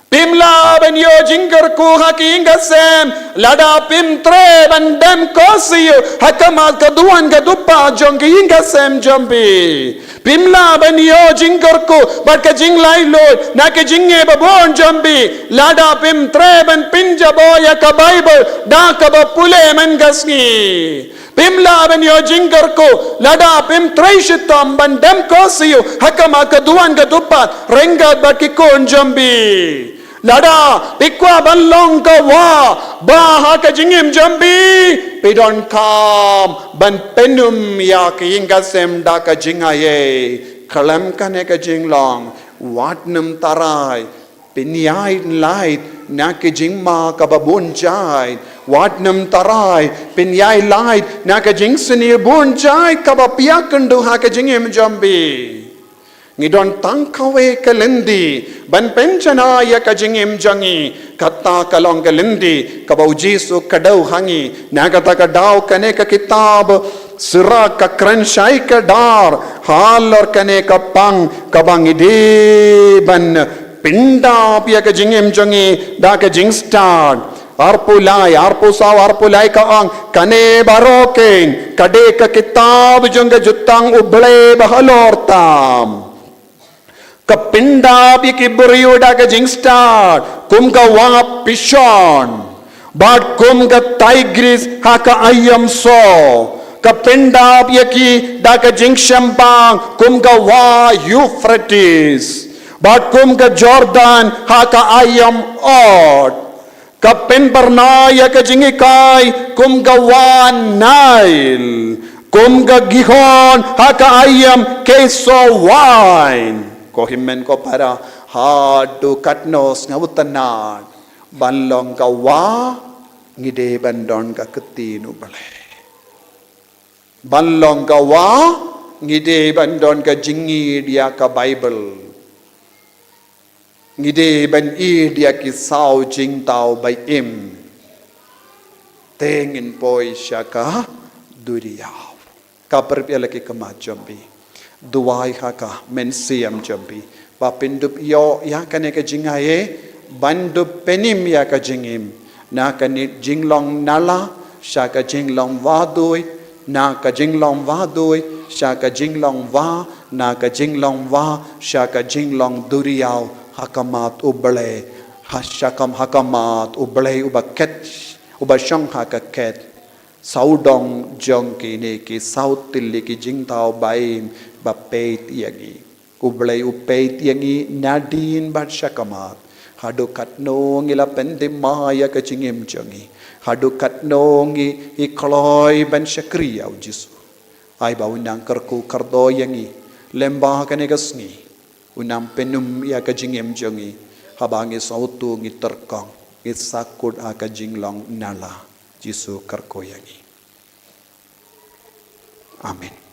Pimla ben yo jinggar ku haki ingasem lada pim tre ban dem kosiyo hakama kaduan gadupa jong ingasem jambi pimla ben yo jinggar ku bat ka jinglai lo na ka jinge babon jambi lada pim tre ban pinja boya ka Bible da ka ba pule man gasni pimla ben yo jinggar ku lada pim tre shitam ban dem kosiyo hakama kaduan gadupa renga bat ki kon jambi lada pikwa balong ka wa baha ka jingim jambi pidon kam ban penum ya ki ingasem da ka jingaye kalam kane ka jinglong watnum tarai pinyai light na ki jingma ka babun jai watnum tarai pinyai light na ka jingsni bun jai ka ba piakandu ha ka jingim jambi ngidon tangkawe kalendi ban penchana ya ka jingim jangi kata kalong kalendi ka bau jisu kadau hangi na kata ka dau kane ka kitab sira ka kranshai ka dar hal or kane ka pang ka bangide ban pinda pia ka jingim jangi da ka jing start arpulai ka ang kane baroken kade ka kitab jong jutang uble bahalortam kapinda pi kibriuda ka jing start kum ka wa pishon but kum ka tigris ha ka ayam so kapinda pi ki da ka jing shampang kum ka wa Euphrates but kum ka Jordan ha ka ayam od kapin bernaya ka jing ikai kum ka wa Nile kum ka Gihon ha ka ayam keso wine ko himmen ko para hadu katnos ngawutanan banlong ka wa ngide bandon ka ketinu bale banlong ka wa ngide bandon ka jingi dia ka Bible ngide ban i dia ki sao jing tao bai im teng in poi shaka duriyaw ka perpiala ki kama jambi duwai haka men siam jambi ba pindup yo ya kane ka jingaye bandup penim ya ka jingim na ka ni jinglong nala shaka jinglong vadoi na ka jinglong vadoi shaka jinglong va na ka jinglong va shaka jinglong duriyaw hakamat ubale hashakam hakamat ubale ubaket ubashang hakaket saudong jong ki ne ki saut tilli ki jingtao baim ba peit yagi ublei upeit yagi nadin bat shakamat hadu katno ngila pende maya ka chingim changi hadu katno ngi ikloi ban shakriya jisu ai ba unang karku kardo yangi lemba ka ne gasngi unam penum ya ka jingim changi habangi sautu ngi terkong ngi sakut aka jinglong nala jisu karko yangi amin.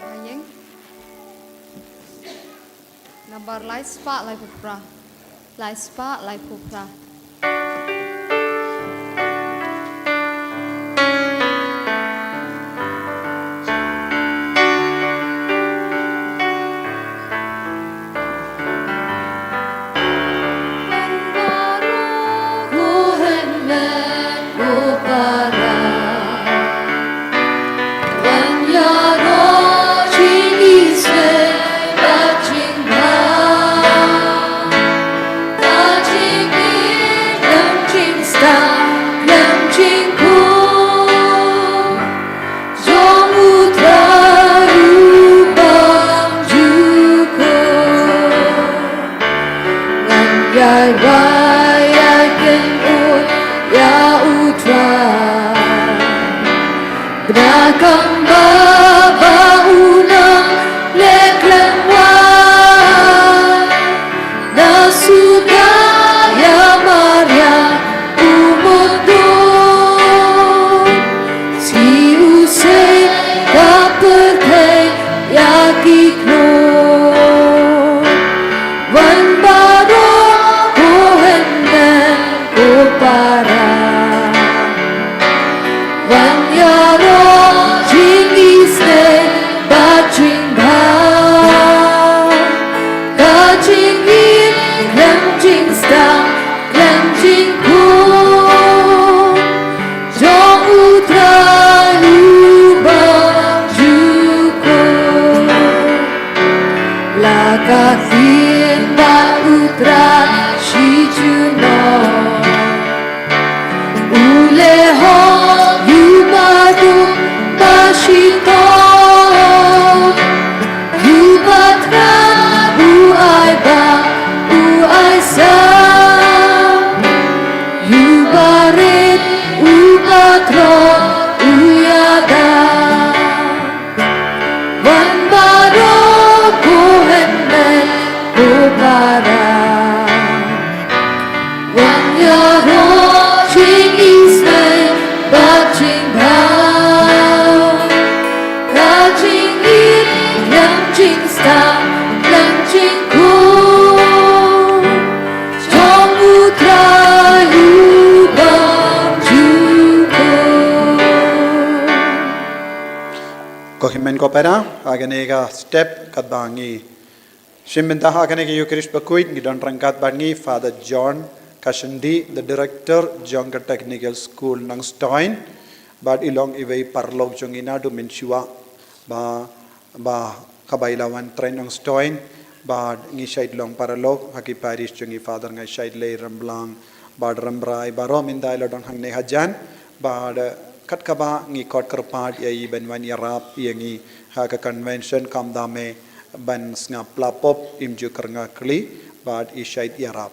Ayeng. Number light spark like pupra. Light spark like pupra. Kohimen kopera aganega step kadbangi shiminta aganega Eucharist bakuit ngidon rangkat bangi Father John Kashandi, the director Jonga Technical School nang Stoin bad ilong iway parlog jongina do menshua ba kabailawan train nang Stoin bad ngi side long paralog haki parish jongi Father ngai side lay ramblang bad rambrai barom indai lodon hangne hajan bad kat kaba ngi kot kerpat yai benwan yarap yangi ha ka convention kamdame ban snga plapop imju kernga kli bad ishait yarap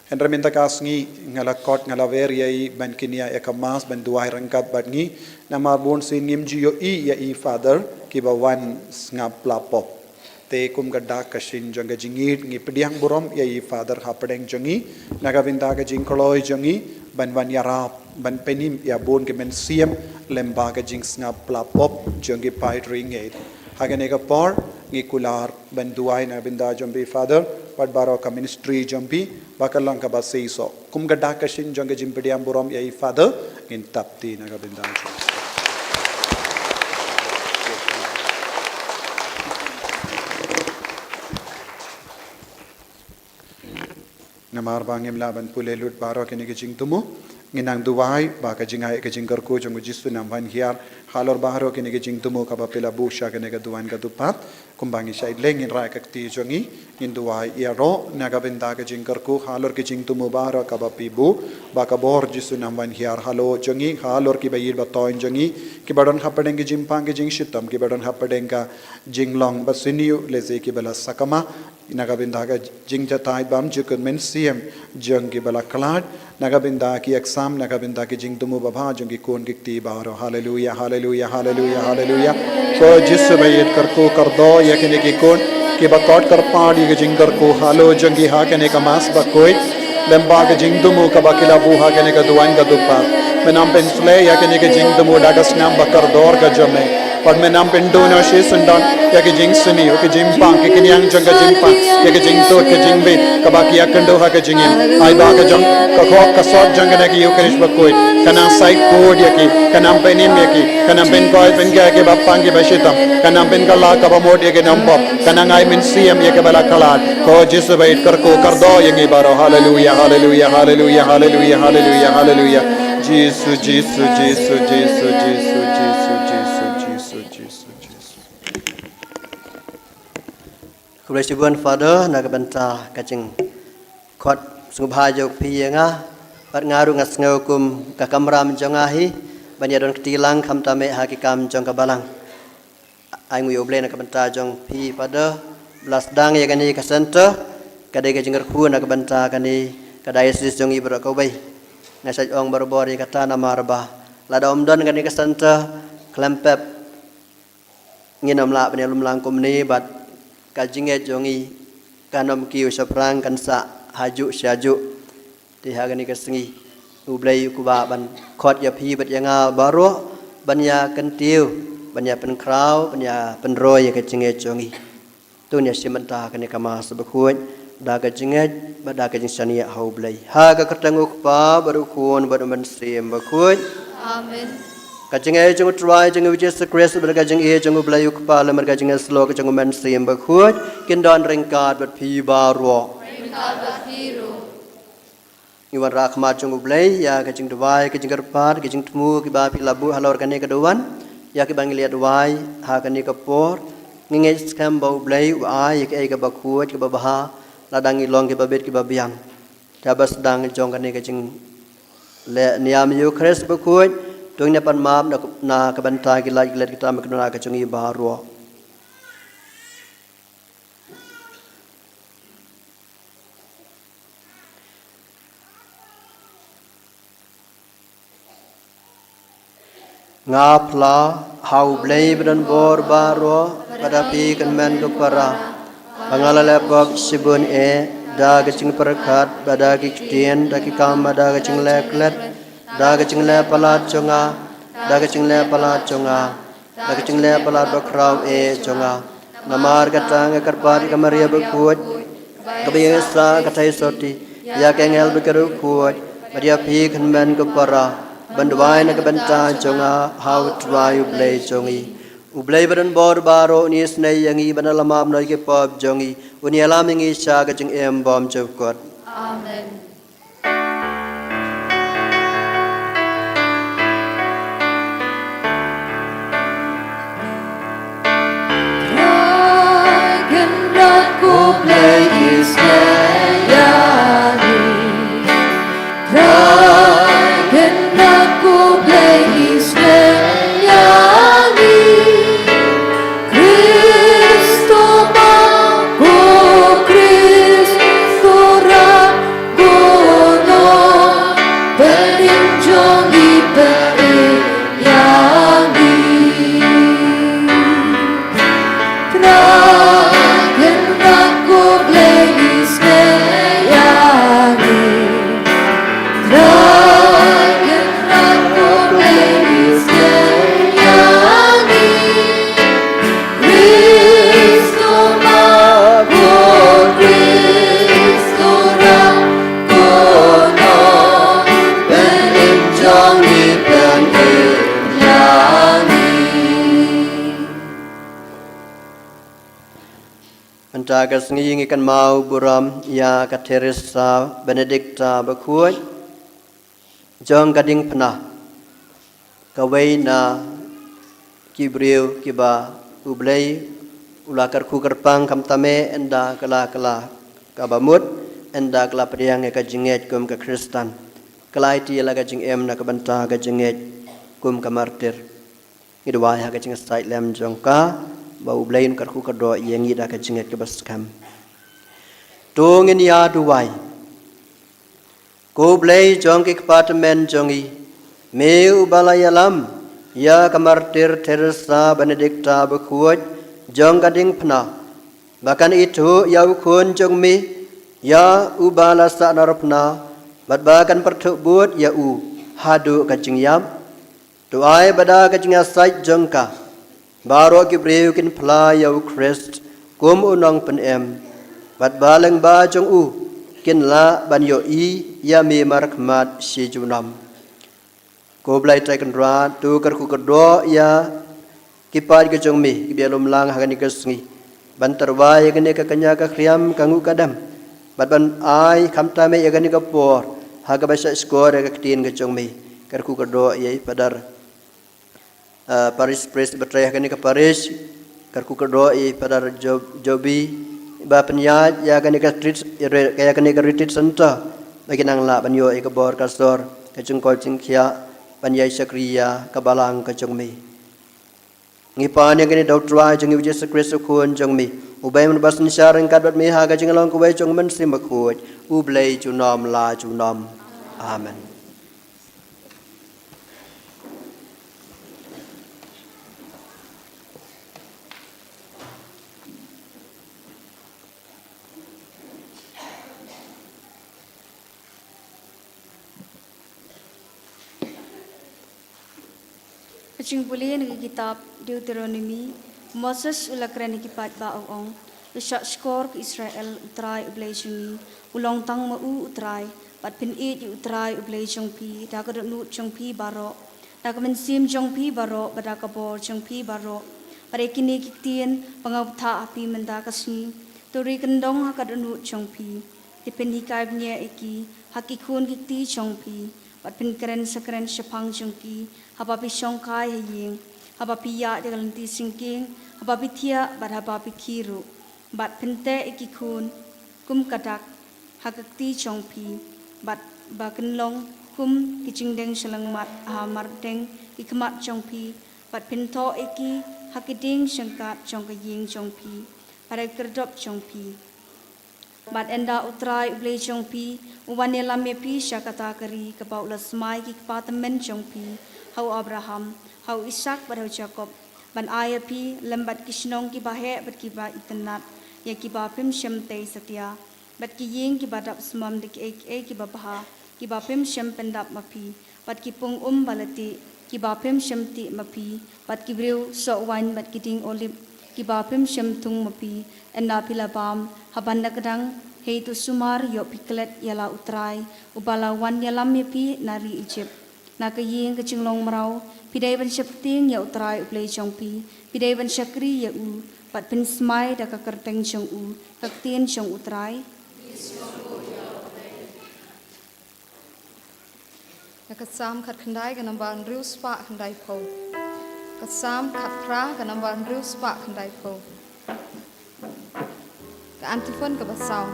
hendra minta kas ngi ngala kot ngala ver yai ban kinia ekamas ban duai rangkat bad ngi nama bon sin ngimju yo I yai Father kiba wan snga plapop te kum gadda kashin jonga jingit ngi pediang burom yai Father hapadeng jongi naga vinda ka jingkoloi jongi ban wan yarap ban penim ya bon ke men siam lemba ka jing snga plapop jongi pai ringate haganega por ngi kular ban duai na binda jombi Father pad baro ka ministry jombi bakalang ka baseiso kum gadda kashin jonga jimpediam burom yai Father in tapti na ka binda namar bangem laban pulelut baro kini kecing tumu nginang duwai ba ka jingai ka jingkar ko jong jisu nam van hiar halor baro kini kecing tumu ka bapela busha kene ka duan ka dupat kumbangi sai leng in ra ka ti jongi in duwai iaro naga benda ka jingkar ko halor kecing tumu baro ka bapibu ba ka bor jisu nam van hiar halo jongi halor ki bayir ba toin jongi ki badon hapadeng ki jimpang ki jing shitam ki badon hapadeng ka jinglong ba siniu leze ki bala sakama nagabinda ka jingja tai bam jukun men siem jong ki bala klad nagabinda ki exam nagabinda ki jing dumu baba jong ki kon ki ti baro hallelujah hallelujah hallelujah hallelujah so jisu bayit kar ko kar do yakene ki kon ki bakot kar paadi ki jing kar ko halo jong ki ha kene ka mas ba koi lemba ka jing dumu ka bakila bu ha kene ka duan ka dupa menam pensle yakene ki jing dumu daga snam bakar dor ka jome Or menam pendono she sundon, yakajing suni, okajim pang, kikinyang janga jimpang, yakajing to, kajing bit, kabaki yakando hakajingin. I bagajong, kakok kasot janganaki yukarish bakoy, kanang site code yaki, kanang penim yaki, kanang pen koi pen gaki bapangi bashitam, kanang pen kala kabamod yaki nampop, kanang I min siyam yaki balakalat, ko jisu bait karko kardo yangi baro, hallelujah, hallelujah, hallelujah, hallelujah, hallelujah, hallelujah. Jesus, Jesus, Jesus, Jesus, Jesus, Jesus, Jesus, Jesus, Jesus. Kublai Father, nagabanta kacing kot sungbahajo piyanga, pat ngaru ngasngau kum kakamram jongahi, banyadon ketilang kam tame hakikam jong kabalang. Ai ngui oble nagabanta jong pi Father, belas dang ya kani ka center, kadai kacing ngerku nagabanta kani kadai sis jong ibra kobai. Ngasaj ong barbori kata nama arba, lada omdon kani ka center, klempep nginam la penelum langkum ni bat kajinget jongi kanom kiu saprang kansa haju syaju ti hagani kasengi ublai kuba ban khot ya phi bat yanga baro banya kentiu banya penkrau banya penroy ya kajinget jongi tu nya simenta kani kama sebekhuj da kajinget bada kajing sania haublai ha ka kertangu pa baru kun baru mensim bekhuj Amen. Kajing jeng try jeng Jesus Christ berkajing jeng belayu kepala merkajing slow kajing mensi yang berkhut kindan ringkat berpi baru. Ringkat berpiru. Iwan rahmat jeng belai ya kajing dewai kajing kerpat kajing temu kiba pilabu halor kani keduan ya kibang lihat dewai ha kani kepor ngingai skam bau belai wai ya kiba berkhut kiba baha ladang ilong kiba bet kiba biang. Jabas sedang jong kani kajing le niam yu Christ berkhut Tuing na panmam na kabantay gilat kita maknuna kacungi baharu. Ngapla hau blay bedan bor baru pada pi kan men kepara. Pangalalapok sibun da kacing perkat pada kiktian da kikam pada kacing leklet. Da kacing le palat jonga, da kacing le palat jonga, da kacing le palat bakrau jonga. Namar katang karpati kamaria berkuat, kebiasa katai soti, ya kengel berkeru kuat, maria pi kenben kepara, banduai nak benta jonga, how try ublay jongi. Ublay badan bor baro ni snai yangi banalamam noi ke pop jongi, uni alam yangi sya kacing bom jokot. Amen. Play is Jaga sengi ikan mau buram ya kateresa Benedikta berkuat jong kading penah kawai na kibriu kiba ublay ulakar kukar pang kam tame enda kala kabamut enda kala priang ka jinget kum ka Kristan kala iti laga jing na kabanta ka jinget kum ka martir idwa ya ka jing sait lem jong ka bau blain karku kado yang ida ka jinget ke baskam tungin ya duwai ko blai jong ke apartment jongi meu balayalam ya kamartir Teresa Benedikta berkuat jong kading pena bahkan itu ya ukun jong mi ya ubala sa narapna bahkan pertubut ya u hadu kajing yam tuai bada kajing asai jongka Baro ki breu kin pla yau Christ kum unong pen em bat baleng ba jong u kin la ban yo I ya mi marakmat si junam ko blai tai kan ra tu kar ku do ya ki pa ki jong mi ki belum lang ha ni kesngi ban terwai ka ne ka kanya ka kriam kangu kadam bat ban ai kham ta me ya ka ni ka por ha ka ba sa skor ka tin ka jong mi kar ku do ya padar Paris Press bertrayah kani ke Paris karku kedua pada Jobi ba penyat ya kani ke street kaya kani ke retreat center bagi nang la banyo ke bor kastor ke jengkol jengkia panyai sakriya ke balang ke jengmi ngipan yang kani dautra jengi Yesus Kristus kun jengmi ubay man bas ni syareng kadot mi ha ka jengalong ku bay jeng men sim bakut ublay junom la junom amen. Kacing boleh negi kitab Deuteronomy Moses ulakran kipat ba ong lesak skor ke Israel utrai ublay jungi ulong tang mau utrai pat pin it utrai ublay jongpi dak nut jongpi baro dak mensim jongpi baro pada kabor jongpi baro pada kini kitien pangawta api menda kasni turi kendong hakad nut jongpi dipin hikai nya iki hakikun kiti jongpi pat pin keren sekeren sepang jongpi habapi songkai haying habapi ya dengan ti singking habapi tia bat habapi kiru bat pente ikikun kum kadak hakakti jongpi bat bakenlong kum kicingdeng selang mat hamardeng ikmat jongpi bat pinto iki hakiding sengkat jongkaying jongpi pada kerdop jongpi bat enda utrai ublay jongpi uwane lamepi syakata kari kebau lasmai ki kepatemen jongpi hau Abraham hau Ishak pada Jacob ban ayapi lembat kisnong ki bahe bat ki ba itenat ya ki ba pim shem te setia bat ki ying ki badap smam dik ek ki ba baha ki ba pim shem pendap mapi bat ki pung balati ki ba pim shem ti mapi bat ki breu so wan bat ki ding olip ki ba pim shem tung mapi enna pilabam habanda kadang heitu sumar yo piklet yala utrai ubala wan yalam yapi nari Egypt nakaying kecing-long merau pidai ban syapting ya utrai uplay jongpi pidai ban syakri ya u pat pin smai da kakerteng jong u kaktien jong utrai Kasam khat khandai ka namban riu spa khandai po kasam khat kra ka namban riu spa khandai po ka antifon ka basau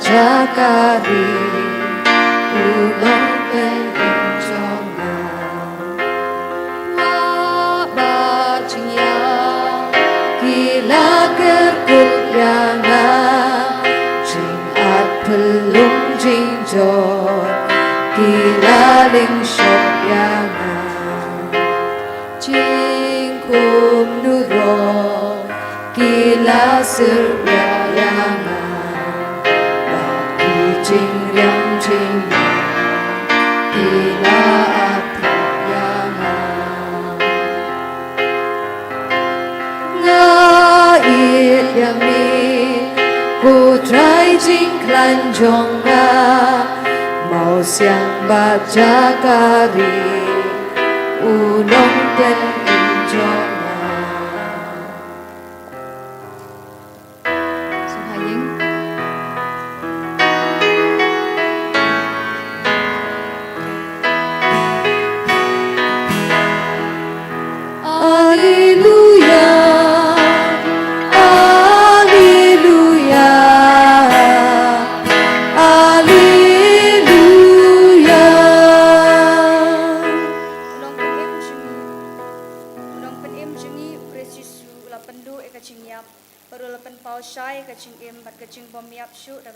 Jakari ulong penting jonga wa bajnya gila kerkuryanga jingat pelung jinjot gila ling syok yanga surya yang bagi jing yang jing ila api yang ngait yang ni ku trai jing klan jonga mau siang baca kari unong dan injonga.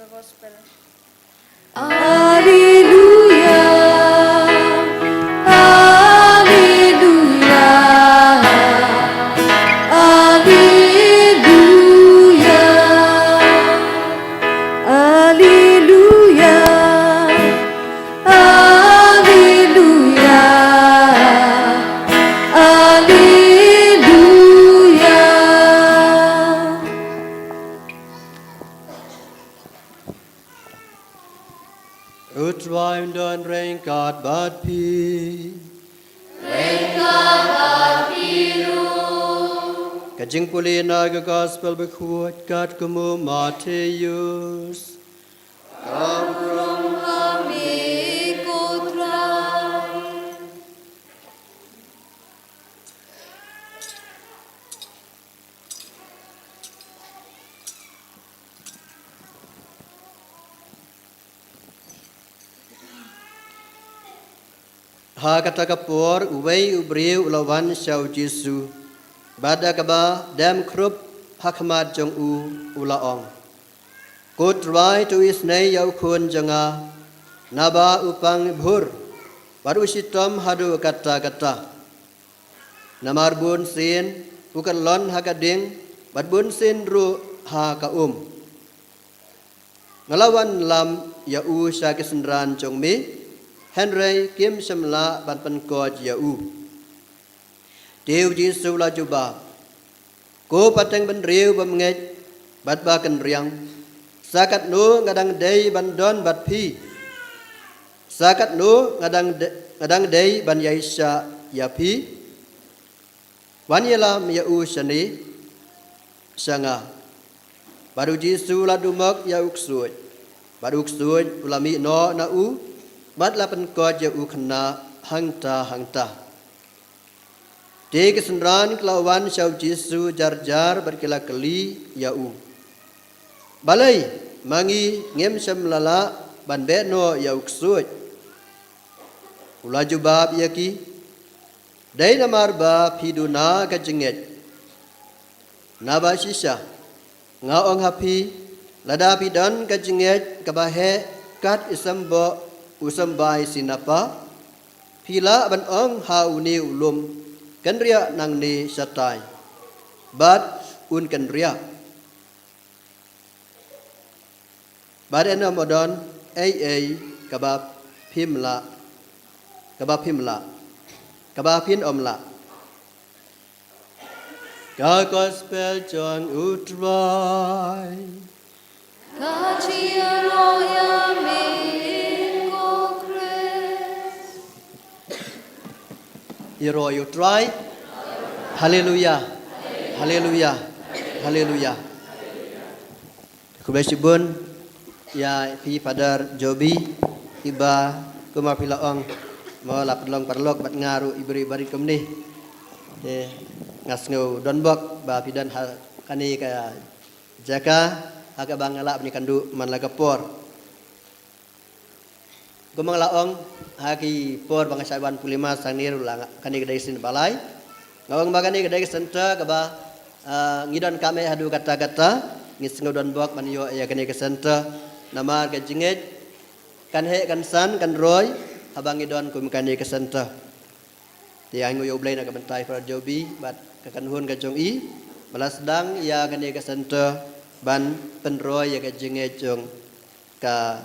Gospel. Alleluia, alleluia, alleluia, alleluia, alleluia, alleluia. Utvajm den renkat bad pi. Kajing puli naga gospel bekuat kat kemu Mateus. Ha kata kapor uwei ubriu ulawan syau Jesu. Bada kaba dam krup hakmat jong u ulaong. Kut rai tu isnei yau kun janga. Naba upang bhur. Baru sitom hadu kata-kata. Namar bun sin bukan lon hakading. Bad bun sin ru ha kaum. Ngelawan lam yau sya kesendran jong mi. Henry Kim Semla ban penkod yau. Dew Jesu la juba. Ko pateng ben riu bamngej bat bakan riang. Sakat nu ngadang dei ban don bat pi. Sakat nu ngadang dei ban yaisha ya pi. Wan yela yau shani sanga. Baru Jesu la dumak yau ksuj. Baru ksuj ulami no na u. Bat lapan kod ya ukna hangta. Di kesenran kelawan syau Jesu jar berkila-keli ya u. Balai mangi ngem semlala ban beno ya uksuj. Ulaju bab yaki. Dai namar ba piduna kajenget. Naba sisa. Ngaong hapi lada pidan kajenget kabahe kat isambo usambai sinapa pila ban ong hauni ulum kanria nang ni satai bad un kanria bad ena modon ai kabab pimla kabab pin omla ka gospel jong utrai Kachia roya me Iro you try. Hallelujah. Hallelujah. Hallelujah. Kubesibun ya pi padar jobi iba kuma pilaong mo lapelong parlok bat ngaru ibri bari kumni. Ngasngau donbok ba pidan kani ka jaka aga bangala bni kandu man lagapor. Gumang laong haki por bang saiban pulima sanir ulang kani kedai sin balai ngawang bagani kedai senta kaba ngidon kame hadu kata-kata ngisngau don bok man yo ya kani kesenta nama kajinget kan he kan san kan roy habang ngidon kum kani kesenta tiang yo blay na kabentai para jobi bat kakan hun ka jong i balas dang ya kan ni ka center ban penroy ya ka jinge jong ka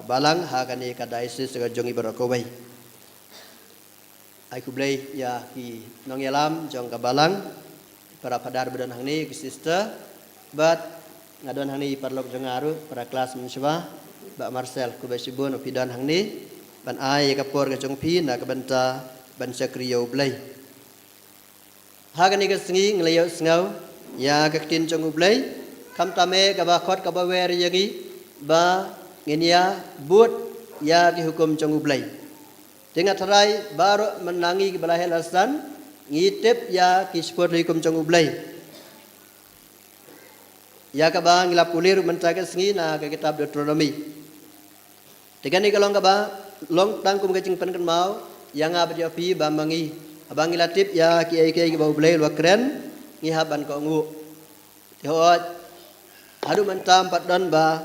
balang ha kan ni ka diocese ka jong ibarakowai ai ku blai ya ki nong yalam jong ka balang para padar badan hang ni ki sister but ngadon hang ni parlok jong aru para kelas menswa ba Marcel ku besibun opidan hang ni ban ai ka por ka jong pi na ka banta ban sakriyo blai hagan ikas sengi ngelayo sengau ya kaktin jong ublay kam tame ka ba khot ka ba wer yagi ba ngenia but ya ki hukum jong ublay tengah terai baru menangi ki balai helasan ngitip ya ki sport hukum jong ublay ya ka ba ngilap kulir mentaka sengi na ka kitab Deuteronomy tegan ni kalong ka ba long tangkum ka jing penkan mau yang abdi api ba mangi abang ilatip ya kiai bau belai luar keren ngihaban ko ngu tihot adu mentam patdon ba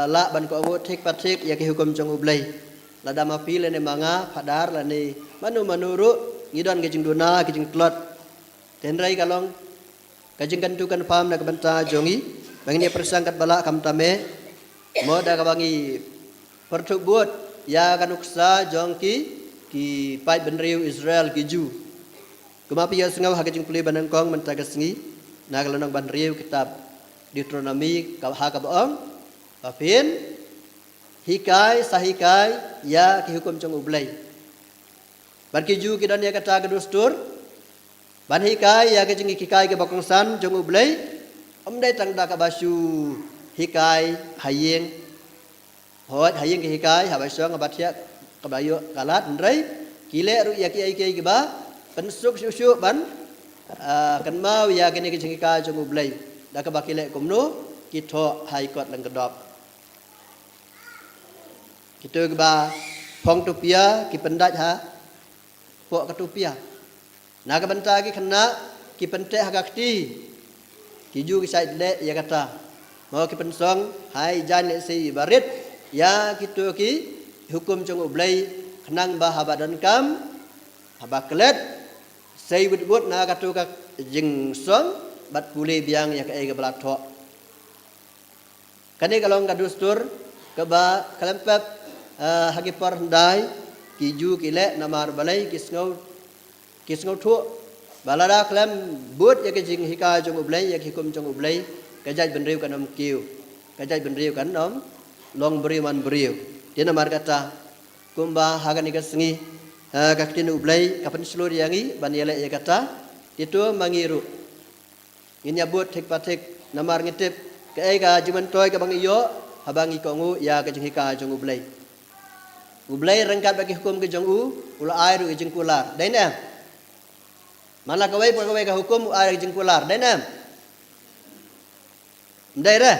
la ban ko ngu thik pathik ya ki hukum jong ublai lada mapi le ne manga padar la ni manu manuru ngidon ke jing duna ke jing klot tenrai kalong ka jing kan tu kan pam na ka banta jongi bangni persangkat bala kam tame moda ka bangi pertubut ya kan uksa jongki ki pai benriu Israel ki ju kumapi ya sengau hakajing puli banangkong mentaga sengi na kalonong benriu kitab Deuteronomy ka ha ka baong papin hikai sahikai ya ki hukum jong ublai ban ki ju ki dan ya kata gedustur ban hikai ya ki jing hikai ke bakongsan jong ublai omdai tangda ka basu hikai hayeng hot hayeng ki hikai habasong abatia kabayo kalat ndrai kile ru ya ki ai ba pensuk susu ban kan mau ya kini ki jingika jong ublai da ka bakile kumno ki tho hai kot lang kedop kita ba phong tupia ki pendat ha pok ketupia na ka banta ki khna ki pente hakakti ki ju ki sai le ya kata mau ki pensong hai jan le si barit ya kitu ki hukum jong ublai khnang ba habadan kam habaklet sei but na katu ka jing song bat puli biang ya ka e ga blak tho kani kalong ka dustur ka ba kalempet hagi por ndai ki ju ki le namar balai kisngau thu balada klem but ya ka jing hika jong ublai ya hukum jong ublai ka jaj benriu kanom kiu ka jaj benriu kanom long beriu man beriu dia namar kata kumba hagan ikas sengi kaktin ublai kapan seluruh yangi banyele ya kata itu mangiru ini abut thik pathik namar ngitip ke ga juman toy ka bang iyo habangi kongu ya ka jingika jong ublai rangkat bagi hukum ke jong ula airu jing kular dainam mana kawai pegawai ka hukum air jing kular dainam daerah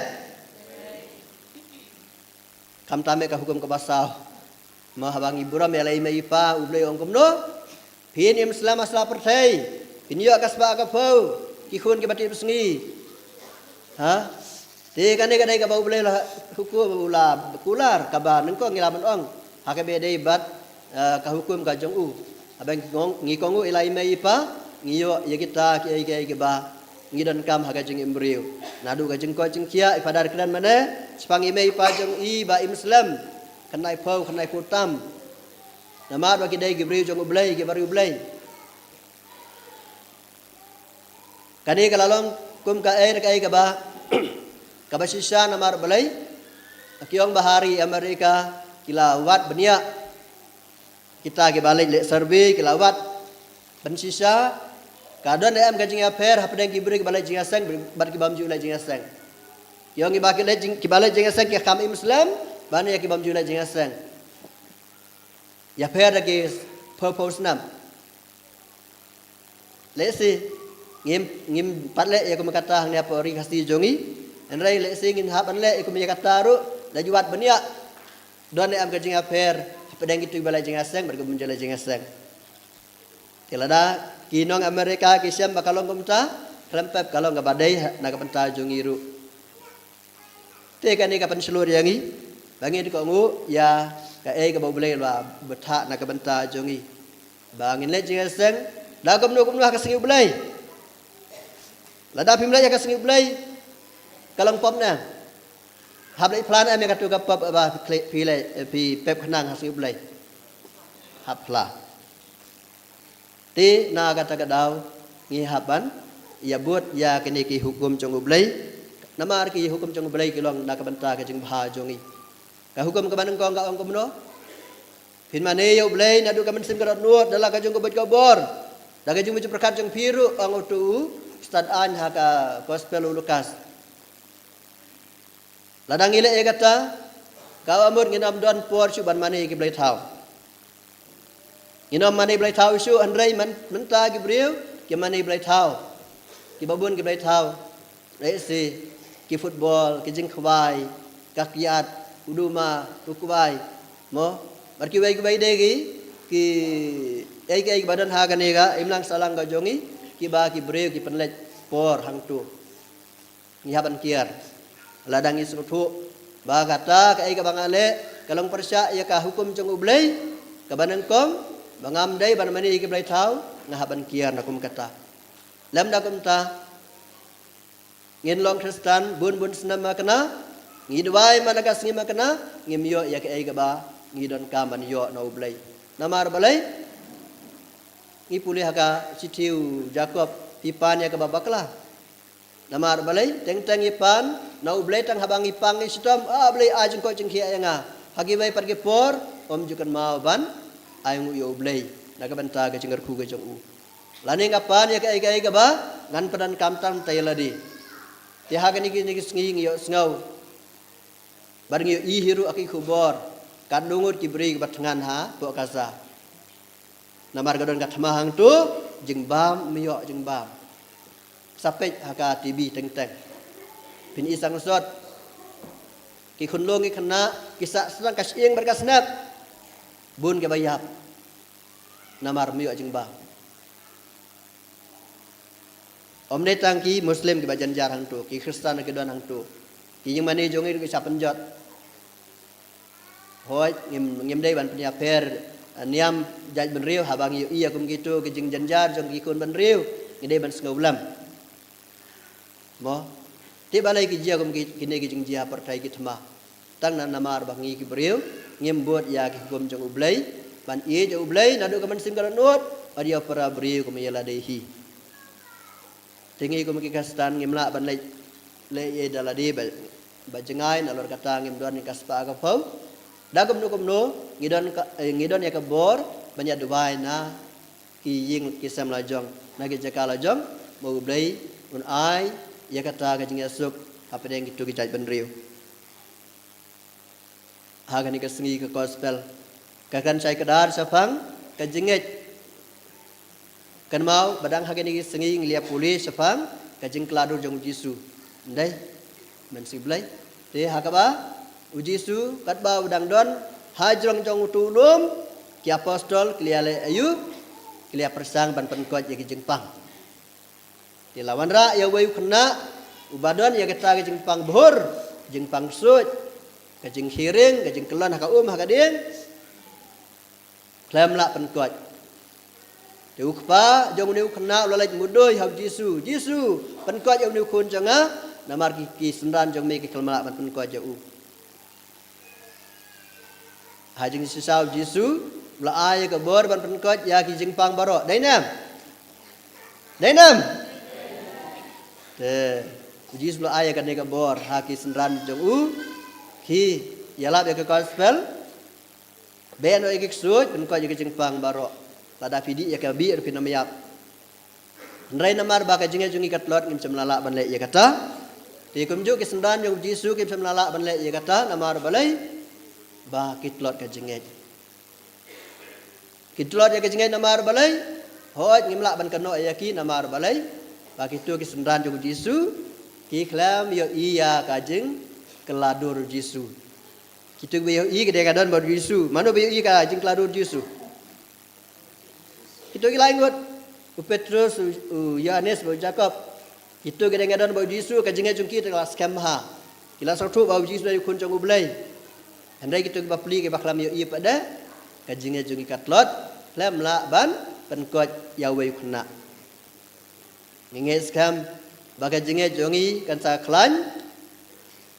kam tame ka hukum ka basau mahabangi buram yalai mai pa ublai ong kumno pin im selama sela pertai pin yo kasba ka pau ki khun ki bati sengi ha te kan ka dai ka bau ublai la hukum ula kular ka ba nang ko ngila ban ong ha ka be dai bat ka hukum ka jong abang ngong ngi kongu ilai mai pa ngiyo ya kita ki ai ki ba ngidon kam ha ka jing imbriu nadu ka jing ko jing kia ipadar kran mana sepangi mai pa jong i ba Islam kenai pau kenai putam nama bagi dai gibriu jong ublai ge baru ublai kani kalalong kum ka air kai ka ba ka basisha namar balai akiong bahari Amerika kilawat benia kita ge balik le survey kilawat bensisa kadon am ka jing aper hapdeng gibriu ge balai jingasang bar ki bamju la jingasang yong ge bakil le jing ki balai jingasang ki kam Islam bana ya ki bamju la jingasang ya per lagi purpose nam lesi ngim patle ya ko makata hang apa ri khasti jongi enrai lesi ngin haban le ko makata ru la juat bania don am ka jinga per pedang itu balai jingasang ber ko munjala jingasang tilada kinong Amerika ki siam bakalong kumta klempep kalong ga badai na ka penta jongi ru te kan ni ka pen seluruh yangi bangi ko ngu ya ka e ka bau blai la betha na ka benta jongi bangin le jingasang da kom no ka singi blai Lada pimla ya kasih ublay kalang pop na. Hablay plan ay may katuga pop ba pi pep kenang kasih ublay. Hapla. Ti na kata kadaw ngi haban ya buat ya kini ki hukum jong ublay. Nama ki hukum jong ublay kilong na kabanta ka jing bha jongi. Ka hukum ka banang kong ka ong kumno. Pin mane ya ublay na du ka mensim ka nuot dala ka jong kubot ka bor. Da ka jong muju perkat jong piru ang utu stad an ha ka gospel Lukas. Ladang ile e kata ka amur nginam don por chu ban mane ki blay thau. Nginam mane blay thau chu andrei menta ki briu ki mane blay thau. Ki babun ki blay thau. Re si ki football ki jing khwai ka kiat uduma tukwai mo bar ki bai degi ki ai badan ha gane ga imlang salang ga jongi ki ba ki breu ki penlej por hang tu ngi haban kiar ladang isrutu ba kata ka ai ka bangale kalong persya ya ka hukum jong ublay ka banan kom bangam dai ban mani ki blai thau nga haban kiar na kum kata lam da kum ta ngin long Kristen bun senam makna ngi dwai managas ngi makna ngi myo ya ke ai ba ngi don ka man yo no blai namar balai ngi pulih ka sitiu Jacob pipan ya ke babakla namar balai teng ipan no blai tang habang ipang ngi sitom blai ajeng ko jeng khia nga hagi bai pergi por om jukan mau ban ai ngu yo blai naga banta ga jengar ku ga jong u lani ngapan ya ke ai ba ngan padan kamtam tayladi tiha gani ngi ngi yo snau bar ngi i hiru aki khubor kadungut ki beri batengan ha bo kaza namar gadon kat mahang tu jengbam miyo jengbam sampai haka TV teng pin isang sot ki khunlong ki khana kisa sedang kasyeng berkasnat bun ke bayap namar miyo jengbam om ne tangki muslim ki bajan jar hang tu ki Kristen ki don hang tu ki yang mane jongi ki sapenjot hoi ngim dai ban punya per niam jaj ben riu habang yu iya kum gitu ki jing janjar jong ki kun ben riu ngi dai ban sngaulam mo ti balai ki jia kum ki ne ki jing jia pertai ki thma tang na namar bangi ki briu ngim buat ya ki kum jong ublai ban ie jo ublai na do ka man sim ka nut adia para briu kum yela dehi tingi ko makikastan ngimla ban le ye daladi ba jengai na lor kata ngim don ni kaspa ka phau dagum no ngidon ya ka bor banya dubai na ki ying ki sam la jong na ki jakala jong mo blai un ai ya kata ka jing asuk apa deng gitu ki jaj ben riu ha gani ka sengi ka gospel ka kan sai kadar safang ka jinget kan mau badang hage ni sengi nglia pulis safang kajing kladur jong Jisu ndai men siblai te hakaba ujisu katba udang don hajrong jong tulum ki apostol kliale ayu klia persang ban penkot ya ki jengpang ti lawan ra ya wayu kena ubadon ya kita ki jengpang bohor jengpang sut kajing hiring kajing kelon haka haka ding klam la penkot Ukpa jong niu kena lalaj mudoi hau Jisu penkot jong niu kun janga namar ki sendan jong me ki kelma ban penkot jau hajing sisau Jisu la ay ka bor ban penkot ya ki jingpang baro dainam te Jisu la ay ka ne ka bor ha ki sendan jong ki yalap ya ka gospel ben o ki sut penkot ya ki jingpang baro lada fidi ya ka bi erpin namyak ndrai namar ba ka jinge jungi katlot ngim semlala ban le ya kata ti kumju ki sendan jong Jisu ki semlala ban le ya kata namar balai ba kitlot ka jinge kitlot ya ka jinge namar balai hoj ngimla ban kano ya ki namar balai ba kitu ki sendan jong Jisu ki klam yo iya ka jing keladur Jisu kitu be yo i ke ka don ba Jisu mano be yo i ka jing keladur Jisu itu lain buat Petrus Yohanes bau Jacob itu gedeng-gedeng bau Jisu kajinge jungki telas kemha kila sautu bau Jisu dari kun jong ublai andai gitu bapli ke baklam yo i pada kajinge jungi katlot lam la ban penkot yawe kena nginges kam bagai jinge jongi kan sa klan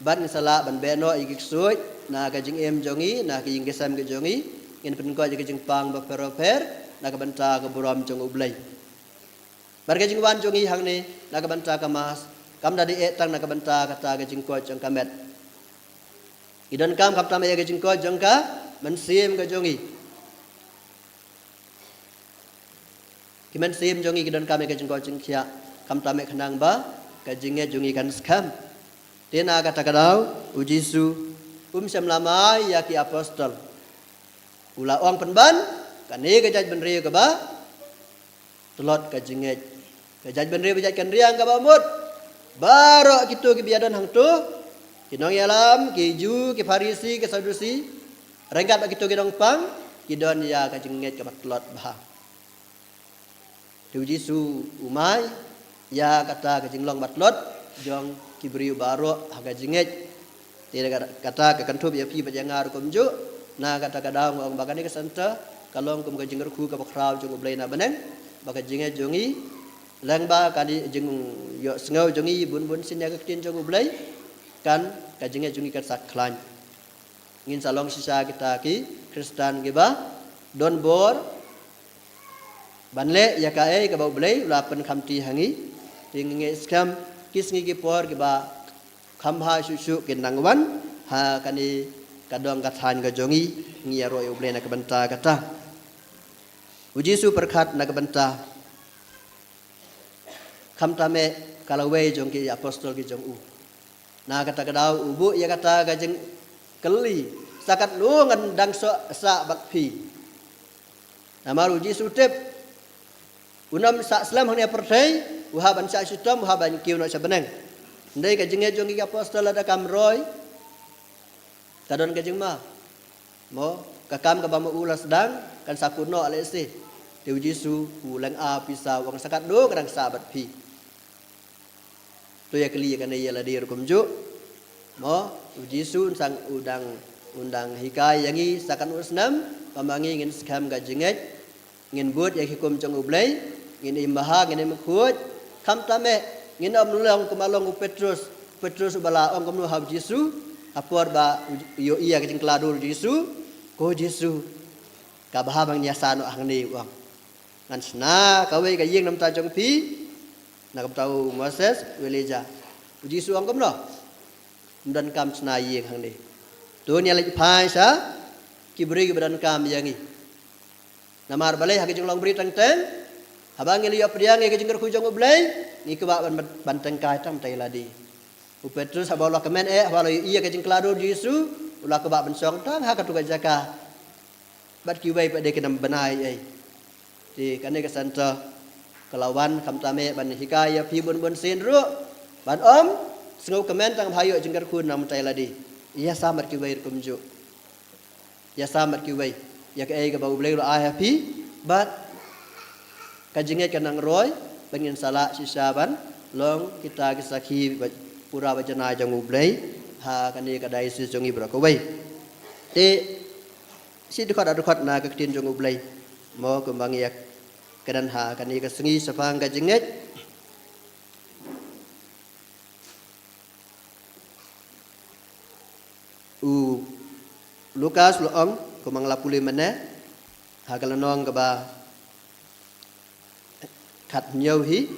ban sala ban beno igik suit na ka jing em jongi na ki gesam ke jongi ngin pen ko jing pang ba peroper na ka banta ka buram jong ublai barga jing wan jongi hang ni na ka banta ka mas kam da di etang na ka banta ka ta ka jing ko jong kamet idon kam kap tam ye ka jing ko jong ka man sim ka jongi ki man sim jongi idon kam ye ka jing ko jing khia kam tam me khanang ba ka jing ye jongi kan skam tena kata kadau ujisu semlamai ya ki apostol ula ong penban kani ka jaj benri ka ba telot ka jinget ka jaj benri bejaj kan riang ka ba mut baro kitu ki biadan hang tu kinong yalam ki ju ki farisi ki sadusi rengkat ba kitu ki dong pang ki don ya ka jinget ka ba telot ba ujisu umai ya kata ka jinglong ba telot jong kiberiu baro haga jinget tidak kata ke kantup ya pi bajangar komju na kata kadang orang bagani ke santa kalong kum ke jingar ku ke bakrau jong blai na beneng baka jinget jongi lang ba kali jing yo sngau jongi bun sin ya ke tin jong blai kan ka jinget jongi ka saklan ngin salong sisa kita ki Kristen ge ba don bor banle ya ka e ka ba blai lapan khamti hangi tinge skam kisngi ki por ki ba khamha susu kin nangwan ha kani kadong kathan ga jongi ngia ro yo blena ka banta kata uji su perkhat na ka banta kham ta me kalawe jong ki apostol ki jong u na kata kadau ubu ya kata ga jeng keli sakat lu ngan dang so sa bakpi nama uji su tep unam sa islam hanya pertai uhaban sa sitam uhaban kiu no sabeneng ndai ka jinge jongi apostol ada kamroy kadon ka jingma mo ka kam ka bama ulas dang kan sakuno alese teu jisu ulang a pisa wang sakat do kadang sabat pi to ya kali kan ya la dir kumju mo jisu sang undang hikai yangi sakan usnam pamangi ngin skam ka jinge ngin buat ya hikum jong ublai ngin imbaha ngin mkhut kam tame ngin am nulong kumalong Petrus bala ong kumnu hab Yesu apor ba yo iya kajing kladul Yesu ko Yesu ka bahabang nyasano ang ni wang ngan sna kawe ka yeng nam ta jong pi na kam tau Moses weleja Yesu ang kumno dan kam sna yeng hang ni to nya lek phai sa kibri ki badan kam yangi namar balai ha kajing long bri tang teng habang ngeli yo priang ke kajing ku jong ublai ni ke ba banteng kai tam tai ladi Petrus habala kemen habala iya ke jing klado Yesu ulah ke ba bensong tang ha ka tu jaka bat ki wei pa de ke nam banai ai ti kan ne ka santa kelawan kam tame ban hikaya pi bun sin ru ban om sngau kemen tang hayo jing ku nam tai ladi iya samat ki wei kumju ya samat ki wei ya ke ai ka ba ublei ro ai happy bat kajinget kanang roy bangin sala sisaban long kita kisaki pura bajana jang ublai ha kani kadai si jongi brakowai te si dekat na ka tin jong ublai mo kembang yak kadan ha kani ka sengi sapang kajinget Lukas loong kumang lapuli mane ha kalanong ka ba kat nyauhi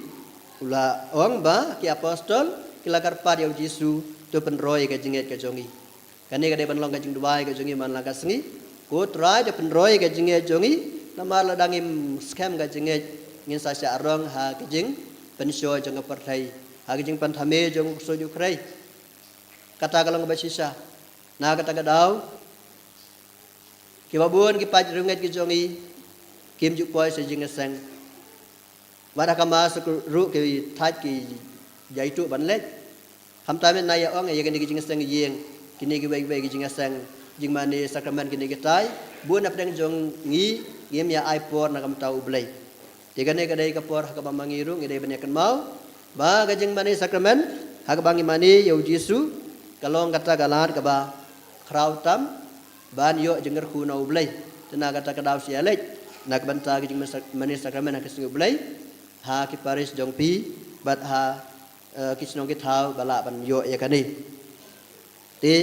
ula ong ba ki apostol kilakar pa dia Yesu tu penroy ka jinget ka jongi kani ka de ban long ka jing duai ka jongi man la ka sengi ko trai de penroy ka jinget jongi namar la dangim scam ka jinget ngin sa sya arong ha ka jing pensyo jong ka partai ha ka jing pan thame jong so ju krai kata kalong ba sisa na kata ka daw ki babun ki pa runget ki jongi kim ju poi se jing sang Wada kama ru ke thaj ki jaitu ban lek ham ta men nay ong ye kini ki jingasang yeng kini ki wei ki jingasang jing mani sakramen kini ki tai bu na pedang jong ngi ngem ya ai por na kam tau blai te kane ka dai ka por ka bamangiru ngi dai ban kan mau ba ka jing mani sakramen ha ka bangi mani yo Yesu kalong kata galar ka ba krau tam ban yo jengar ku na blai tena kata ka daw sia lek nak banta ki jing mani sakramen ha ka sing blai ha ki paris jong pi bat ha kisnong kitau balak ban yo ya kani ti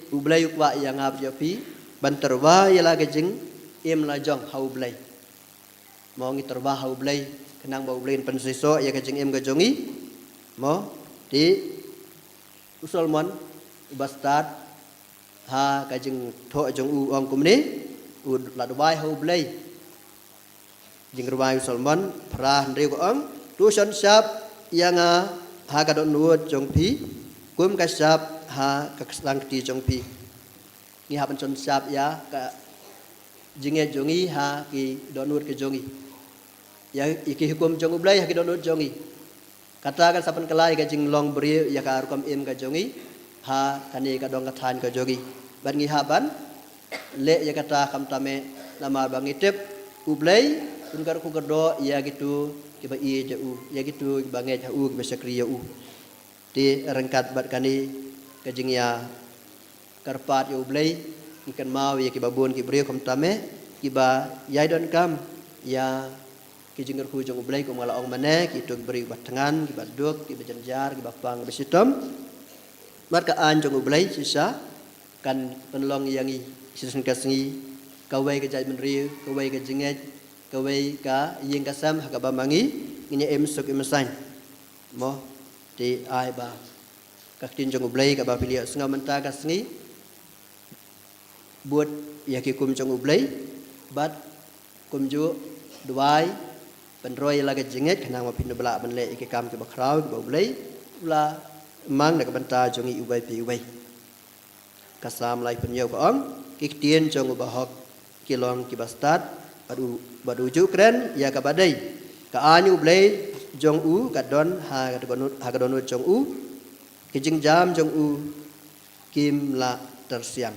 ublay ukwa yang ngap yo pi ban terwa ya la gejing im la jong hau blay mo ngi terwa hau blay kenang bau blay pen siso ya gejing im gajongi mo ti usolmon bastard ha gejing tho jong u ong kumni u la dwai hau blay jing rwai usolmon pra ndri ko ong tu son sap yang ha ka don nuot jong pi kum ka sap ha ka sang ti jong pi ni ha ban son sap ya ka jinge jongi ha ki don nuot ke jongi ya iki hukum jong ublai ha ki don nuot jongi kata kan sapan kelai ka jing long bri ya ka rukom im ka jongi ha kani ka dong ka than ka jongi ban ngi ha ban le ya kata kam tame nama bangitep ublai kun kar ku do ya gitu kiba i jau ya gitu bangai jau kiba sakri jau ti rengkat bat kani kajing ya karpat ya ublai ikan mau ya kiba bon kibriyo kam tame kiba yai don kam ya kijing ku jong ublai ko mala ong mane kitu beri bat tangan kiba duk kiba janjar kiba pang besitom mat ka an jong ublai sisa kan penlong yang i sisun kasengi kawai ka jai menri kawai ka jinget kawai ka ying kasam ha ka ba mangi ngi em suk em san mo ti ai ba ka tin jong ublai ka ba pilia senga menta ka sengi buat ya ki kum jong ublai bat kum ju duai penroi la ka jinget kana ma pin bla ban le ki kam ki ba krau ki ba ublai la mang na ka banta jong i ubai pi ubai ka sam lai pen yo ka ong ki tien jong ba hok ki long ki ba start badu ju kren ya ka badai ka anyu blai jong u ka don ha ka don jong u ki jing jam jong u kim la tersiang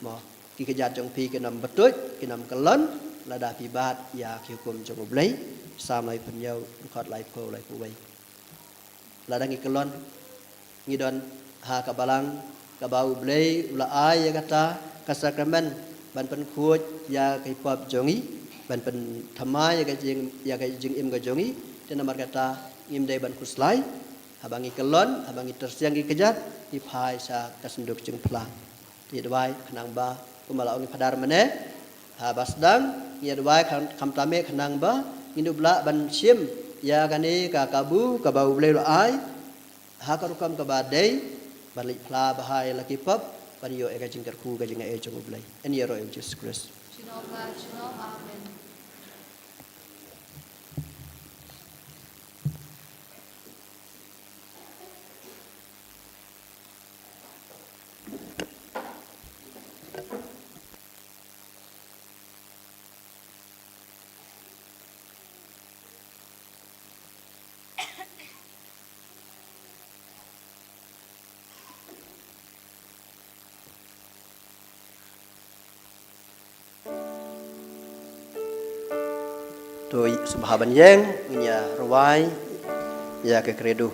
mo ki ka jat jong pi ke nam batut ki nam kalon la da pi bat ya ki hukum jong u blai sam lai pen yau khot lai po bai la da ngi kalon ngi don ha ka balang ka bau blai la ai ya kata ka sakramen ban pen khuoj ya kai pop jongi ban pen thamai ya kai jing im ga jongi tena mar kata ngim dai ban kuslai habangi kelon habangi tersiang gi kejat i phai sa kasenduk jing plang ti dwai khanang ba kumala ong phadar mane ha basdang ya dwai kham tame khanang ba indu bla ban sim ya kani ka kabu ka bau blai lo ai ha ka rukam ka ba dei balik pla bahai laki pop ban yo eka jingkar ku ka jinga e jong ublai en yero e Jesus Christ Amen. tôi subhaban yang nya rawai ya ke kredo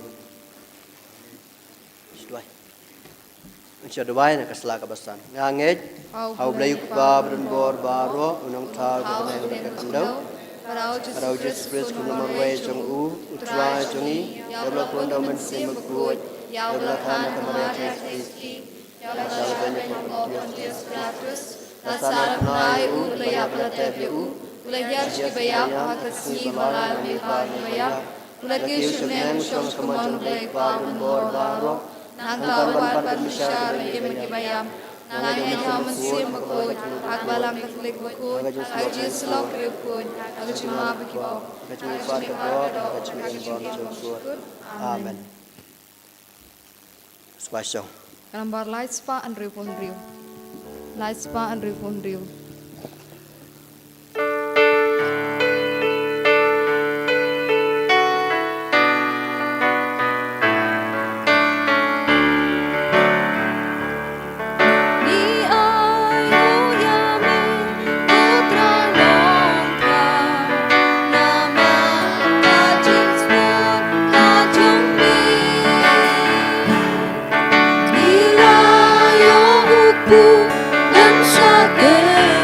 Chadwai na kasla ka basan nganget hau blai pa bron bor baro unong thau ka ne ka kandau parau Jesus Christ ku nomor we jong u utwa jongi ya bla pon dau man sim ku ya bla khana ka maria Kristi ya bla banyak pon Jesus Kristus asal nai u bla ya bla te u bla ya shi ba ya ha ka si bala mi pa ya bla ke shi ne shom kumon bla pa bron bor baro Nangkau ban misyar yang mengibayam, nanganya jaman sim makut, akbalang katolik makut, aji selok rukun, aku cuma begitu, aku cuma berdoa, Amen. Spasial. Gambar light spa and riu, light spa and riu. Dan sakit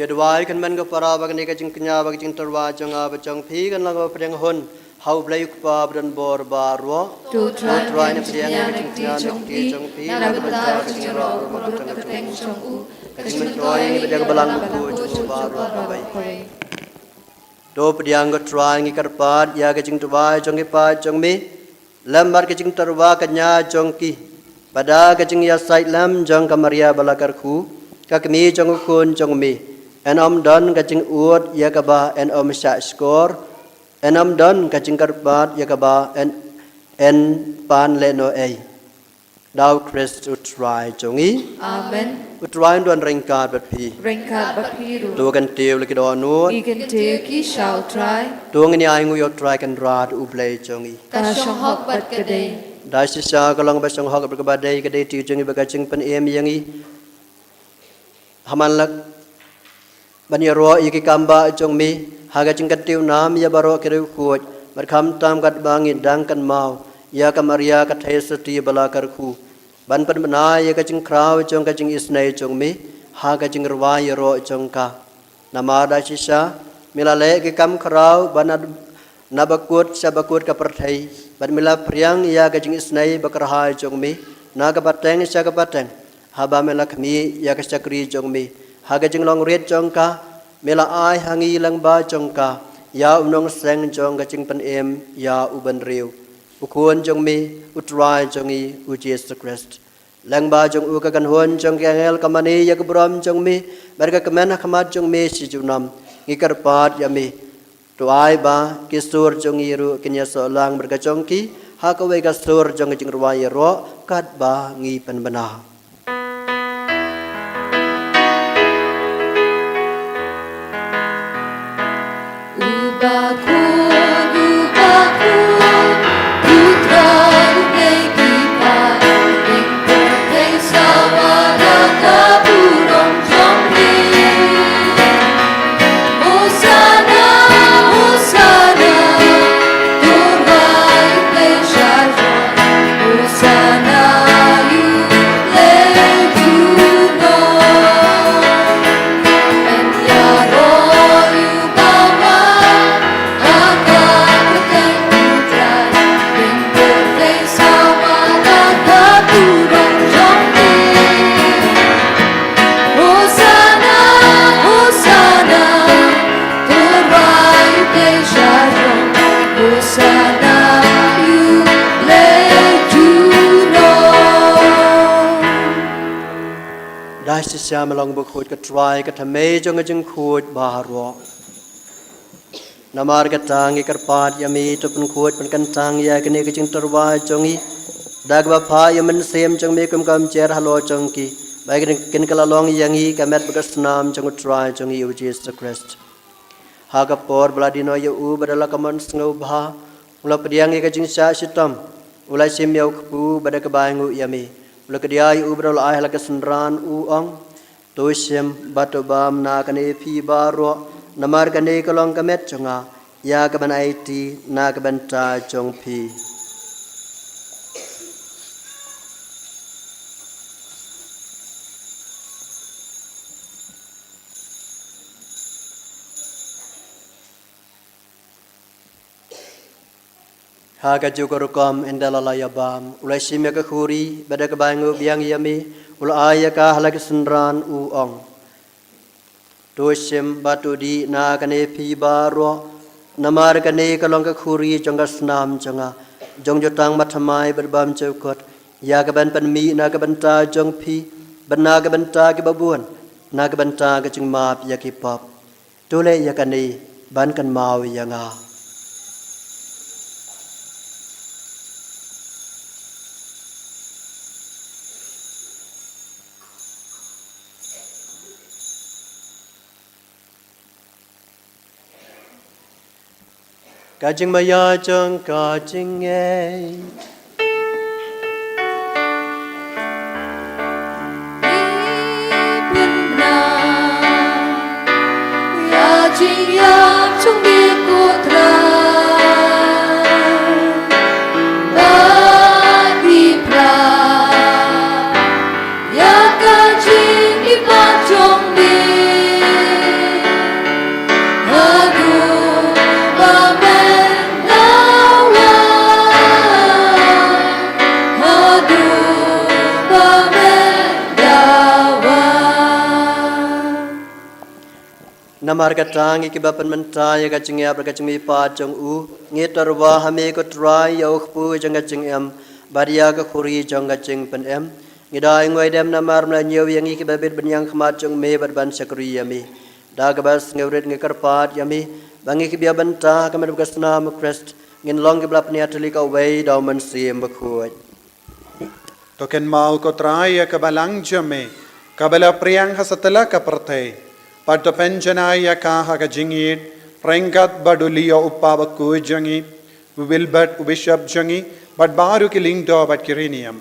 ya dwai kan man ko para bag ni ka jing knya bag jing terwa jong a ba jong phi kan lang ba preng hon hau blai pa bran bor ba ro Tu trai ni priang ni jing knya jong phi na ka banta ka jing ro ko ba tang teng chong u. ka jing man toy ni ba balang ko jong ba ro ba bai do priang ko trai ngi kar pat ya ka jing dwai jong ki pa jong mi lam bar ka jing terwa ka nya jong ki pada ka jing ya sai lam jong ka maria balakar khu ka kmi jong kun jong mi en om don ka jing uot ya ka ba en om sha skor en om don ka jing kar pat ya ka ba en pan le no ei dau Christ utrai jongi Amen. utrai don ring ka bat phi Ringkat bapiru. tu kan teu le ki do nu Ikan te ki shall try. tu ngi ai ngu yo try kan rat u play jongi Ka shong hok bat kedai. dai si sa ka long ba song hok ba ba dei ka dei ti jongi ba ka jing pan em yangi haman lak bani ro iki kamba jong mi haga jing ka tiu nam ya baro ke ru khuj mar kham tam kat bangi dang kan mau ya ka maria ka thai sati bala kar khu ban pan bana ya ka jing kraw jong ka jing isnai jong mi haga jing rwa ya ro jong ka nama da si sa mila le ke kam kraw ban nabakut sabakut ka perthai ban mila priang ya ka jing isnai bakrha jong mi na ka pateng sa ka pateng haba mela khmi ya ka chakri jong mi haga jing long ret jong ka mela ai hangi lang ba jong ka ya unong seng jong ka jing pan em ya uban riu ukun jong mi utrai jong i u Jesus Christ lang ba jong u ka kan hon jong ka ngel ka mani ya ka brom jong mi bar ka kamen khamat jong mi si junam ngikar pat ya mi to ai ba kisur jong i ru kinya so lang bar ka jong ki ha ka we ka sur jong jing ruwa ya ro kat ba ngi pan bana dai si sa malong bu khut ka try ka thame jong jing khut ba ro namar ka tang ikar pat ya mi to pun khut pun kan tang ya kene ka jing tarwa jong i dag ba pha ya man sem jong me kum kam cher halo jong ki bai kin kala long yang i ka met ba snam jong try jong i u Jesus Christ ha ka por bladino ya u badala ka man sngo bha ula pdiang ka jing sa sitam ula sim ya ku bada ka bangu ya mi ula ka dia u badala ai la ka sunran u ong to sim bato bam na ka ne phi ba ro namar ka ne ka long ka met chonga ya ka ban ai ti na ka ban ta chong phi haga jukor kom endala layabam ulai simya ka khuri bada ka bangu biang yami ulai ka halak sunran u ong to sim batu di na kane phi baro namar kane ka long ka khuri jonga snam jonga jong jotang mathamai berbam chokot ya ka ban pan mi na ka ban ta jong phi ban na ka ban ta ki babuan na ka ban ta ka jing map ya ki pop to le ya kane ban kan mau ya nga Kajing maya jong kajing ei Hãy subscribe cho kênh Ghiền Mì Gõ để không bỏ lỡ Namar katangi ki bapan mentaya kacing ya berkacing mi pa jong u ngitarwa hame ko try ya ukpu jong kacing em badia ka khuri jong kacing pen em ngidai ngoi dem namar mla nyew yang ki babet benyang khmat jong me ban sakri yami da ka bas ngewret ngikarpat yami bangi ki bia banta ka med kasna mo crest ngin long ki blap nia tuli ka wei daw man sim bakhuaj Token mau ko try ya ka balang jame kabala priang hasatala ka perthai Pada penjanaya kaha ka jingit, rengkat badulia upaba ku jangi, wilbert ubishab jangi, but baru ki lingdo but kirinium.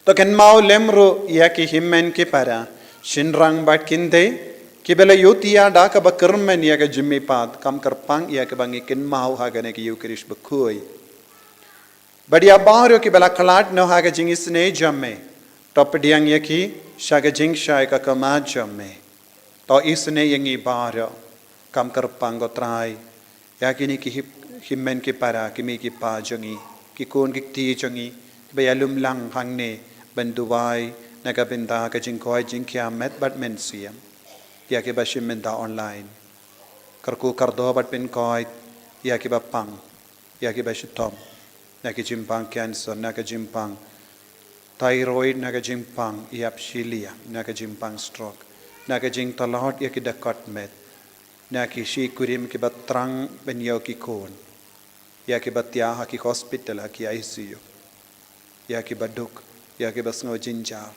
To ken mau lemro ya ki himmen ki para, shinrang but kinde, kibela yutia da ka bakermen ya ka jimmi pad, kam kerpang ya ka bangi ken mau hagane ki yukrish bakui. But ya baru ki bela kalat no haga jingis ne jamme, top diang ya ki, shaga jing shai ka kama jamme. To isne yangi bara kam karpang go try ya kini ki himmen ki para kimi ki pa jangi ki kon ki ti jangi bayalum lang hangne banduwai nagabinda ka jingkoi jingkya met bat men siam ya ki bashim menda online karku kardo bat pin koi ya ki bapang ya ki bashitom na ki jimpang cancer na ka jimpang thyroid na ka jimpang iapshilia na ka jimpang stroke Naga jing talahot ya ki dakot met. Naki shi kurim ki batrang ben yo ki kon. Ya ki batya ha ki hospital ha ki ICU. Ya ki baduk. Ya ki basngo jinjar.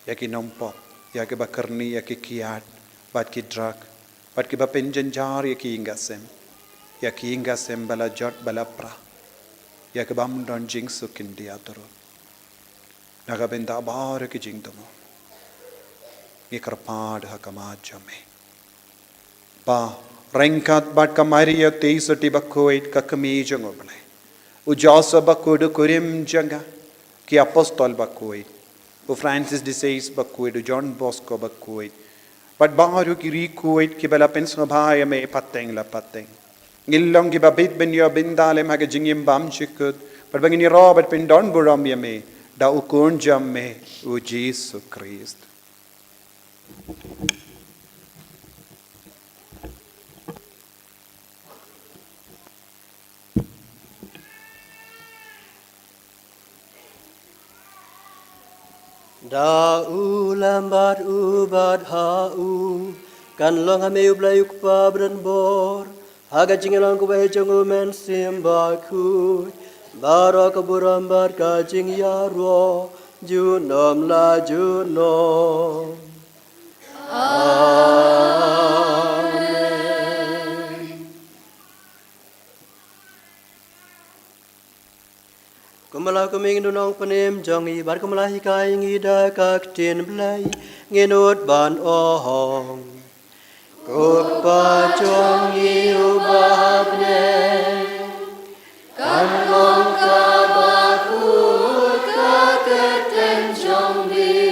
Ya ki nompop. Ya ki bakarni ya ki kiat. Bat ki drug. Bat ki bapen jinjar ya ki ingasem. Ya ki ingasem bala jot bala pra. Ya ki bam don jing sukin diatoro. Naga benda bar ki jing tomo. Ikarpad hakama jame. Pa rengkat bat kamari ya teisati bakoit kakami jangobale. Ujasa bakoid kurim janga ki apostol bakoit. U Francis de Sales bakoit, u John Bosco bakoit. Bat baru ki rikoit ki bala pensabhaya me pateng la pateng. Ngillong ki babit ben yo bindale maga jingim bam chikut. Bat bangini Robert pindon buram ya me da ukun jamme u Jesus Christ. Da lambat ubat hau kan long hame ublay ukpa bran bor haga jingelang ko bay jangu men simba ku baro kaburam bar ka jing yaro junom la junom Amen. Kumala kuming dunong panim jongi bar kumala hikai ngida kak tin blai nginut ban ohong kukpa jongi ubahne kan long kabakut kaketen jongi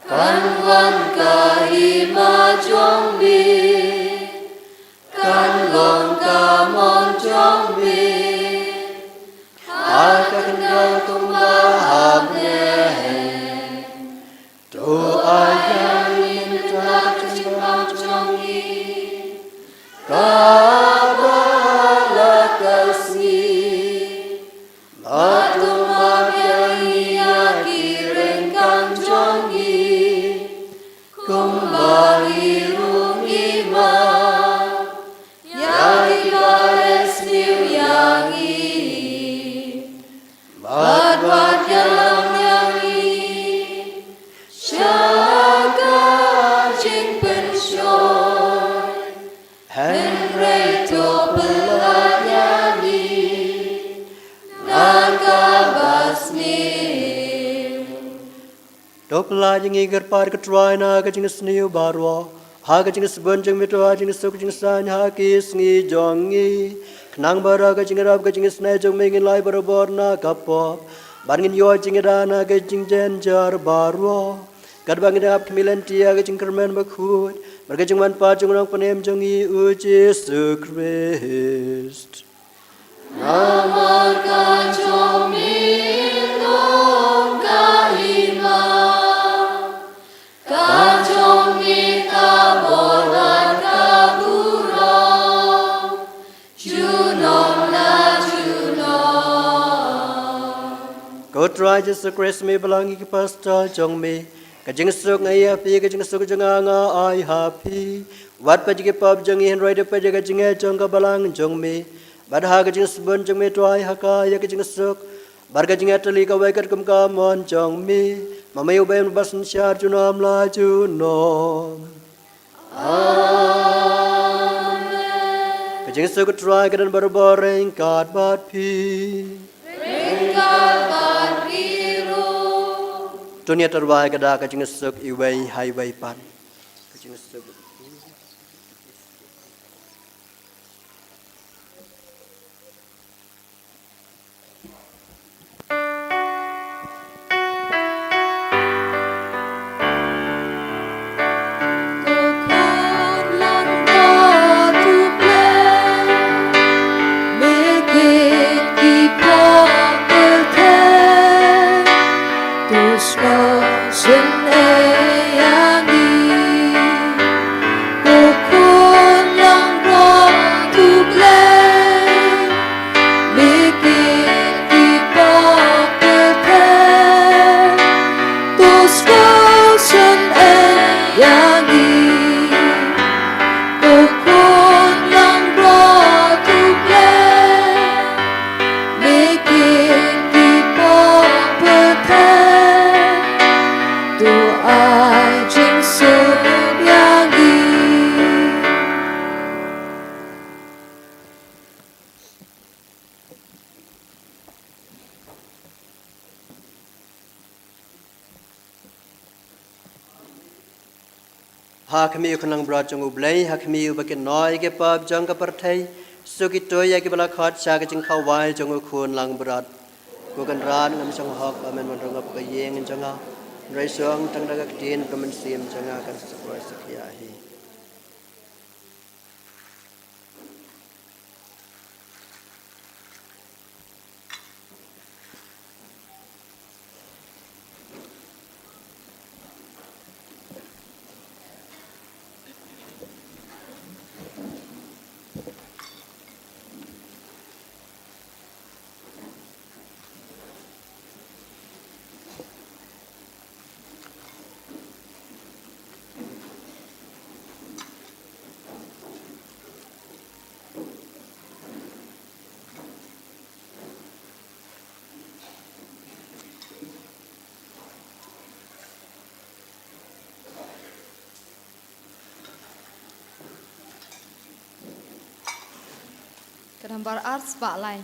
kan wan kahima jongbi kan long kamon jongbi akan kau tumbahane tu ayam minta cimbang jongi kabala kasih batu mabiang yaki rengkang jongi kumbali rungi ma yaki bales niu yangi bat yang yangi syaka jing pensyon henrei to pelanyangi naga basni Dopla jing igar par katrai na ka jing sniu barwa ha ka jing sbon jing mitwa jing sok jing san ha ki sngi jongi knang bara ka jing rab ka jing snai jong mengin lai barabor na ka pop bangin yo jing da na ka jing jen jar barwa kad bangin ap kmilen tia ka jing kermen bakhut bar ka jing man pa jing rong panem jongi u Jesus Christ Namar ka jongi long ka hima ka jongi ka try just the grace me belong ki pastor jong me ka jing suk ngai happy ka jing suk jong nga ai happy wat pa jige pop jong in roi de pa jige jing jong ka balang jong me bad ha ka jing sbon jong me try ha ka ya ka jing suk bar ka jing atli ka wai ka kum ka mon jong me mamai u ben bas shar ju nam la ju nom amen ka jing suk try ka dan bar boreng kat bat pi Dunia terbaik kada kacing suk iway highway pan kacing suk ha kami kunang bra jong ublei ha kami bakin noi ke pap jong ka parthai sukito ya ke bala khat cha ka jing khawai jong khun lang brat ko kan ran ngam song hok amen man rong ka yeng jong a rai song tang da ka tin ka man sim jong a kan sakwai sakya hi Kadambar arts pak lai.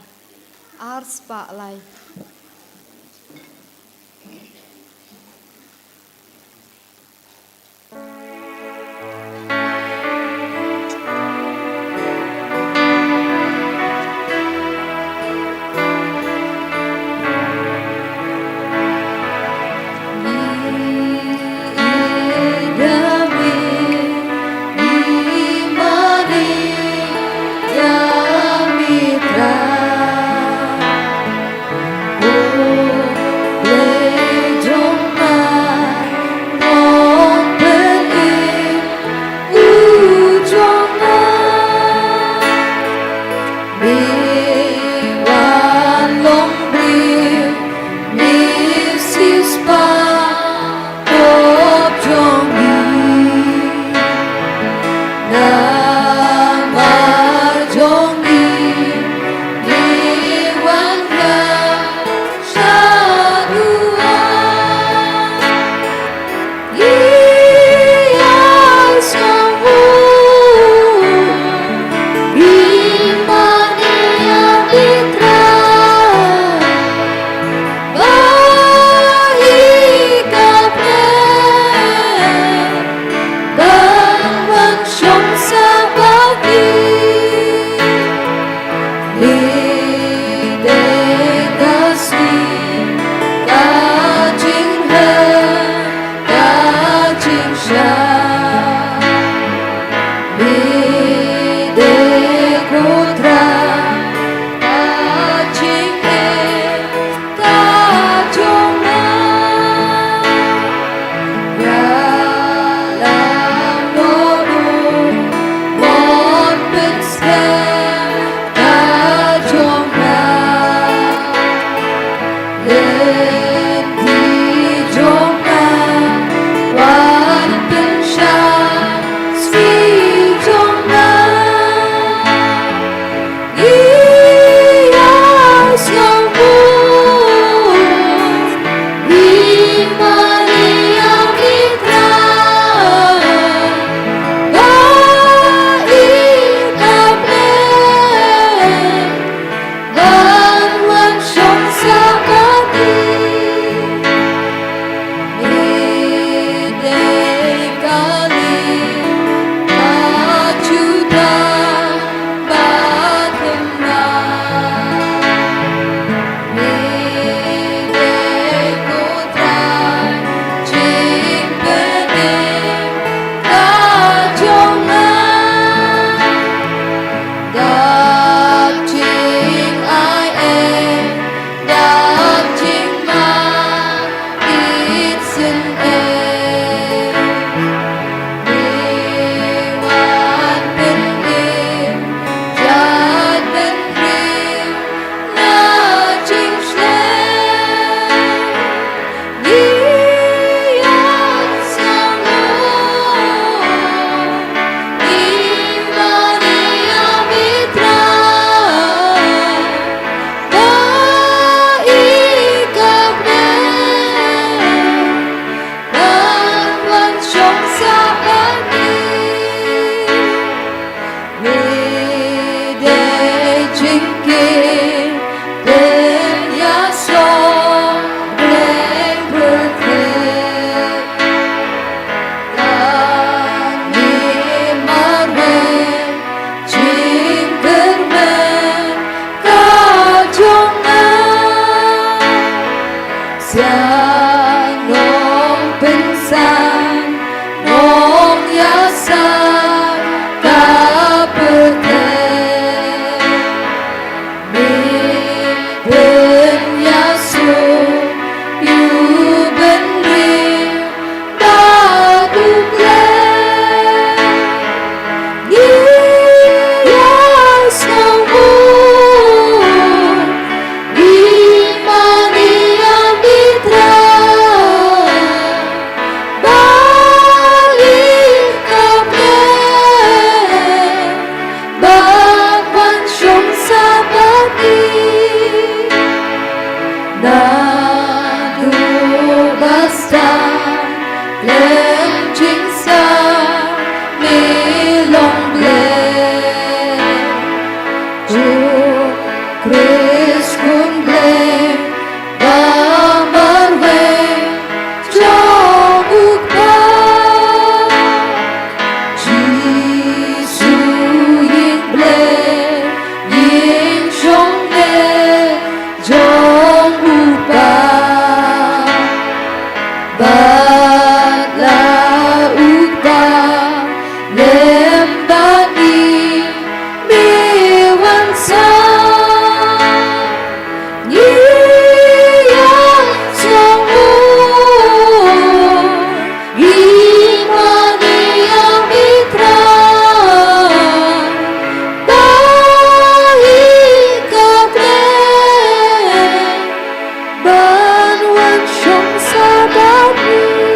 Ban wan shong sa ba ni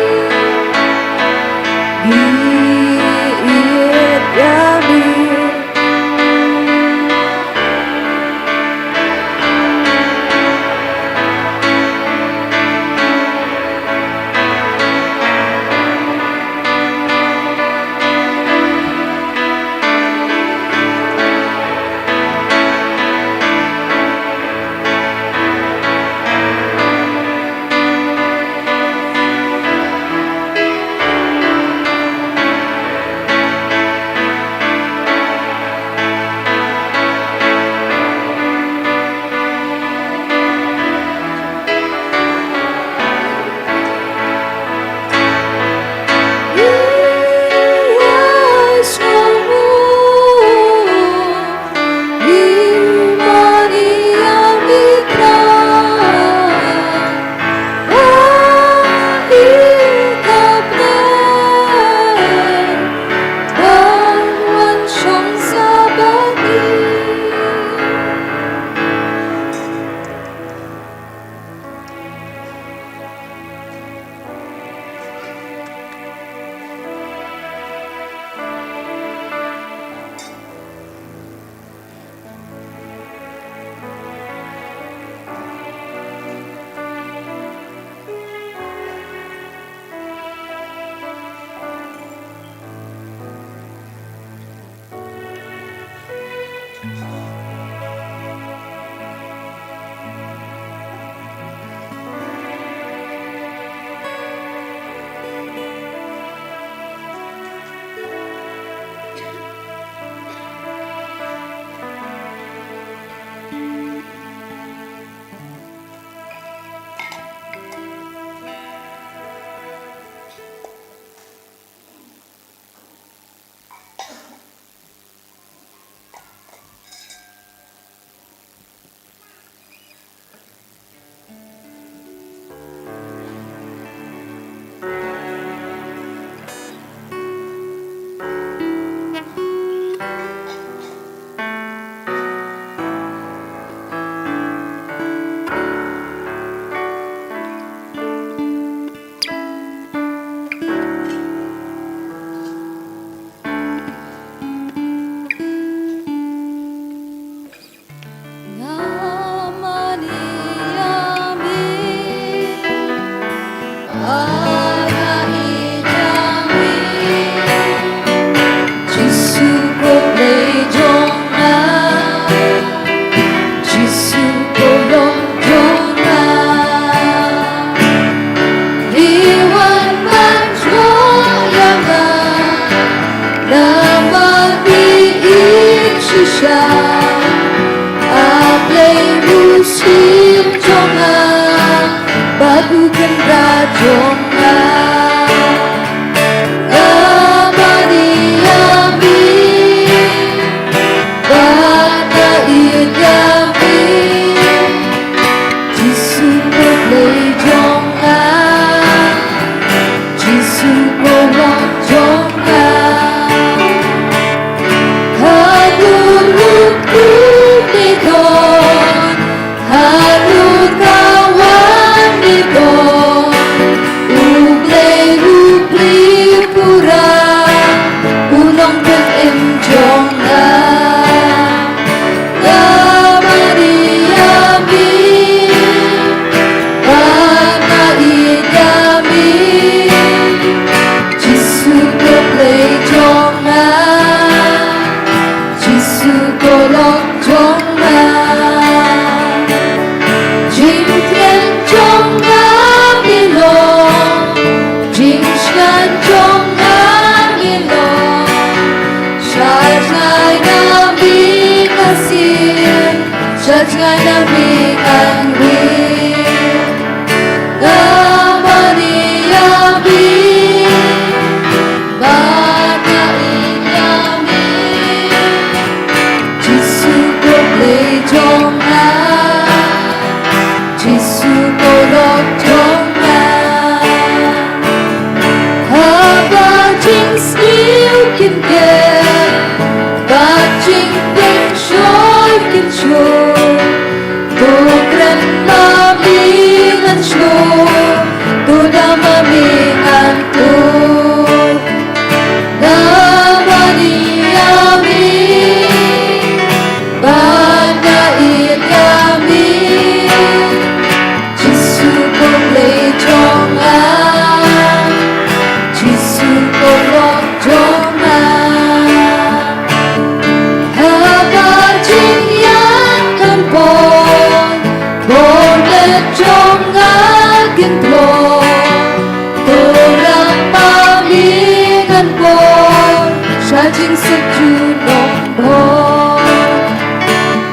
jing seju nombor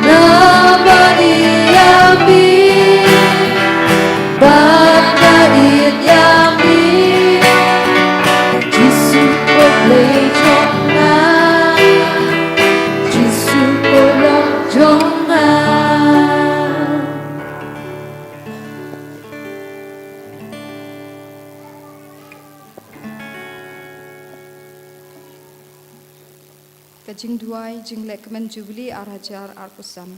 Namani yami Bapa it yami Jisu boleh jonga Jisu boleh jonga Kajing duai jing lekmen jubli arajar arkusam.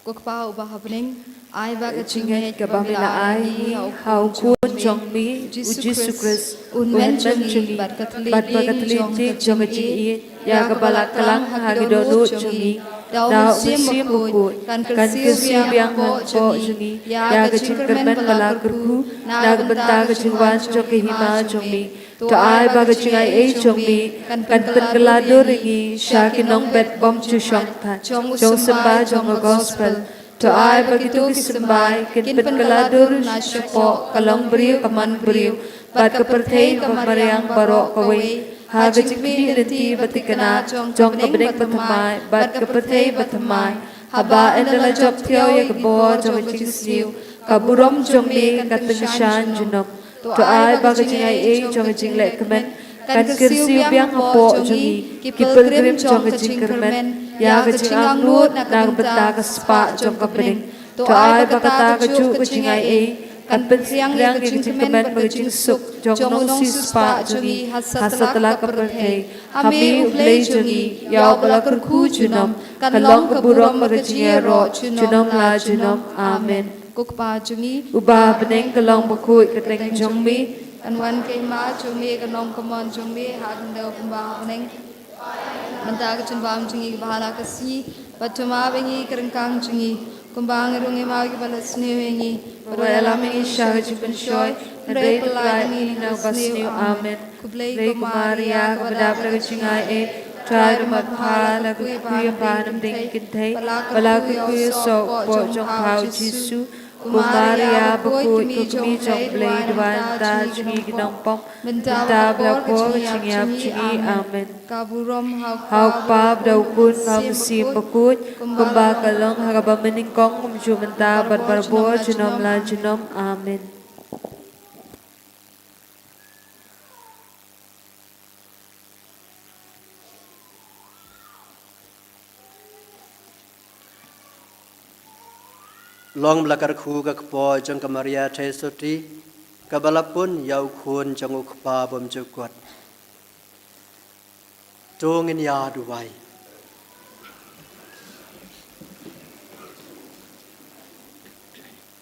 Kokpa ubah habning ai ba kajing Jingai kabamila ai hau kun jong mi Jisu Kris unmen jungi bat katli jong jing i ya kabala kalang hagido lu jungi Dau musim bukut kan kersiu biang po jungi ya kajing kermen bala kerku na benta kajing wan jong hima jungi To ai ba kajing ai jong mi kan pengelado ringi syakinong bet bom chu shong tha jong sembah jong gospel To ai begitu kisembai kin pengelado na syapo kalong beriu kaman beriu bat keperthei kemariang barok kawe ha kajing mi renti batikana jong kabedek batamai bat keperthei batamai haba endala job thiau ya kebo jong kajing siu kaburom jong mi katengashan junok To ai ba kajing ai jong kajing lek kemen kan kersiu biang hapo jongi ki pilgrim jong kajing kermen ya kajing anglut nang benta kespa jong kabring To ai ba kata kaju kajing ai kan pensiang yang kajing kemen kajing suk jong nong si spa jongi hasatala kaperthei hami ublei jongi ya bala kerku junom kan long keburom kajing ro junom la junom amen kokpa jungi Ubah beneng kelong bakut keteng jong mi anwan kay ma jungi kanong kamon jungi hakan daw kumba beneng menta kacun bam jungi bahala kasi patuma bengi kerengkang jungi kumbang irungi ma ki balas ni bengi Wala mengi syah jipun syoy Rei pelai ni na basniu amen Rei kumaria kepada perkecing Trai rumat phala kuya panam ding kintay Bala kuya sok po jong pao Jisu Kumaria bakut kumi jong blay duan ta jungi ginong pong Benta blako kecing jungi amen kaburom Hau pa daw kun ngam si bakut Kumba kalong haraba meningkong kumju menta barbarbo junom la junom amen Long belakar khu ka kpo jong kamaria thai soti kabalapun yau khun jong ukpa bom jukot tongin ya duwai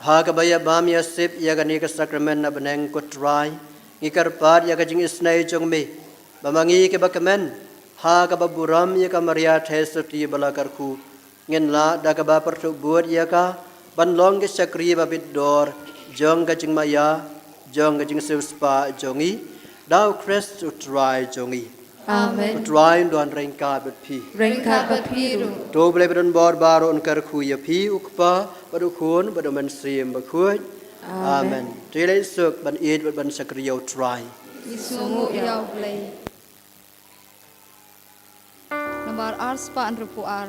ha kabaya bam ya sip ya gani ka sakramen na beneng kutrai ngikar pat ya kajing isnai jong me bamangi ke bakamen ha kababuram ya kamaria thai soti belakar khu ngin la da ka ba pertu buat ya ka ban long ke sakri babit dor jong ka jing maya jong ka jing spa jongi dau crest utrai jongi amen utrai don rengka bet pi Rengka bapiru do ble bedon bor baro on kar khu ya pi ukpa badu khun badu man sim ba khu amen tile suk ban eat ban sakri utrai isungu yaw play nomor ars pa an rupu ar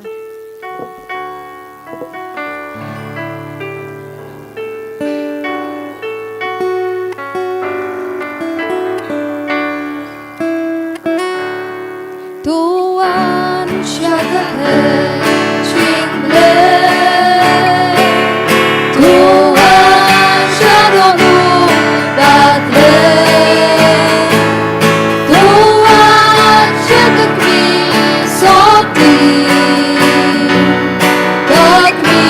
Tuan syakat jing Tuan syadomu batle Tuan syakat mi soti Tak mi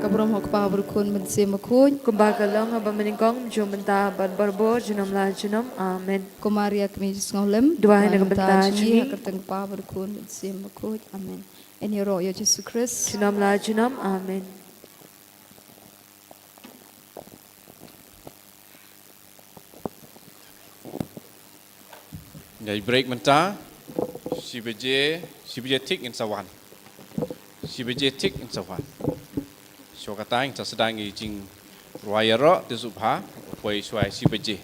kabrom hok pa berkun bensim makun Kumbagalong aba meningkong jum benta ban barbo junam la junam. Amen. Kumaria kami ngolem Duahay na kabenta jungi jungi. hakateng pa berkun bensim makun. Amen. En roh ya Yesus Kristus. Junam la junam. Amen. Ngày break menta, si beje tik in sawan, si beje tik in sawan. So kata yang tersedang jing ruaya ro tu subha, poi suai si beje.